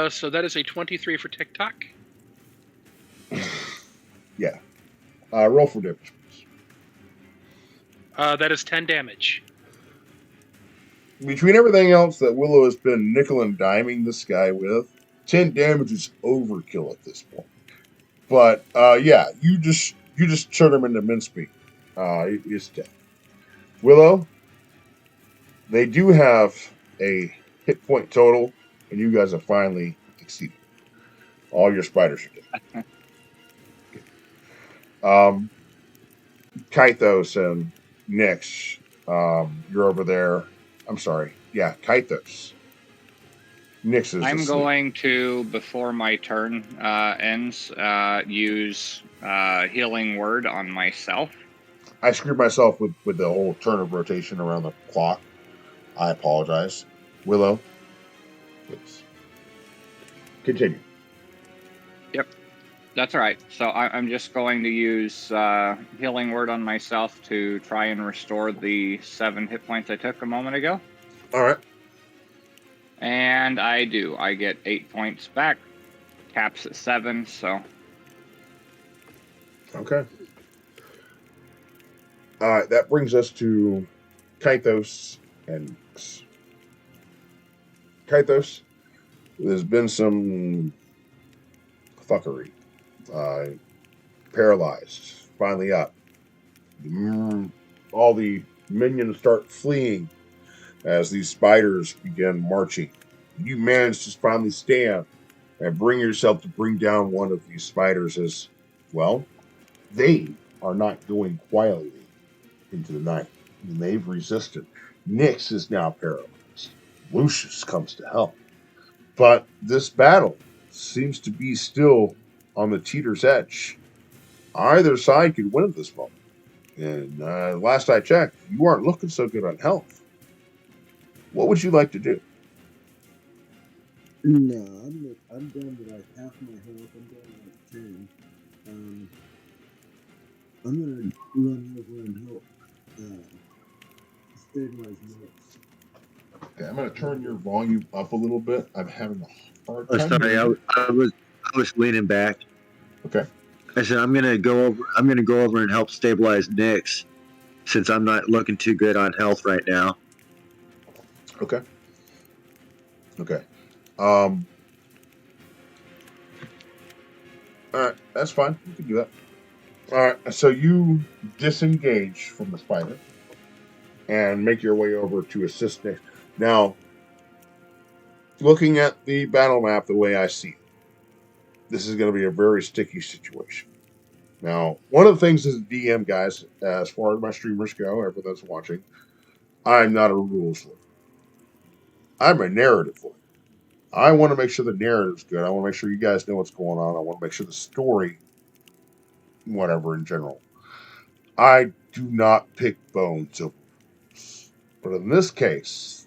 So that is a 23 for TikTok. Yeah. Roll for damage, please. That is 10 damage. Between everything else that Willow has been nickel and diming this guy with, 10 damage is overkill at this point. But yeah, you just turn him into mincemeat. He's dead. Willow, they do have a hit point total, and you guys have finally exceeded. All your spiders are dead. Kythos and Nyx, you're over there. I'm sorry. Yeah, Kythos. Nyx is I'm asleep. going to, before my turn ends, use healing word on myself. I screwed myself with the whole turn of rotation around the clock. I apologize. Willow, please. Continue. Yep, that's all right. So I'm just going to use healing word on myself to try and restore the 7 hit points I took a moment ago. All right. And I do. I get 8 points back. Caps at 7, so... Okay. All right, that brings us to Kythos and Nyx. Kythos, there's been some fuckery. Paralyzed, finally up. All the Minions start fleeing as these spiders begin marching. You manage to finally stand and bring yourself to bring down one of these spiders as, well, they are not going quietly into the night. And they've resisted. Nyx is now paralyzed. Lucius comes to help. But this battle seems to be still on the teeter's edge. Either side could win at this moment. And last I checked, you aren't looking so good on health. What would you like to do? No, I'm down to like half my health. I'm down to like 10. I'm gonna run over and help stabilize Nyx. Okay, I'm going to turn your volume up a little bit. I'm having a hard Oh, time. sorry, hearing you. I was leaning back. Okay. I said I'm gonna go over and help stabilize Nyx, since I'm not looking too good on health right now. Okay. Okay. All right, that's fine. You can do that. All right, so you disengage from the spider and make your way over to assist Nyx. Now, looking at the battle map the way I see it, this is going to be a very sticky situation. Now, one of the things as a DM, guys, as far as my streamers go, everyone that's watching, I'm not a rules lawyer. I'm a narrative lawyer. I want to make sure the narrative's good. I want to make sure you guys know what's going on. I want to make sure the story, whatever in general. I do not pick bones over rules. But in this case,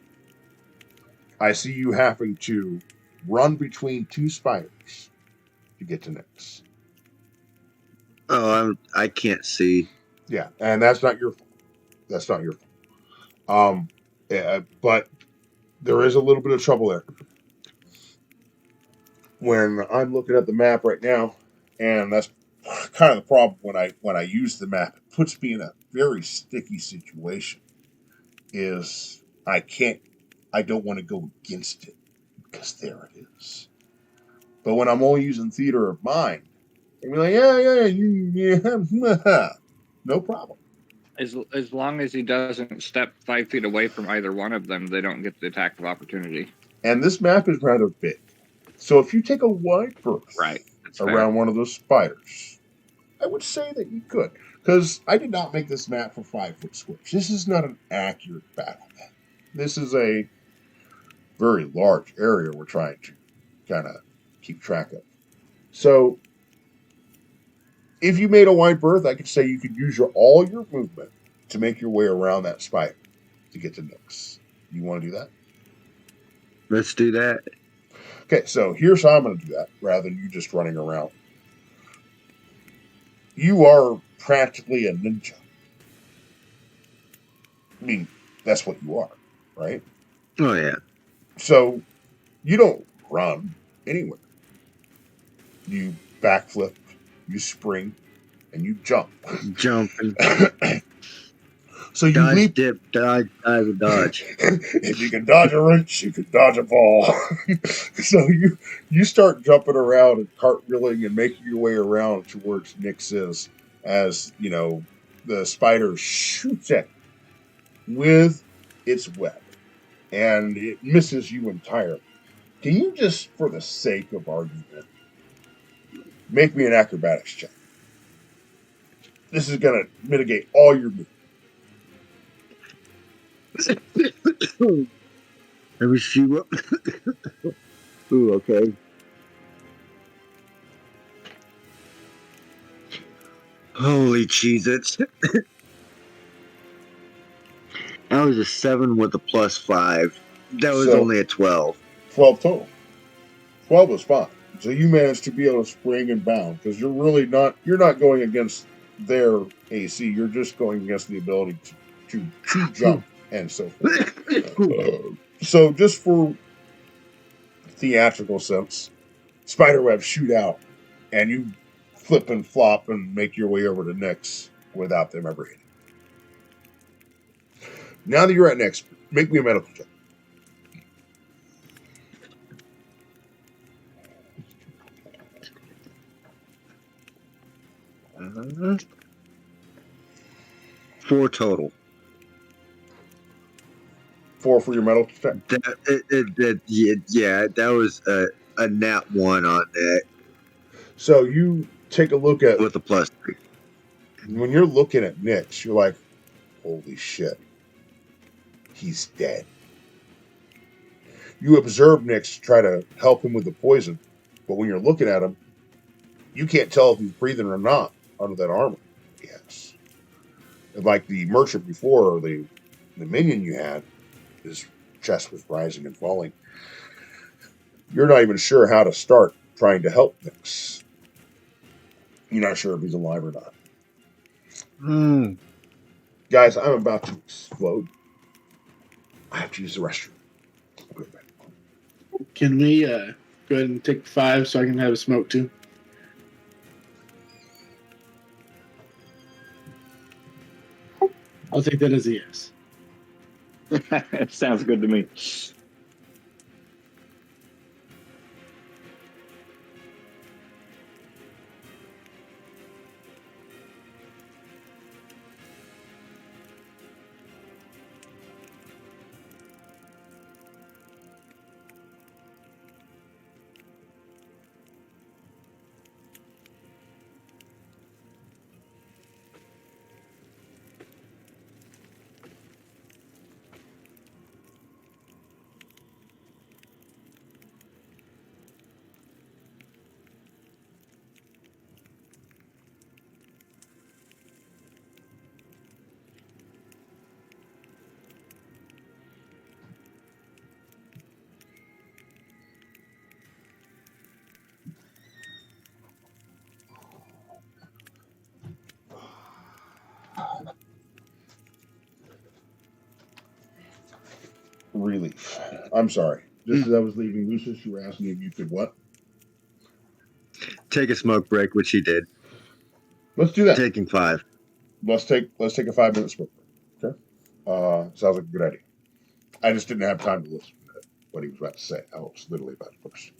I see you having to run between two spiders to get to Nyx. Oh, I can't see. Yeah, and that's not your fault. That's not your fault. But there is a little bit of trouble there. When I'm looking at the map right now, and that's kind of the problem when I use the map, it puts me in a very sticky situation. Is I don't want to go against it because there it is. But when I'm only using theater of mind, I'm like, yeah, no problem. As long as he doesn't step 5 feet away from either one of them, they don't get the attack of opportunity. And this map is rather big. So if you take a wide berth Right. That's around fair. one of those spiders, I would say that you could. Because I did not make this map for 5-foot squares. This is not an accurate battle map. This is a very large area we're trying to kind of keep track of. So if you made a wide berth, I could say you could use all your movement to make your way around that spider to get to Nyx. You want to do that? Let's do that. Okay, so here's how I'm going to do that rather than you just running around. You are practically a ninja. I mean, that's what you are, right? Oh yeah. So you don't run anywhere. You backflip, you spring, and you jump. Jumping. So you Dodge, leap. dip, dodge, dive, and dodge. If you can dodge a wrench, you can dodge a ball. So you start jumping around and cartwheeling and making your way around towards Nyx is, as you know, the spider shoots at you with its web, and it misses you entirely. Can you just, for the sake of argument, make me an acrobatics check? This is going to mitigate all your movement. Let me see what. Ooh, okay. Holy Cheez-Its. That was a 7 with a +5. That was So, only a 12. 12 total. 12 was fine. So you managed to be able to spring and bound because you're not going against their AC. You're just going against the ability to jump and so forth. So just for theatrical sense, spiderweb shoot out and you flip and flop and make your way over to Nyx without them ever hitting. Now that you're at Nyx, make me a medical check. Four total. 4 for your metal check. Yeah, that was a nat 1 on that So you take a look at with a +3. when you're looking at Nyx, you're like, holy shit, he's dead. You observe Nyx try to help him with the poison, but when you're looking at him, you can't tell if he's breathing or not under that armor. Yes. And like the merchant before, or the minion you had, his chest was rising and falling. You're not even sure how to start trying to help Nyx. You're not sure if he's alive or not. Guys, I'm about to explode. I have to use the restroom. I'll be right back. Can we go ahead and take 5 so I can have a smoke too? I'll take that as a yes. Sounds good to me. Relief. I'm sorry. Just as I was leaving Lucius, you were asking if you could what? Take a smoke break, which he did. Let's do that. Taking 5. Let's take a 5-minute smoke break. Okay. Sounds like a good idea. I just didn't have time to listen to what he was about to say. I was literally about to push.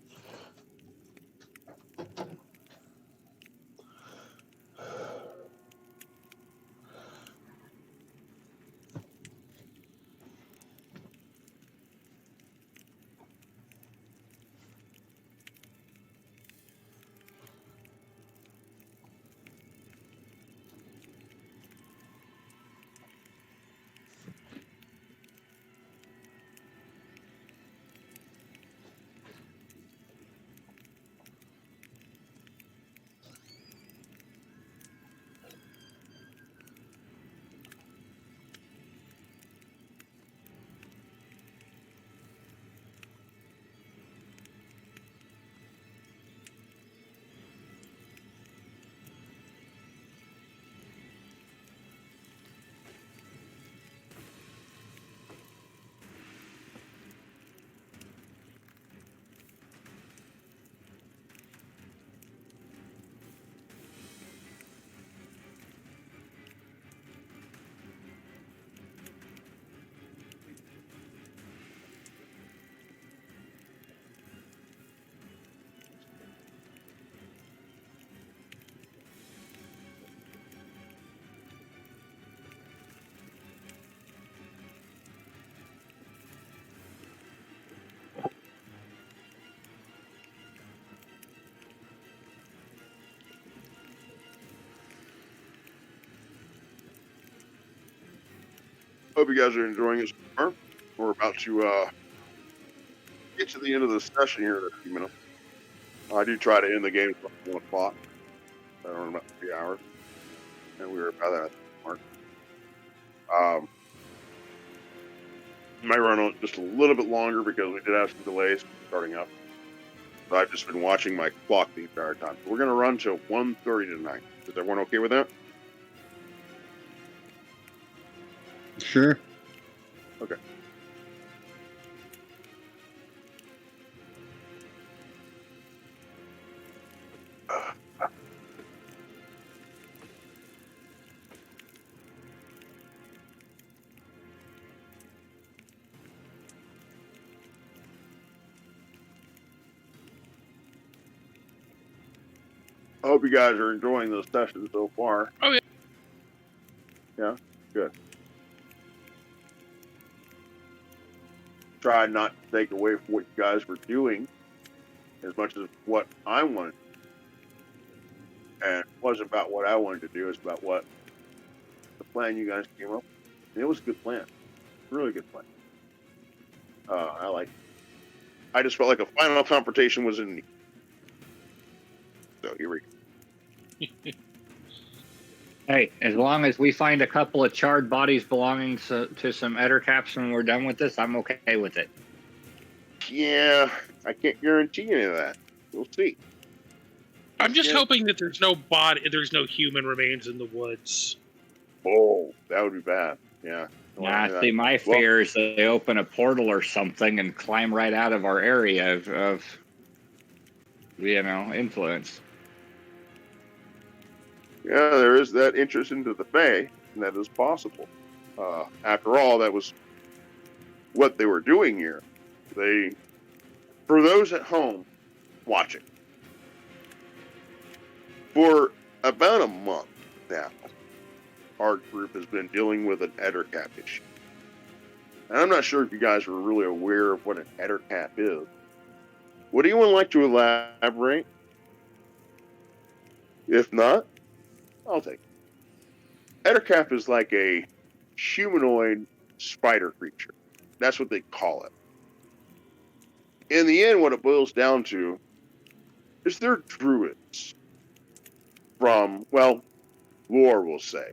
Hope you guys are enjoying it so far. We're about to get to the end of the session here in a few minutes. I do try to end the game at 1 o'clock. I don't know, about 3 hours. And we were about that mark. Might run on just a little bit longer because we did have some delays starting up. But I've just been watching my clock the entire time. So we're going to run till 1:30 tonight. Is everyone okay with that? Sure. Okay. I hope you guys are enjoying this session so far. Oh, yeah. Yeah? Good. tried not to take away from what you guys were doing as much as what I wanted. And it wasn't about what I wanted to do, it's about what the plan you guys came up with. And it was a good plan. Really good plan. I like it. I just felt like a final confrontation was in need. So here we go. Hey, as long as we find a couple of charred bodies belonging to some ettercaps when we're done with this, I'm okay with it. Yeah, I can't guarantee any of that. We'll see. I'm just hoping that there's no human remains in the woods. Oh, that would be bad. Yeah. Nah, see, my fear is that they open a portal or something and climb right out of our area of influence. Yeah, there is that interest into the Fae, and that is possible. After all, that was what they were doing here. For those at home watching, for about a month now, our group has been dealing with an ettercap issue. And I'm not sure if you guys were really aware of what an ettercap is. Would anyone like to elaborate? If not, I'll take it. Ettercap is like a humanoid spider creature. That's what they call it. In the end, what it boils down to is they're druids from, well, lore will say.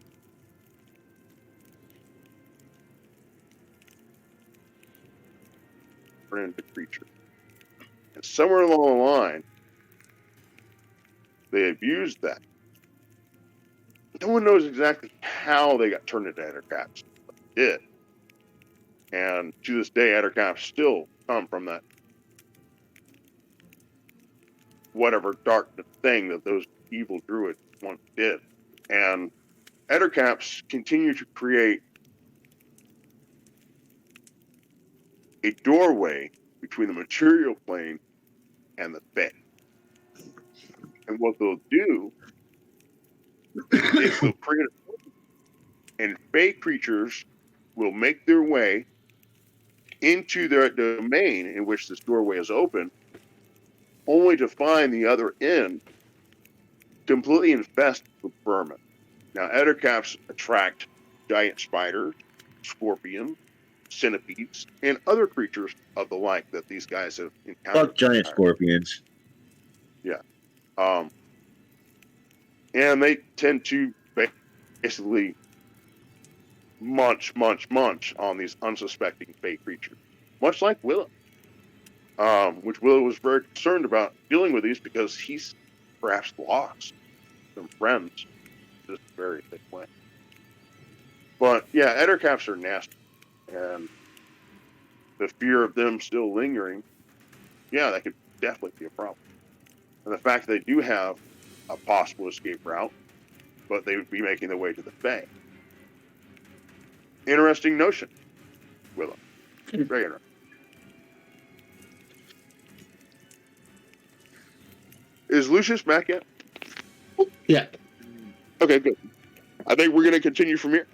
Into creatures. And somewhere along the line, they abused that. No one knows exactly how they got turned into ettercaps. But they did. And to this day, ettercaps still come from that whatever dark thing that those evil druids once did. And ettercaps continue to create a doorway between the material plane and the Fae. And what they'll do is they'll create and Fae creatures will make their way into their domain in which this doorway is open, only to find the other end completely infested with vermin. Now, ettercaps attract giant spiders, scorpions, centipedes, and other creatures of the like that these guys have encountered. Fuck giant scorpions. Yeah. And they tend to basically munch on these unsuspecting Fae creatures, much like Willow. Which Willow was very concerned about dealing with these because he's perhaps lost some friends this very thick way. But yeah, ettercaps are nasty, and the fear of them still lingering, yeah, that could definitely be a problem. And the fact that they do have a possible escape route, but they would be making their way to the Fae. Interesting notion, Willow. Very interesting. Is Lucius back yet? Yeah. Okay, good. I think we're going to continue from here.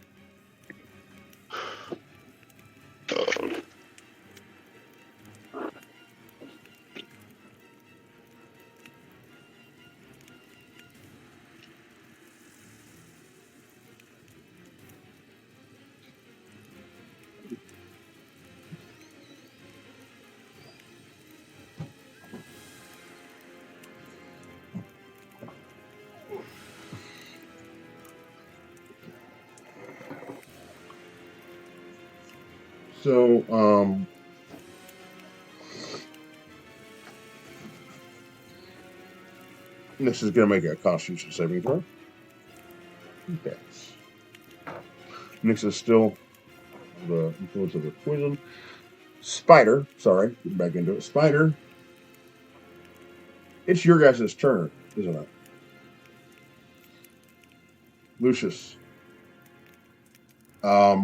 So, this is going to make a Constitution saving throw. Okay. Nix is still the influence of the poison. Spider, sorry, get back into it. Spider, it's your guys' turn, isn't it? Lucius. Yeah.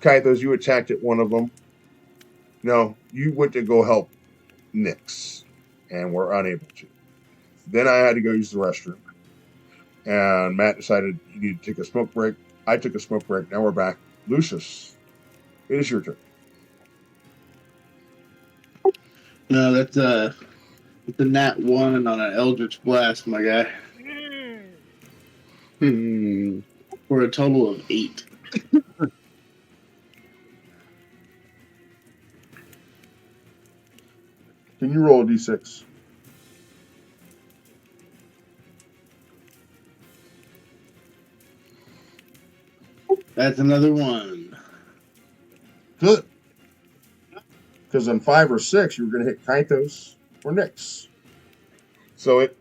Kythos, you attacked at one of them. No, you went to go help Nix, and were unable to. Then I had to go use the restroom. And Matt decided you need to take a smoke break. I took a smoke break. Now we're back. Lucius, it is your turn. No, that's the nat 1 on an Eldritch Blast, my guy. For a total of 8. Can you roll a d6? That's another 1. Good. Because on 5 or 6, you were going to hit Kythos or Nyx. So it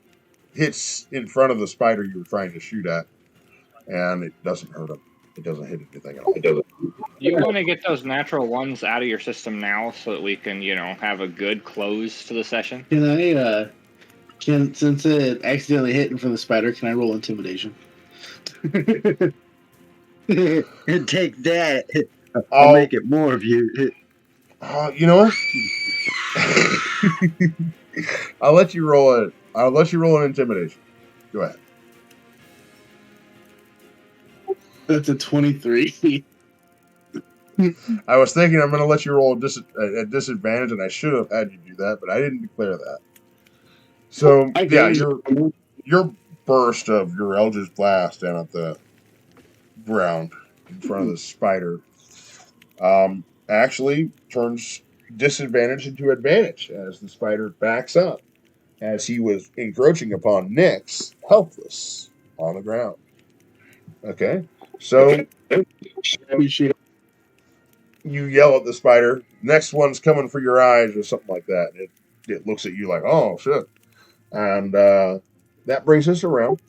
hits in front of the spider you were trying to shoot at, and it doesn't hurt him. It doesn't hit anything at all. It doesn't. You want to get those natural ones out of your system now so that we can, have a good close to the session? Can I, since it accidentally hit in front of the spider, can I roll intimidation? And take that. I'll make it more of you. You know what? I'll let you roll it. I'll let you roll an intimidation. Go ahead. That's a 23. I was thinking I'm going to let you roll a disadvantage, and I should have had you do that, but I didn't declare that. So your burst of your Eldritch Blast down at the ground in front of the spider actually turns disadvantage into advantage as the spider backs up, as he was encroaching upon Nyx, helpless on the ground. Okay, so you yell at the spider, next one's coming for your eyes, or something like that. It looks at you like, oh, shit. And that brings us around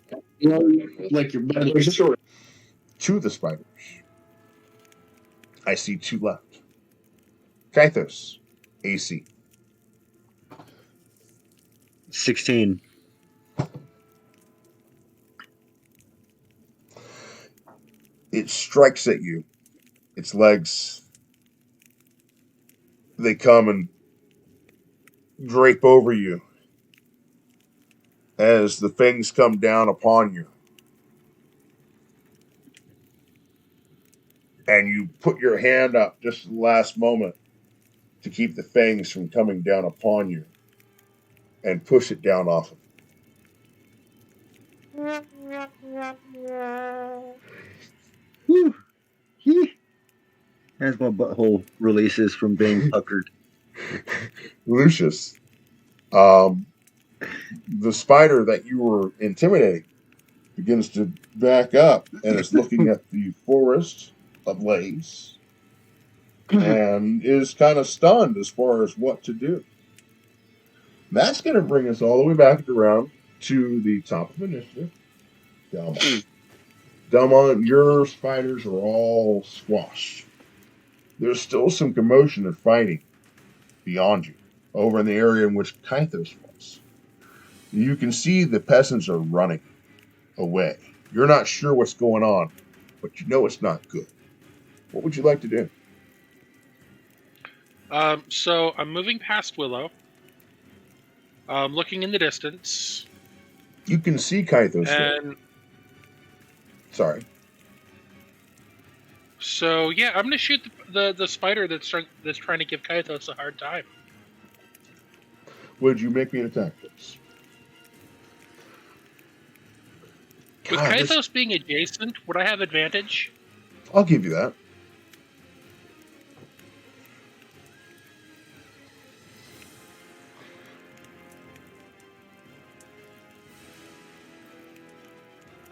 Like your buddy. to the spiders. I see 2 left. Kythos, AC. 16. It strikes at you. Its legs, they come and drape over you as the fangs come down upon you. And you put your hand up just at the last moment to keep the fangs from coming down upon you and push it down off of Whew. As my butthole releases from being puckered. Lucius, the spider that you were intimidating begins to back up and is looking at the forest ablaze and is kind of stunned as far as what to do. That's going to bring us all the way back around to the top of initiative. Delmont, your spiders are all squashed. There's still some commotion and fighting beyond you, over in the area in which Kythos was. You can see the peasants are running away. You're not sure what's going on, but you know it's not good. What would you like to do? So I'm moving past Willow. Looking in the distance. You can see Kythos there. Sorry. So yeah, I'm gonna shoot the spider that's trying to give Kythos a hard time. Would you make me an attack, please? With Kythos being adjacent, would I have advantage? I'll give you that.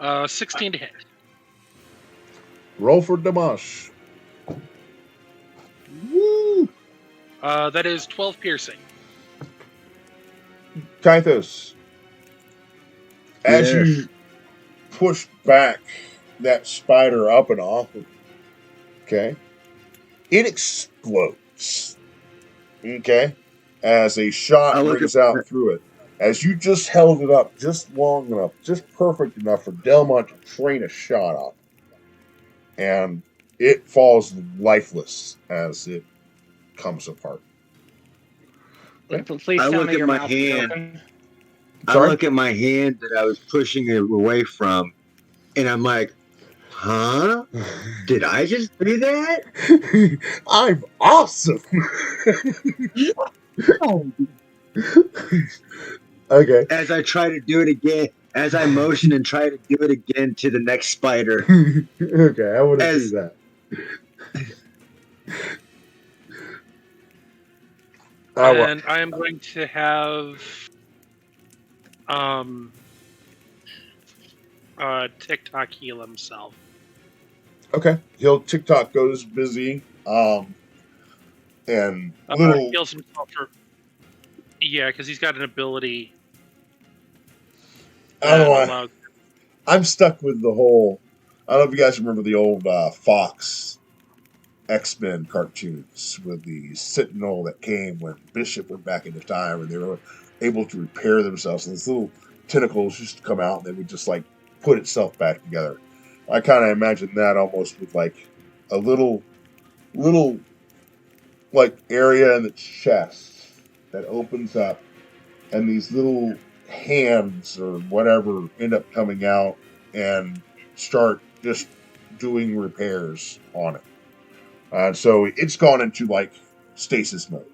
Uh, 16 to hit. Roll for Damash. Woo! That is 12 piercing. Kythos, as Yes. you push back that spider up and off of, okay, it explodes. Okay, as a shot rings out through it. As you just held it up just long enough, just perfect enough for Delmont to train a shot off. And it falls lifeless as it comes apart. Please I tell look me at your my mouth is hand. open. I look at my hand that I was pushing it away from, and I'm like, Huh? Did I just do that? I'm awesome. Oh. Okay. As I try to do it again, as I motion and try to do it again to the next spider. Okay, I want to see As- that. And I am going to have TikTok heal himself. Okay. TikTok goes busy. And little. Heals himself for. Yeah, because he's got an ability. I don't know why. Allows... I'm stuck with the whole. I don't know if you guys remember the old Fox X-Men cartoons with the Sentinel that came when Bishop went back into time and they were able to repair themselves. And these little tentacles used to come out and they would just like put itself back together. I kind of imagine that almost with like a little like area in the chest that opens up and these little hands or whatever end up coming out and start just doing repairs on it. So it's gone into like stasis mode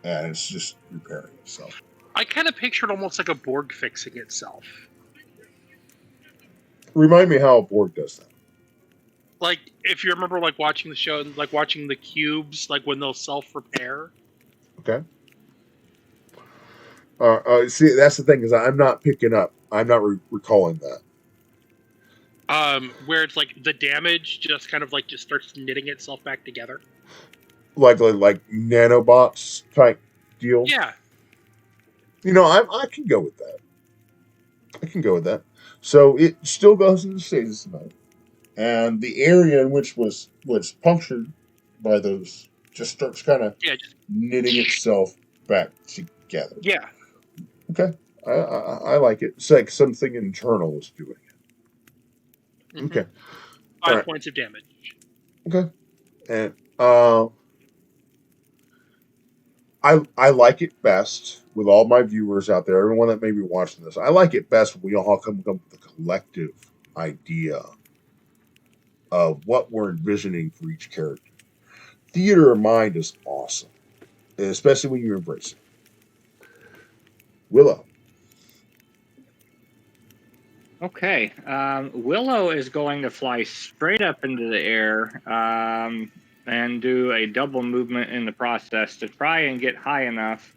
and it's just repairing itself. I kind of pictured almost like a Borg fixing itself. Remind me how a Borg does that. Like, if you remember, like, watching the show, like, watching the cubes, like, when they'll self-repair. Okay. See, that's the thing is I'm not picking up. I'm not recalling that. Where it's like the damage just kind of like just starts knitting itself back together. Like nanobots type deal. Yeah. You know, I can go with that. I can go with that. So it still goes into stasis mode. And the area in which was punctured by those just starts kind of knitting itself back together. Yeah. Okay. I like it. It's like something internal is doing it. Mm-hmm. Okay. 5 points of damage. Okay. And I like it best with all my viewers out there, everyone that may be watching this. I like it best when we all come up with a collective idea of what we're envisioning for each character. Theater of mind is awesome, especially when you embrace it. Willow. Okay. Willow is going to fly straight up into the air and do a double movement in the process to try and get high enough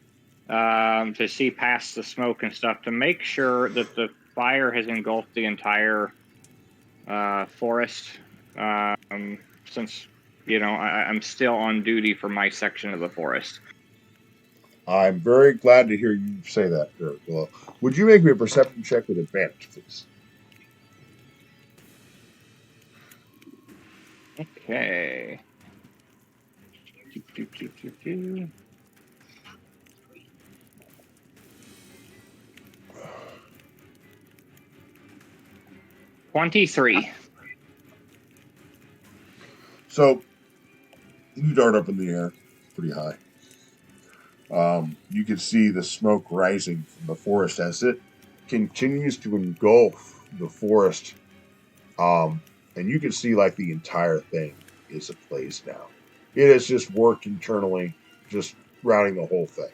to see past the smoke and stuff to make sure that the fire has engulfed the entire forest. Since, you know, I'm still on duty for my section of the forest. I'm very glad to hear you say that, Willow. Would you make me a perception check with advantage, please? Okay. 23. So you dart up in the air pretty high. You can see the smoke rising from the forest as it continues to engulf the forest. And you can see like the entire thing is ablaze now. It has just worked internally, just routing the whole thing.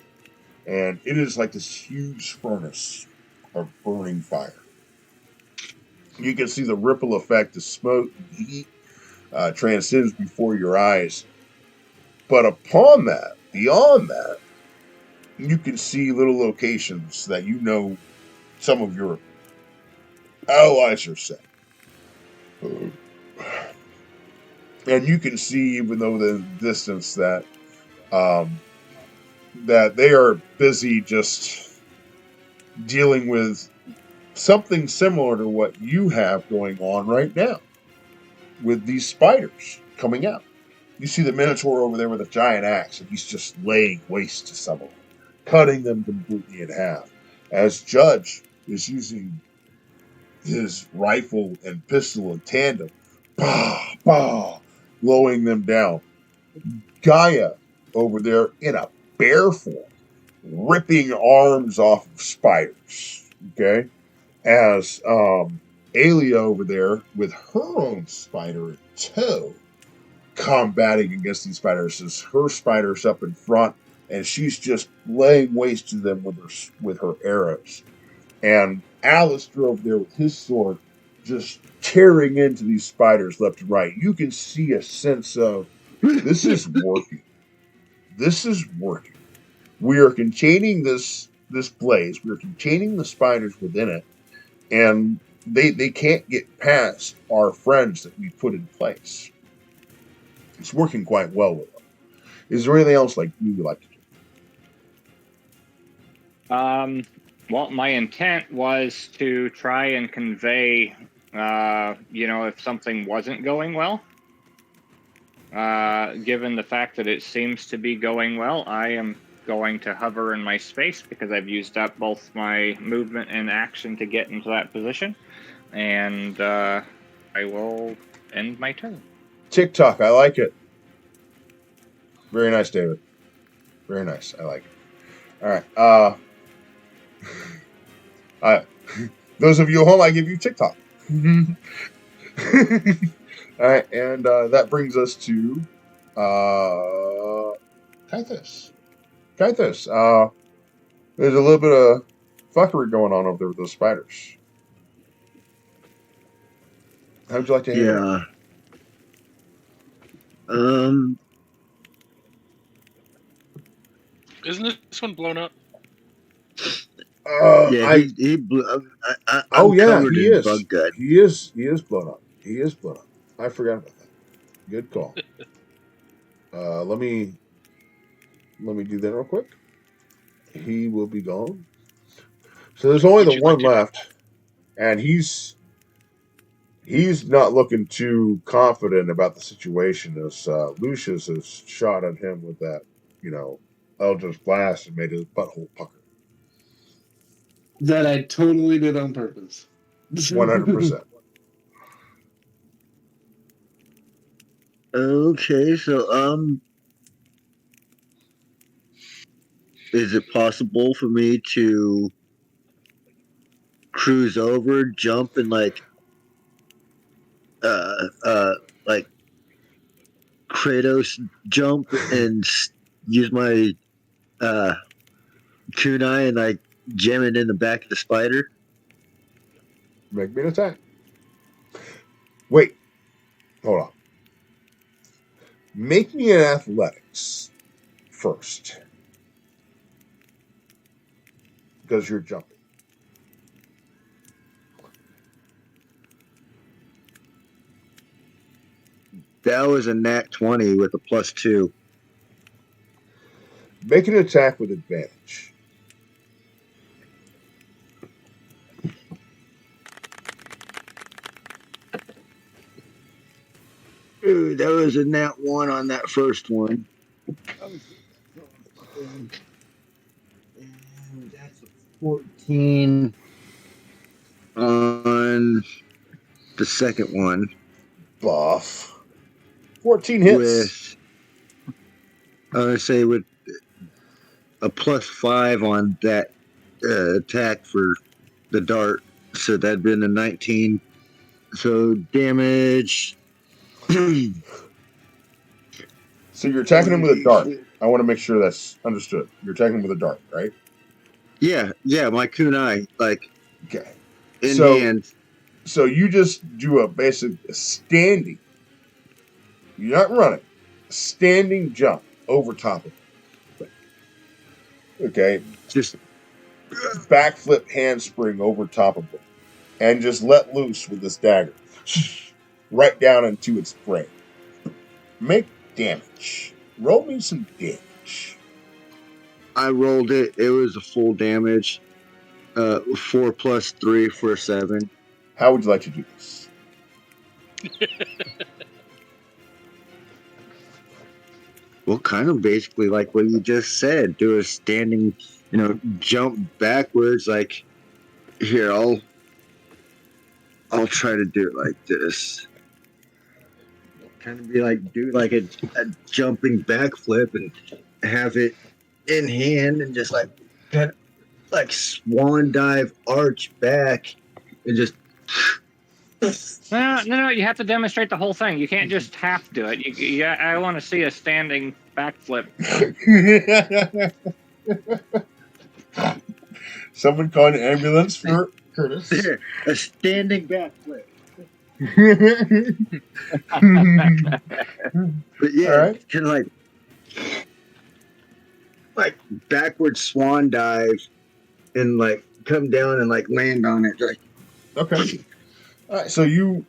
And it is like this huge furnace of burning fire. You can see the ripple effect of smoke and heat transcends before your eyes. But upon that, beyond that, you can see little locations that you know some of your allies are set. And you can see, even though the distance, that that they are busy just dealing with something similar to what you have going on right now with these spiders coming out. You see the Minotaur over there with a giant axe, and he's just laying waste to some of them, cutting them completely in half. As Judge is using his rifle and pistol in tandem, bah, bah, blowing them down. Gaia over there in a bear form, ripping arms off of spiders. Okay, as Alia over there with her own spider in tow, combating against these spiders. As her spider's up in front, and she's just laying waste to them with her arrows. And Alistair over there with his sword, just tearing into these spiders left and right. You can see a sense of this is working. This is working. We are containing this blaze. We are containing the spiders within it, and they can't get past our friends that we put in place. It's working quite well with them. Is there anything else you would like to do? Well, my intent was to try and convey, if something wasn't going well. Given the fact that it seems to be going well, I am going to hover in my space because I've used up both my movement and action to get into that position. And I will end my turn. TikTok, I like it. Very nice, David. Very nice. I like it. All right. Those of you at home, I give you TikTok. All right, and that brings us to Kythus. Kythus, there's a little bit of fuckery going on over there with those spiders. How would you like to handle it? Isn't this one blown up? He blew. I'm yeah, covered he in is. bug gut. He is blown up. He is blown up. I forgot about that. Good call. Let me do that real quick. He will be gone. So there's only the one left, and he's not looking too confident about the situation as Lucius has shot at him with that, Eldritch Blast and made his butthole pucker. That I totally did on purpose. 100%. Okay, so is it possible for me to cruise over, jump, and like Kratos jump and use my kunai and like jam it in the back of the spider? Make me an attack. Wait. Hold on. Make me an athletics first. Because you're jumping. That was a nat 20 with a +2. Make an attack with advantage. Ooh, that was a nat 1 on that first one. And that's a 14 on the second one. Buff. 14 hits. With, I would say, with a +5 on that attack for the dart. So that'd been a 19. So damage. So you're attacking him with a dart. I want to make sure that's understood. You're attacking him with a dart, right? Yeah, my kunai, like, okay, in hand. So you just do a basic standing. You're not running. Standing jump over top of it. Okay, just backflip handspring over top of it, and just let loose with this dagger, right down into its brain. Make damage. Roll me some damage. I rolled it. It was a full damage. 4 + 3 for 7. How would you like to do this? Well, kind of basically like what you just said. Do a standing, jump backwards. Like, here, I'll try to do it like this. Kind of be like, do like a jumping backflip and have it in hand and just like kind of like swan dive arch back and just No. You have to demonstrate the whole thing. You can't just half do it. I want to see a standing backflip. Someone call an ambulance for Curtis. A standing backflip. But yeah, All right. kind of like backward swan dive and like come down and like land on it. Like, Okay. All right. So you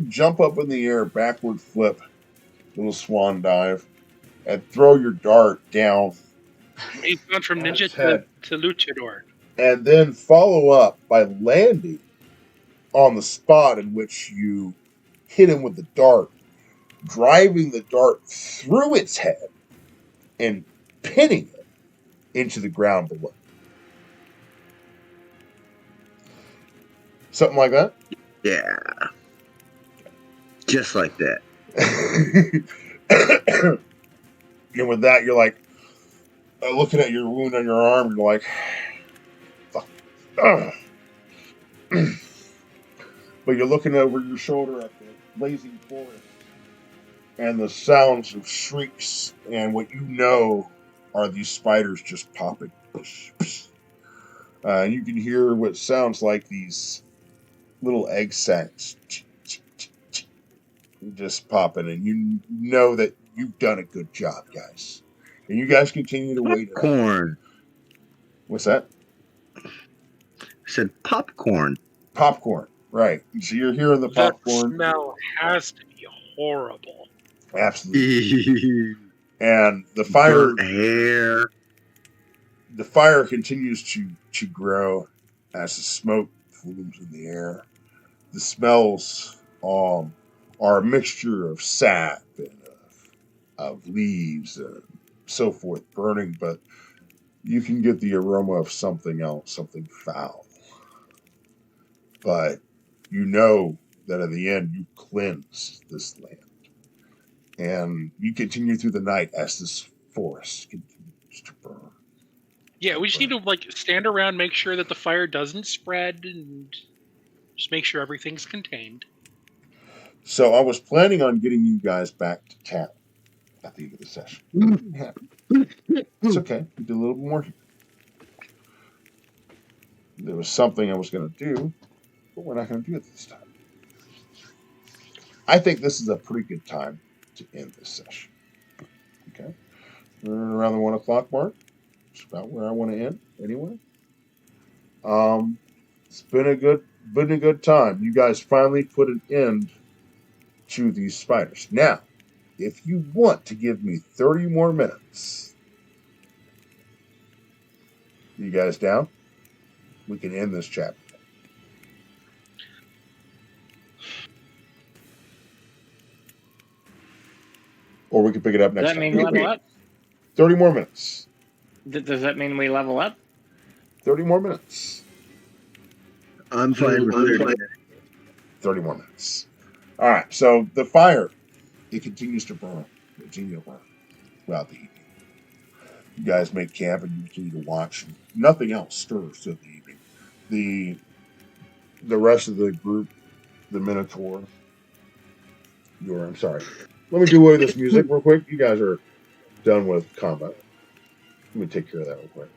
jump up in the air, backward flip, little swan dive, and throw your dart down. He's gone from on ninja its head, to luchador. and then follow up by landing on the spot in which you hit him with the dart, driving the dart through its head and pinning it into the ground below. Something like that? yeah. Just like that. And with that, you're like looking at your wound on your arm, you're like, fuck. But you're looking over your shoulder at the blazing forest and the sounds of shrieks and what you know are these spiders just popping. You can hear what sounds like these little egg sacs just popping, and you know that you've done a good job, guys. And you guys continue to wait. Popcorn. What's that? I said popcorn. Popcorn, right. So you're hearing the That popcorn. smell has to be horrible. Absolutely. And the fire Burnt hair. The fire continues to grow as the smoke flumes in the air. The smells are a mixture of sap and of leaves and so forth burning, but you can get the aroma of something else, something foul. But you know that at the end you cleanse this land. And you continue through the night as this forest continues to burn. Yeah, we just need to stand around, make sure that the fire doesn't spread, and just make sure everything's contained. So I was planning on getting you guys back to town at the end of the session. It's okay. We did a little more here. There was something I was going to do, but we're not going to do it this time. I think this is a pretty good time to end this session. Okay? We're around the 1 o'clock mark. It's about where I want to end anyway. It's been a good time. You guys finally put an end to these spiders. Now, if you want to give me 30 more minutes, you guys down? We can end this chapter. Or we can pick it up next Does that time. mean level up? 30 more minutes. Does that mean we level up? 30 more minutes. I'm fine with it. 30 more minutes. All right. So the fire, it continues to burn. Continue to burn throughout the evening. You guys make camp and you continue to watch. Nothing else stirs through the evening. The rest of the group, the Minotaur, I'm sorry. Let me do away with this music real quick. You guys are done with combat. Let me take care of that real quick.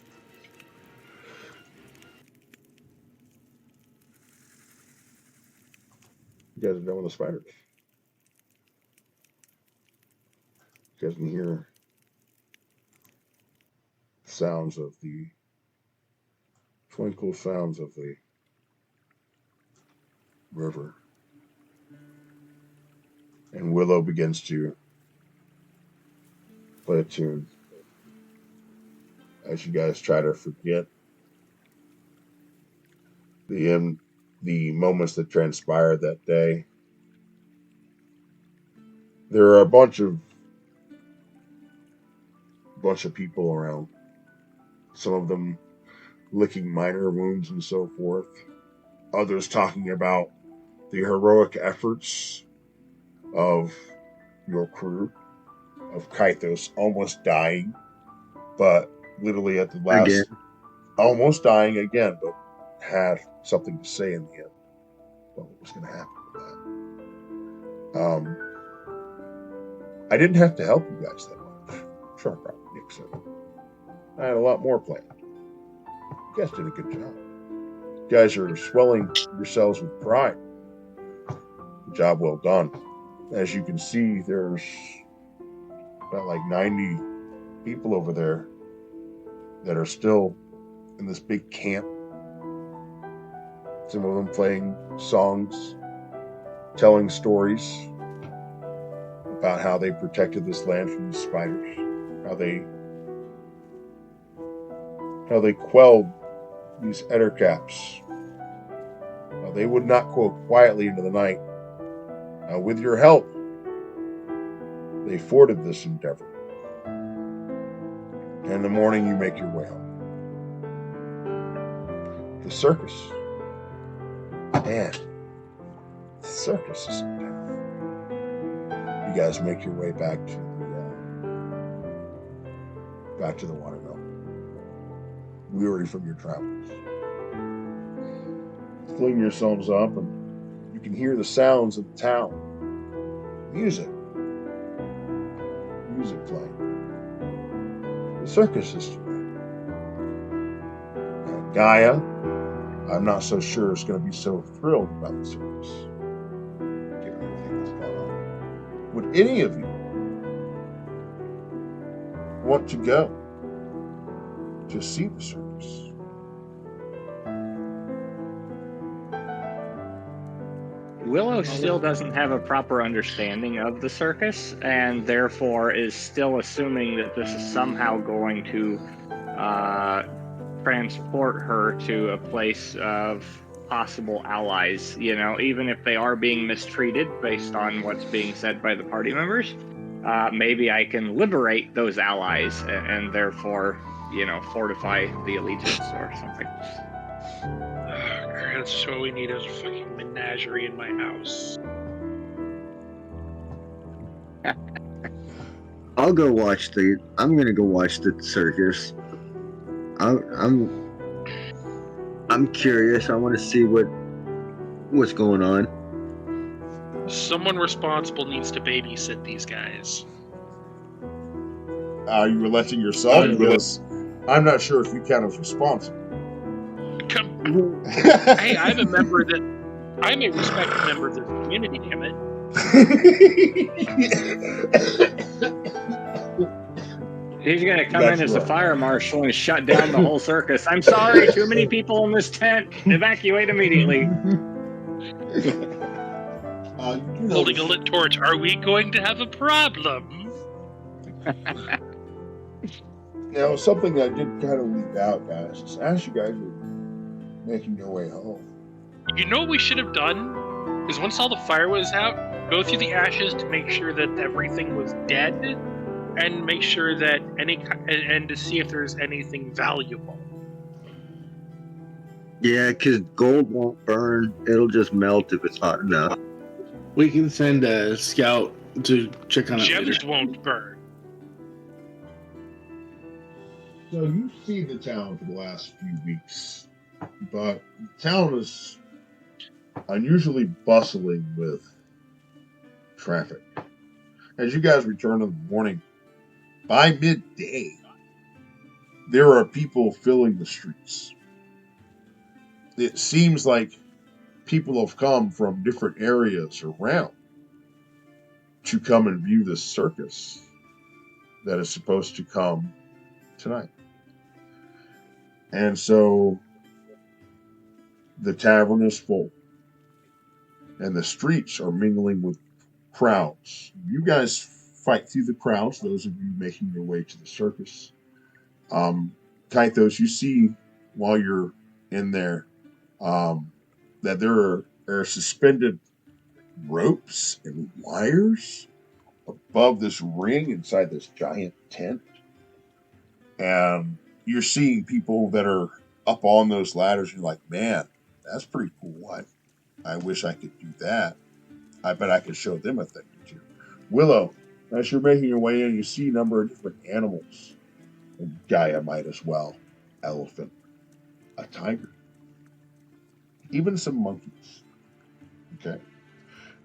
You guys are done with the spiders. You guys can hear sounds of the twinkle sounds of the river. And Willow begins to play a tune as you guys try to forget the moments that transpired that day. There are a bunch of people around. Some of them licking minor wounds and so forth. Others talking about the heroic efforts of your crew, of Kythos almost dying, but literally at the last, Again. almost dying again, but had something to say in the end about what was going to happen with I didn't have to help you guys that much. Sharp Rock Nick said. I had a lot more planned. You guys did a good job. You guys are swelling yourselves with pride. Good job well done. As you can see, there's about like 90 people over there that are still in this big camp. Some of them playing songs, telling stories about how they protected this land from the spiders, how they quelled these ettercaps. They would not go quietly into the night. With your help, they thwarted this endeavor. And in the morning, you make your way home. The circus. Man, the circus is in town. You guys make your way back to the watermill, weary from your travels. Clean yourselves up, and you can hear the sounds of the town. Music playing. The circus is tonight. And Gaia, I'm not so sure is going to be so thrilled about the circus. Given everything that's gone on. Would any of you want to go to see the circus? Willow still doesn't have a proper understanding of the circus, and therefore is still assuming that this is somehow going to transport her to a place of possible allies. You know, even if they are being mistreated based on what's being said by the party members, maybe I can liberate those allies and therefore, you know, fortify the allegiance or something. That's what we need is a fucking menagerie in my house. I'm gonna go watch the circus. I'm curious. I want to see what's going on. Someone responsible needs to babysit these guys. You were letting yourself, because I'm not sure if you count as responsible. Hey, I'm a respected member of this community, damn it. He's gonna come in as the fire marshal and shut down the whole circus. I'm sorry, too many people in this tent. Evacuate immediately. Holding a lit torch. Are we going to have a problem? Now, something that I did kind of leave out, guys, is as you guys were making your way home. You know what we should have done? Is once all the fire was out, go through the ashes to make sure that everything was dead, and make sure that and to see if there's anything valuable. Yeah, because gold won't burn. It'll just melt if it's hot enough. We can send a scout to check on it later. Gems won't burn. So you've seen the town for the last few weeks, but the town is unusually bustling with traffic. As you guys return in the morning, by midday, there are people filling the streets. It seems like people have come from different areas around to come and view this circus that is supposed to come tonight. And so the tavern is full, and the streets are mingling with crowds. You guys fight through the crowds, those of you making your way to the circus. Kythos, you see while you're in there that there are suspended ropes and wires above this ring inside this giant tent. And you're seeing people that are up on those ladders. You're like, man, that's pretty cool. I wish I could do that. I bet I could show them a thing or two. Willow, as you're making your way in, you see a number of different animals. And Gaia might as well. Elephant, a tiger, even some monkeys. Okay.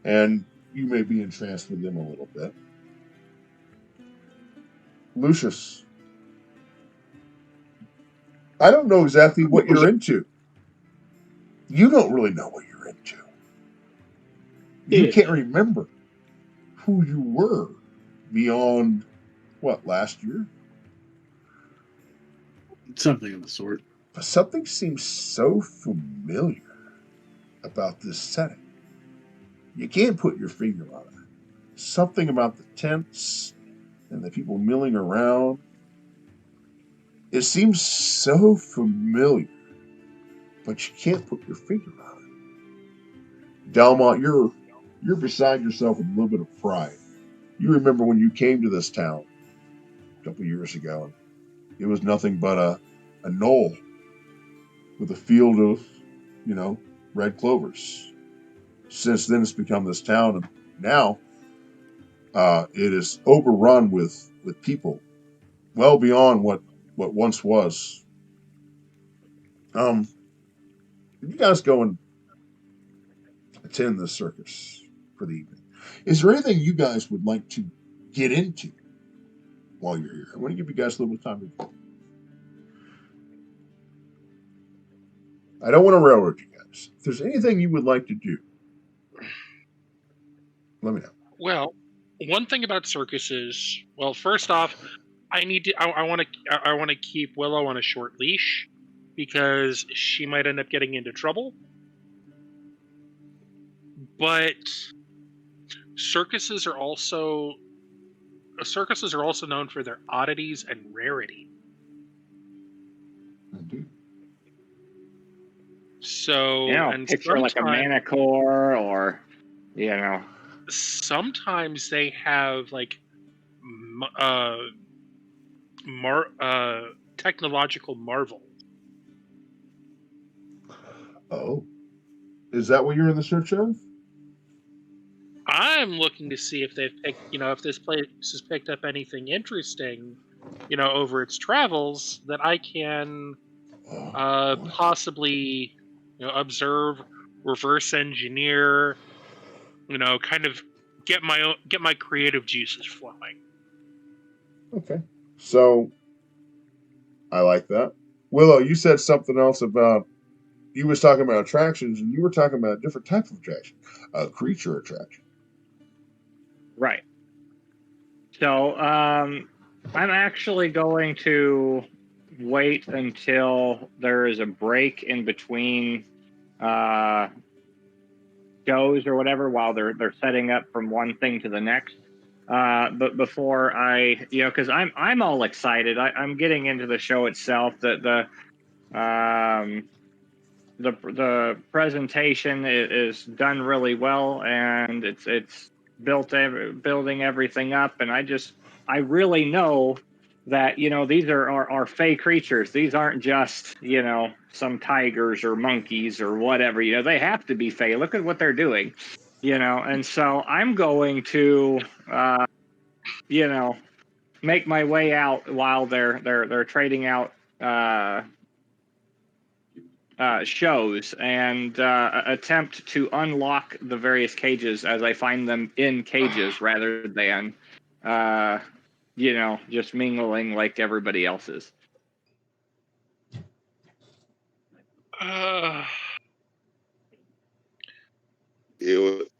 And you may be entranced with them a little bit. Lucius, I don't know exactly what you're into. You don't really know what you're into. You can't remember who you were beyond, what, last year? Something of the sort. But something seems so familiar about this setting. You can't put your finger on it. Something about the tents and the people milling around. It seems so familiar, but you can't put your finger on it. Delmont, you're beside yourself with a little bit of pride. You remember when you came to this town a couple years ago, and it was nothing but a knoll with a field of, red clovers. Since then, it's become this town, and now it is overrun with people, well beyond what once was. You guys go and attend the circus for the evening. Is there anything you guys would like to get into while you're here? I want to give you guys a little bit of time to. I don't want to railroad you guys. If there's anything you would like to do, let me know. Well, one thing about circuses. Well, first off, I need to. I want to keep Willow on a short leash because she might end up getting into trouble. But circuses are also known for their oddities and rarity. Indeed. So, and picture like a manicore, or sometimes they have like technological marvel. Oh, is that what you're in the search of? I'm looking to see if they've picked, if this place has picked up anything interesting, over its travels that I can possibly, observe, reverse engineer, kind of get my creative juices flowing. Okay, so I like that. Willow, you said something else about you was talking about attractions, and you were talking about a different type of attraction, a creature attraction. Right. So I'm actually going to wait until there is a break in between shows or whatever, while they're setting up from one thing to the next. But before I, because I'm all excited. I'm getting into the show itself. The presentation is done really well, and it's building everything up, and I really know that these are fey creatures. These aren't just some tigers or monkeys or whatever. They have to be fey. Look at what they're doing. And so I'm going to make my way out while they're trading out shows, and attempt to unlock the various cages as I find them in cages, rather than just mingling like everybody else's.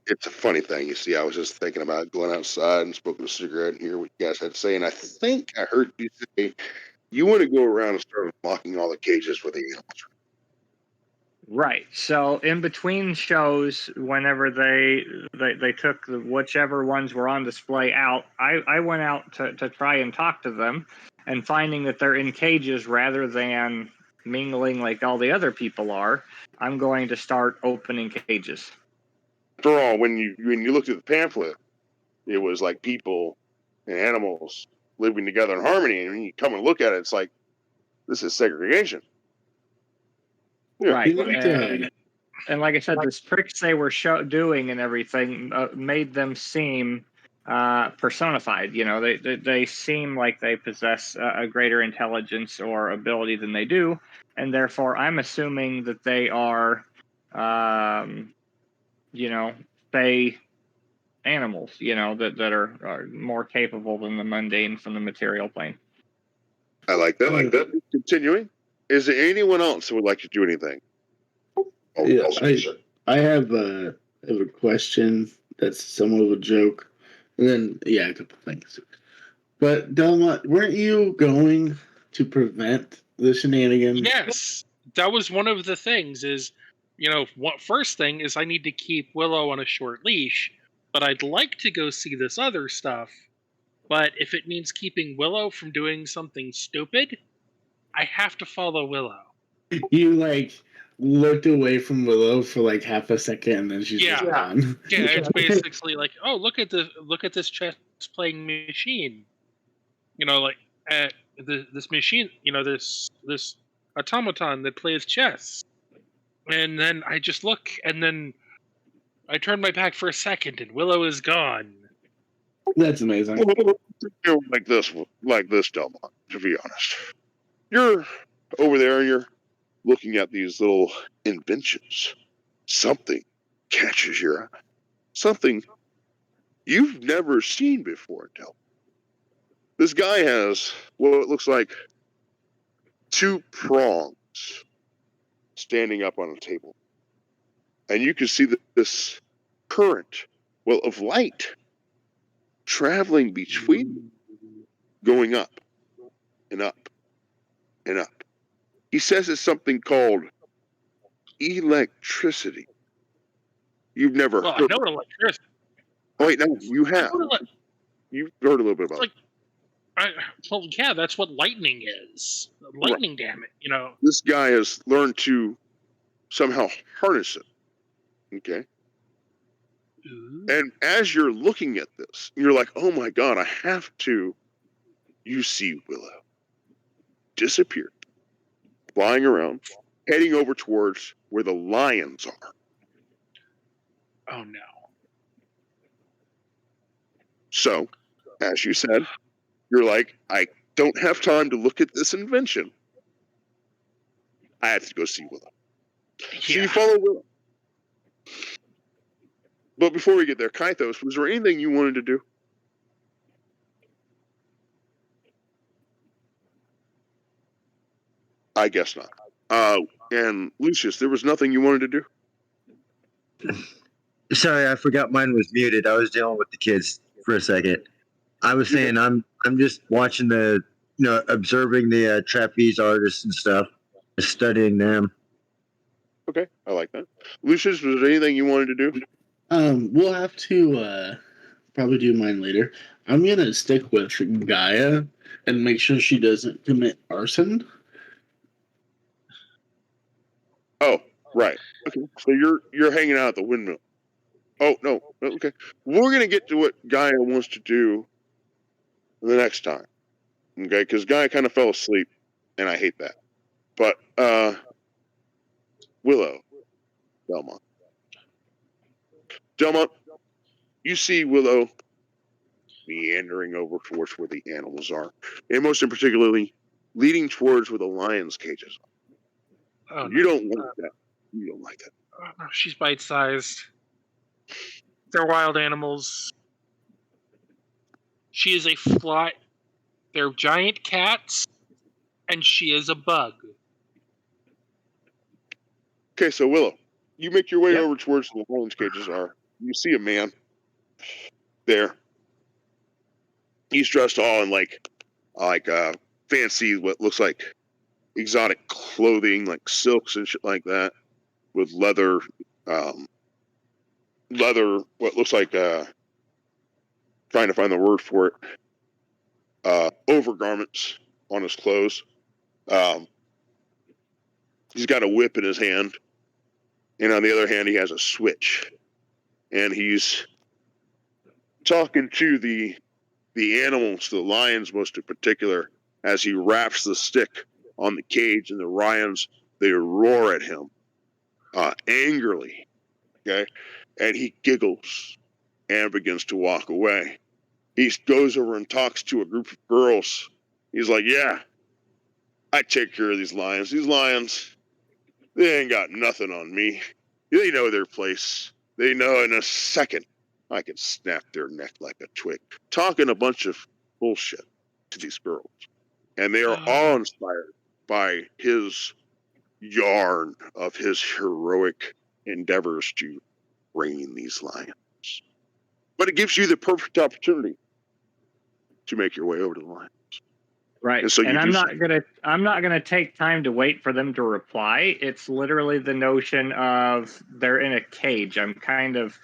It's a funny thing. You see, I was just thinking about going outside and smoking a cigarette and hear what you guys had to say, and I think I heard you say you want to go around and start unlocking all the cages with the animals. Right. So in between shows, whenever they took whichever ones were on display out, I went out to try and talk to them, and finding that they're in cages rather than mingling like all the other people are, I'm going to start opening cages. After all, when you looked at the pamphlet, it was like people and animals living together in harmony, and when you come and look at it, it's like this is segregation. Yeah. Right. And like I said, the tricks they were doing and everything made them seem personified. They seem like they possess a greater intelligence or ability than they do, and therefore I'm assuming that they are, they animals, that are more capable than the mundane from the material plane. I like that. Continuing. Is there anyone else who would like to do anything? Yeah, I have a question that's somewhat of a joke, and then a couple things. But Delmont, weren't you going to prevent the shenanigans? Yes, that was one of the things. First thing is I need to keep Willow on a short leash, but I'd like to go see this other stuff. But if it means keeping Willow from doing something stupid, I have to follow Willow. You looked away from Willow for like half a second, and then she's just gone. Yeah, it's basically like, oh, look at this chess playing machine. This machine, this automaton that plays chess. And then I just look, and then I turn my back for a second, and Willow is gone. That's amazing. Like this, Delmont, to be honest. You're over there, and you're looking at these little inventions. Something catches your eye. Something you've never seen before, Delmont. This guy has what looks like 2 prongs standing up on a table. And you can see this current, of light traveling between, going up and up and up. He says it's something called electricity. You've never heard. I know what electricity. Oh, wait, no, you have. You've heard a little bit about it. That's what lightning is. Lightning, damn it, This guy has learned to somehow harness it. Okay. Ooh. And as you're looking at this, you're like, oh my God, I have to. You see Willow disappear, flying around, heading over towards where the lions are. Oh no. So, as you said, you're like, I don't have time to look at this invention. I have to go see Willow. Yeah. So you follow Willow. But before we get there, Kythos, was there anything you wanted to do? I guess not. And Lucius, there was nothing you wanted to do? Sorry, I forgot mine was muted. I was dealing with the kids for a second. I was saying I'm just watching observing the trapeze artists and stuff, studying them. Okay, I like that. Lucius, was there anything you wanted to do? We'll have to probably do mine later. I'm gonna stick with Gaia and make sure she doesn't commit arson. Oh, right. Okay, so you're hanging out at the windmill. Oh no. Okay, we're gonna get to what Gaia wants to do the next time. Okay, because Gaia kind of fell asleep, and I hate that. But Willow, Delmont, you see Willow meandering over towards where the animals are, and most particularly leading towards where the lions' cages are. Oh, You no. don't like that. You don't like that. Oh, no, she's bite-sized. They're wild animals. She is a fly. They're giant cats, and she is a bug. Okay, so Willow, you make your way over towards where the lions' cages are. You see a man there. He's dressed all in like fancy, what looks like exotic clothing, like silks and shit like that, with leather, what looks like trying to find the word for it, overgarments on his clothes. He's got a whip in his hand, and on the other hand, he has a switch, and he's talking to the animals, the lions most in particular, as he wraps the stick on the cage, and the lions, they roar at him angrily. Okay, and he giggles and begins to walk away. He goes over and talks to a group of girls. He's like, yeah, I take care of these lions. These lions, they ain't got nothing on me. They know their place. They know in a second I could snap their neck like a twig. Talking a bunch of bullshit to these girls. And they are awe-inspired by his yarn of his heroic endeavors to rein these lions. But it gives you the perfect opportunity to make your way over to the lions. Right. And so I'm not gonna take time to wait for them to reply. It's literally the notion of they're in a cage. I'm kind of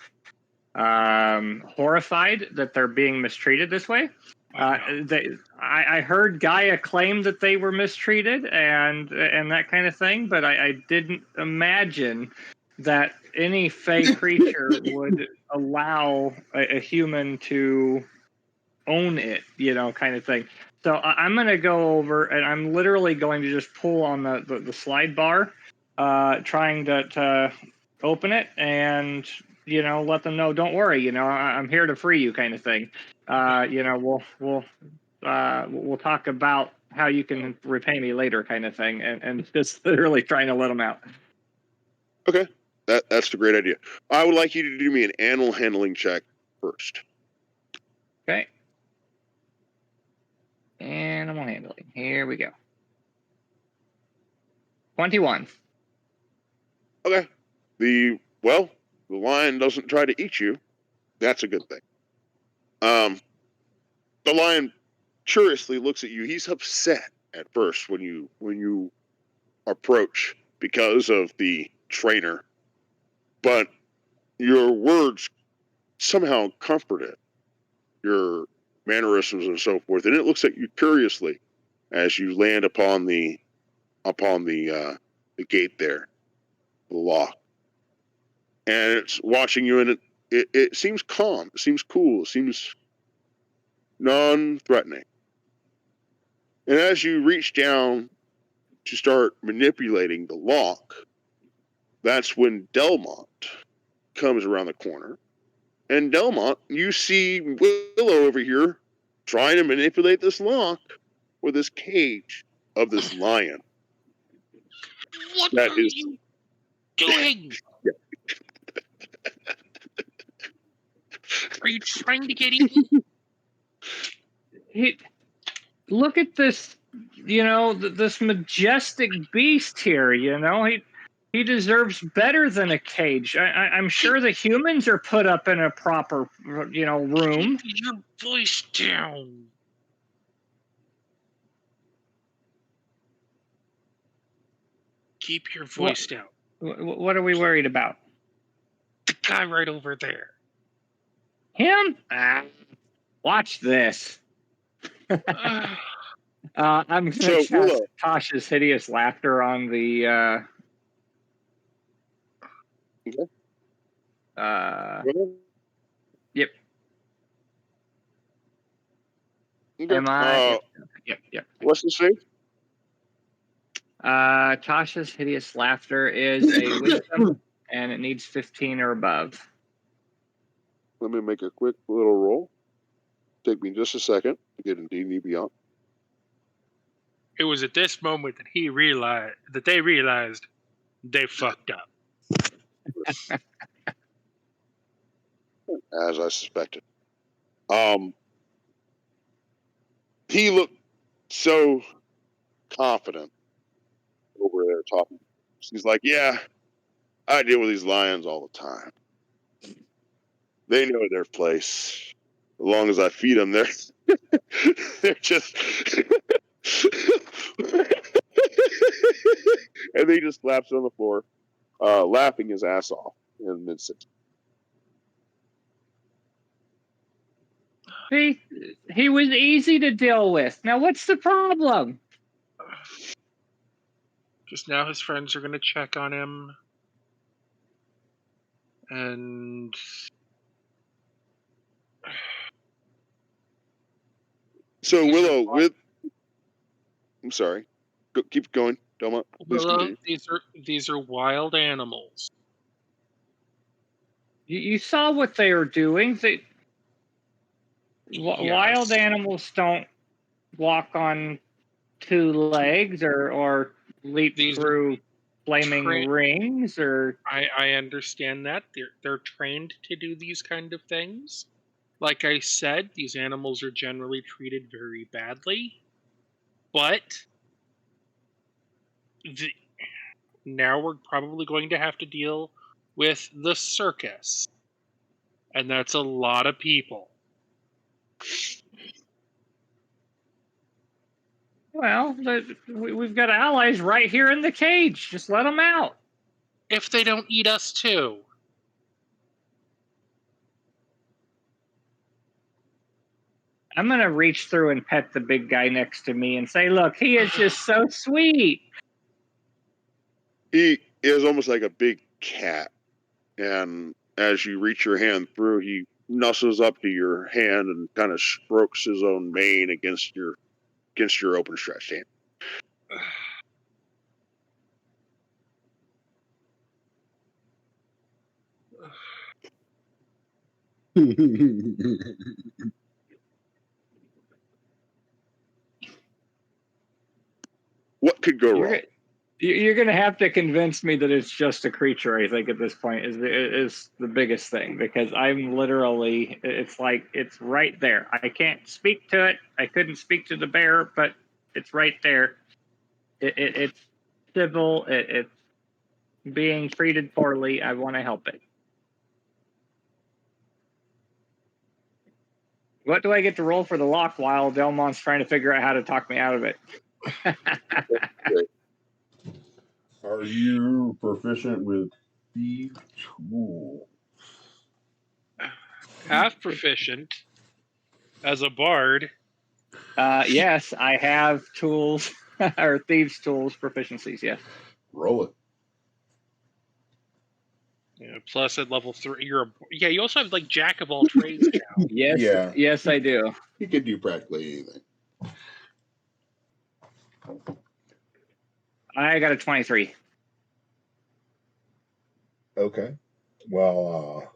horrified that they're being mistreated this way. I heard Gaia claim that they were mistreated and that kind of thing, but I didn't imagine that any fey creature would allow a human to own it, kind of thing. So I'm going to go over and I'm literally going to just pull on the slide bar, trying to open it and, let them know, don't worry, I'm here to free you kind of thing. We'll talk about how you can repay me later kind of thing. And just literally trying to let them out. Okay. That's a great idea. I would like you to do me an animal handling check first. Okay. Animal handling. Here we go. 21. Okay. The lion doesn't try to eat you. That's a good thing. The lion curiously looks at you. He's upset at first when you approach because of the trainer, but your words somehow comfort it. Your mannerisms and so forth, and it looks at you curiously as you land upon the gate there, the lock, and it's watching you, and it seems calm, it seems cool, it seems non-threatening. And as you reach down to start manipulating the lock, that's when Delmont comes around the corner. And Delmont, you see Willow over here trying to manipulate this lock with this cage of this lion. What That are you doing? Are you trying to get eaten? Look at this, this majestic beast here. He deserves better than a cage. I'm sure the humans are put up in a proper, room. Keep your voice down. Keep your voice down. What are we worried about? The guy right over there. Him? Watch this. I'm going to cast Tasha's hideous laughter on the. Yep. Okay. Am I? Yep. What's the save? Tasha's hideous laughter is a wisdom, and it needs 15 or above. Let me make a quick little roll. Take me just a second to get in D&D Beyond. It was at this moment that they realized they fucked up. As I suspected. He looked so confident over there talking. He's like, yeah, I deal with these lions all the time. They know their place. As long as I feed them, they're just... and he just slaps on the floor, laughing his ass off in mid-60. He was easy to deal with. Now, what's the problem? Just now his friends are going to check on him. And... So, Willow, I'm sorry. Keep going, Delmont. Please Willow, continue. these are wild animals. You saw what they were doing. Wild animals don't walk on two legs or leap through. flaming rings, or I understand that they're trained to do these kind of things. Like I said, these animals are generally treated very badly, but now we're probably going to have to deal with the circus, and that's a lot of people. well, we've got allies right here in the cage. Just let them out. If they don't eat us too. I'm gonna reach through and pet the big guy next to me and say, "Look, he is just so sweet." He is almost like a big cat, and as you reach your hand through, he nuzzles up to your hand and kind of strokes his own mane against your open stretched hand. What could go wrong? You're gonna have to convince me that it's just a creature. I think at this point is the biggest thing, because I'm literally, it's like it's right there. I can't speak to it. I couldn't speak to the bear, but it's right there. It's civil. It's being treated poorly. I want to help it. What do I get to roll for the lock while Delmont's trying to figure out how to talk me out of it? Are you proficient with thieves' tools? Half proficient as a bard. Yes, I have tools or thieves' tools proficiencies. Yes. Roll it. Yeah, plus at level 3, you also have like jack of all trades now. Yes. Yeah. Yes, I do. You could do practically anything. I got a 23. Okay. Well,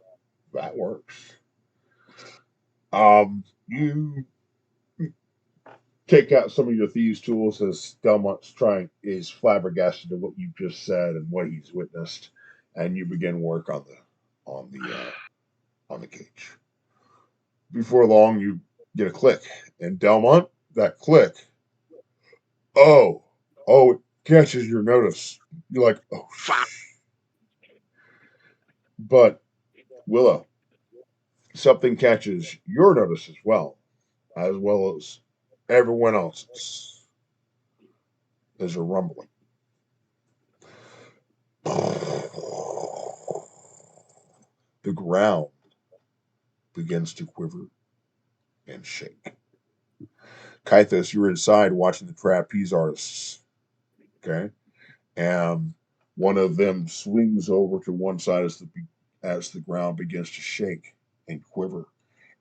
that works. You take out some of your thieves' tools as Delmont's is flabbergasted at what you just said and what he's witnessed, and you begin work on the cage. Before long, you get a click, and Delmont, that click, oh, it catches your notice. You're like, oh, but Willow, something catches your notice as well as everyone else's. There's a rumbling. The ground begins to quiver and shake. Kythos, you're inside watching the trapeze artists. Okay, and one of them swings over to one side as the ground begins to shake and quiver,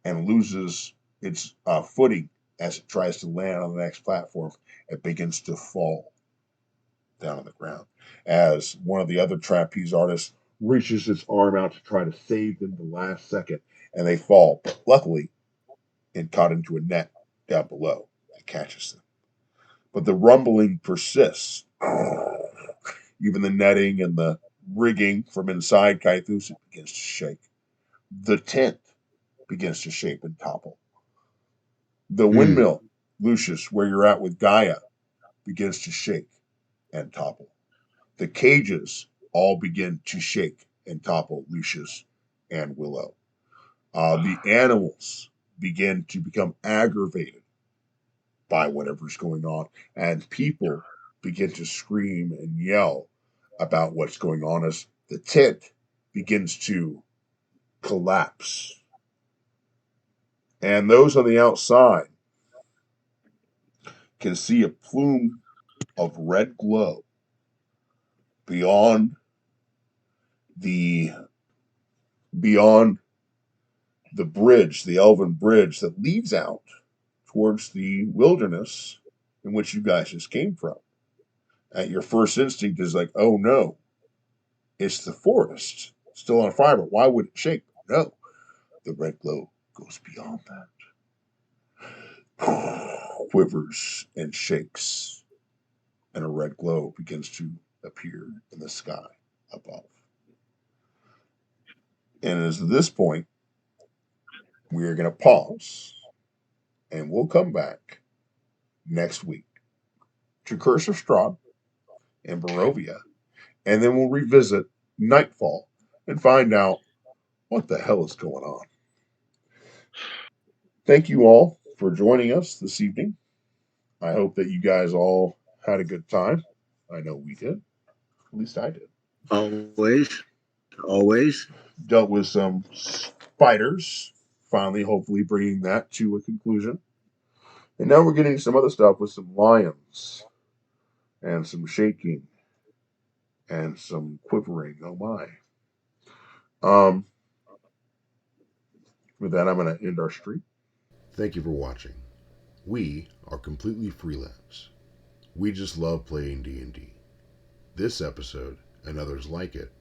and loses its footing as it tries to land on the next platform. It begins to fall down on the ground as one of the other trapeze artists reaches its arm out to try to save them the last second, and they fall, luckily, and caught into a net down below that catches them. But the rumbling persists. Even the netting and the rigging from inside Kythus, it begins to shake. The tent begins to shake and topple. The windmill, Lucius, where you're at with Gaia, begins to shake and topple. The cages all begin to shake and topple, Lucius and Willow. The animals begin to become aggravated by whatever's going on, and people begin to scream and yell about what's going on as the tent begins to collapse. And those on the outside can see a plume of red glow beyond the beyond the bridge, the elven bridge that leads out towards the wilderness in which you guys just came from. And your first instinct is like, oh no, it's the forest still on fire, but why would it shake? No, the red glow goes beyond that. Quivers and shakes, and a red glow begins to appeared in the sky above. And it is at this point we are going to pause, and we'll come back next week to Curse of Strahd and Barovia, and then we'll revisit Nightfall and find out what the hell is going on. Thank you all for joining us this evening. I hope that you guys all had a good time. I know we did. At least I did. Always. Dealt with some spiders, finally, hopefully bringing that to a conclusion. And now we're getting some other stuff with some lions and some shaking and some quivering. Oh my. With that, I'm going to end our stream. Thank you for watching. We are completely freelance. We just love playing D&D. This episode, and others like it,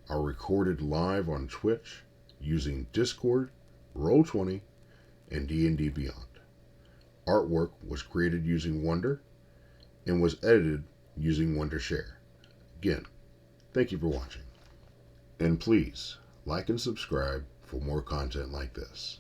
are recorded live on Twitch using Discord, Roll20, and D&D Beyond. Artwork was created using Wonder and was edited using Wondershare. Again, thank you for watching. And please, like and subscribe for more content like this.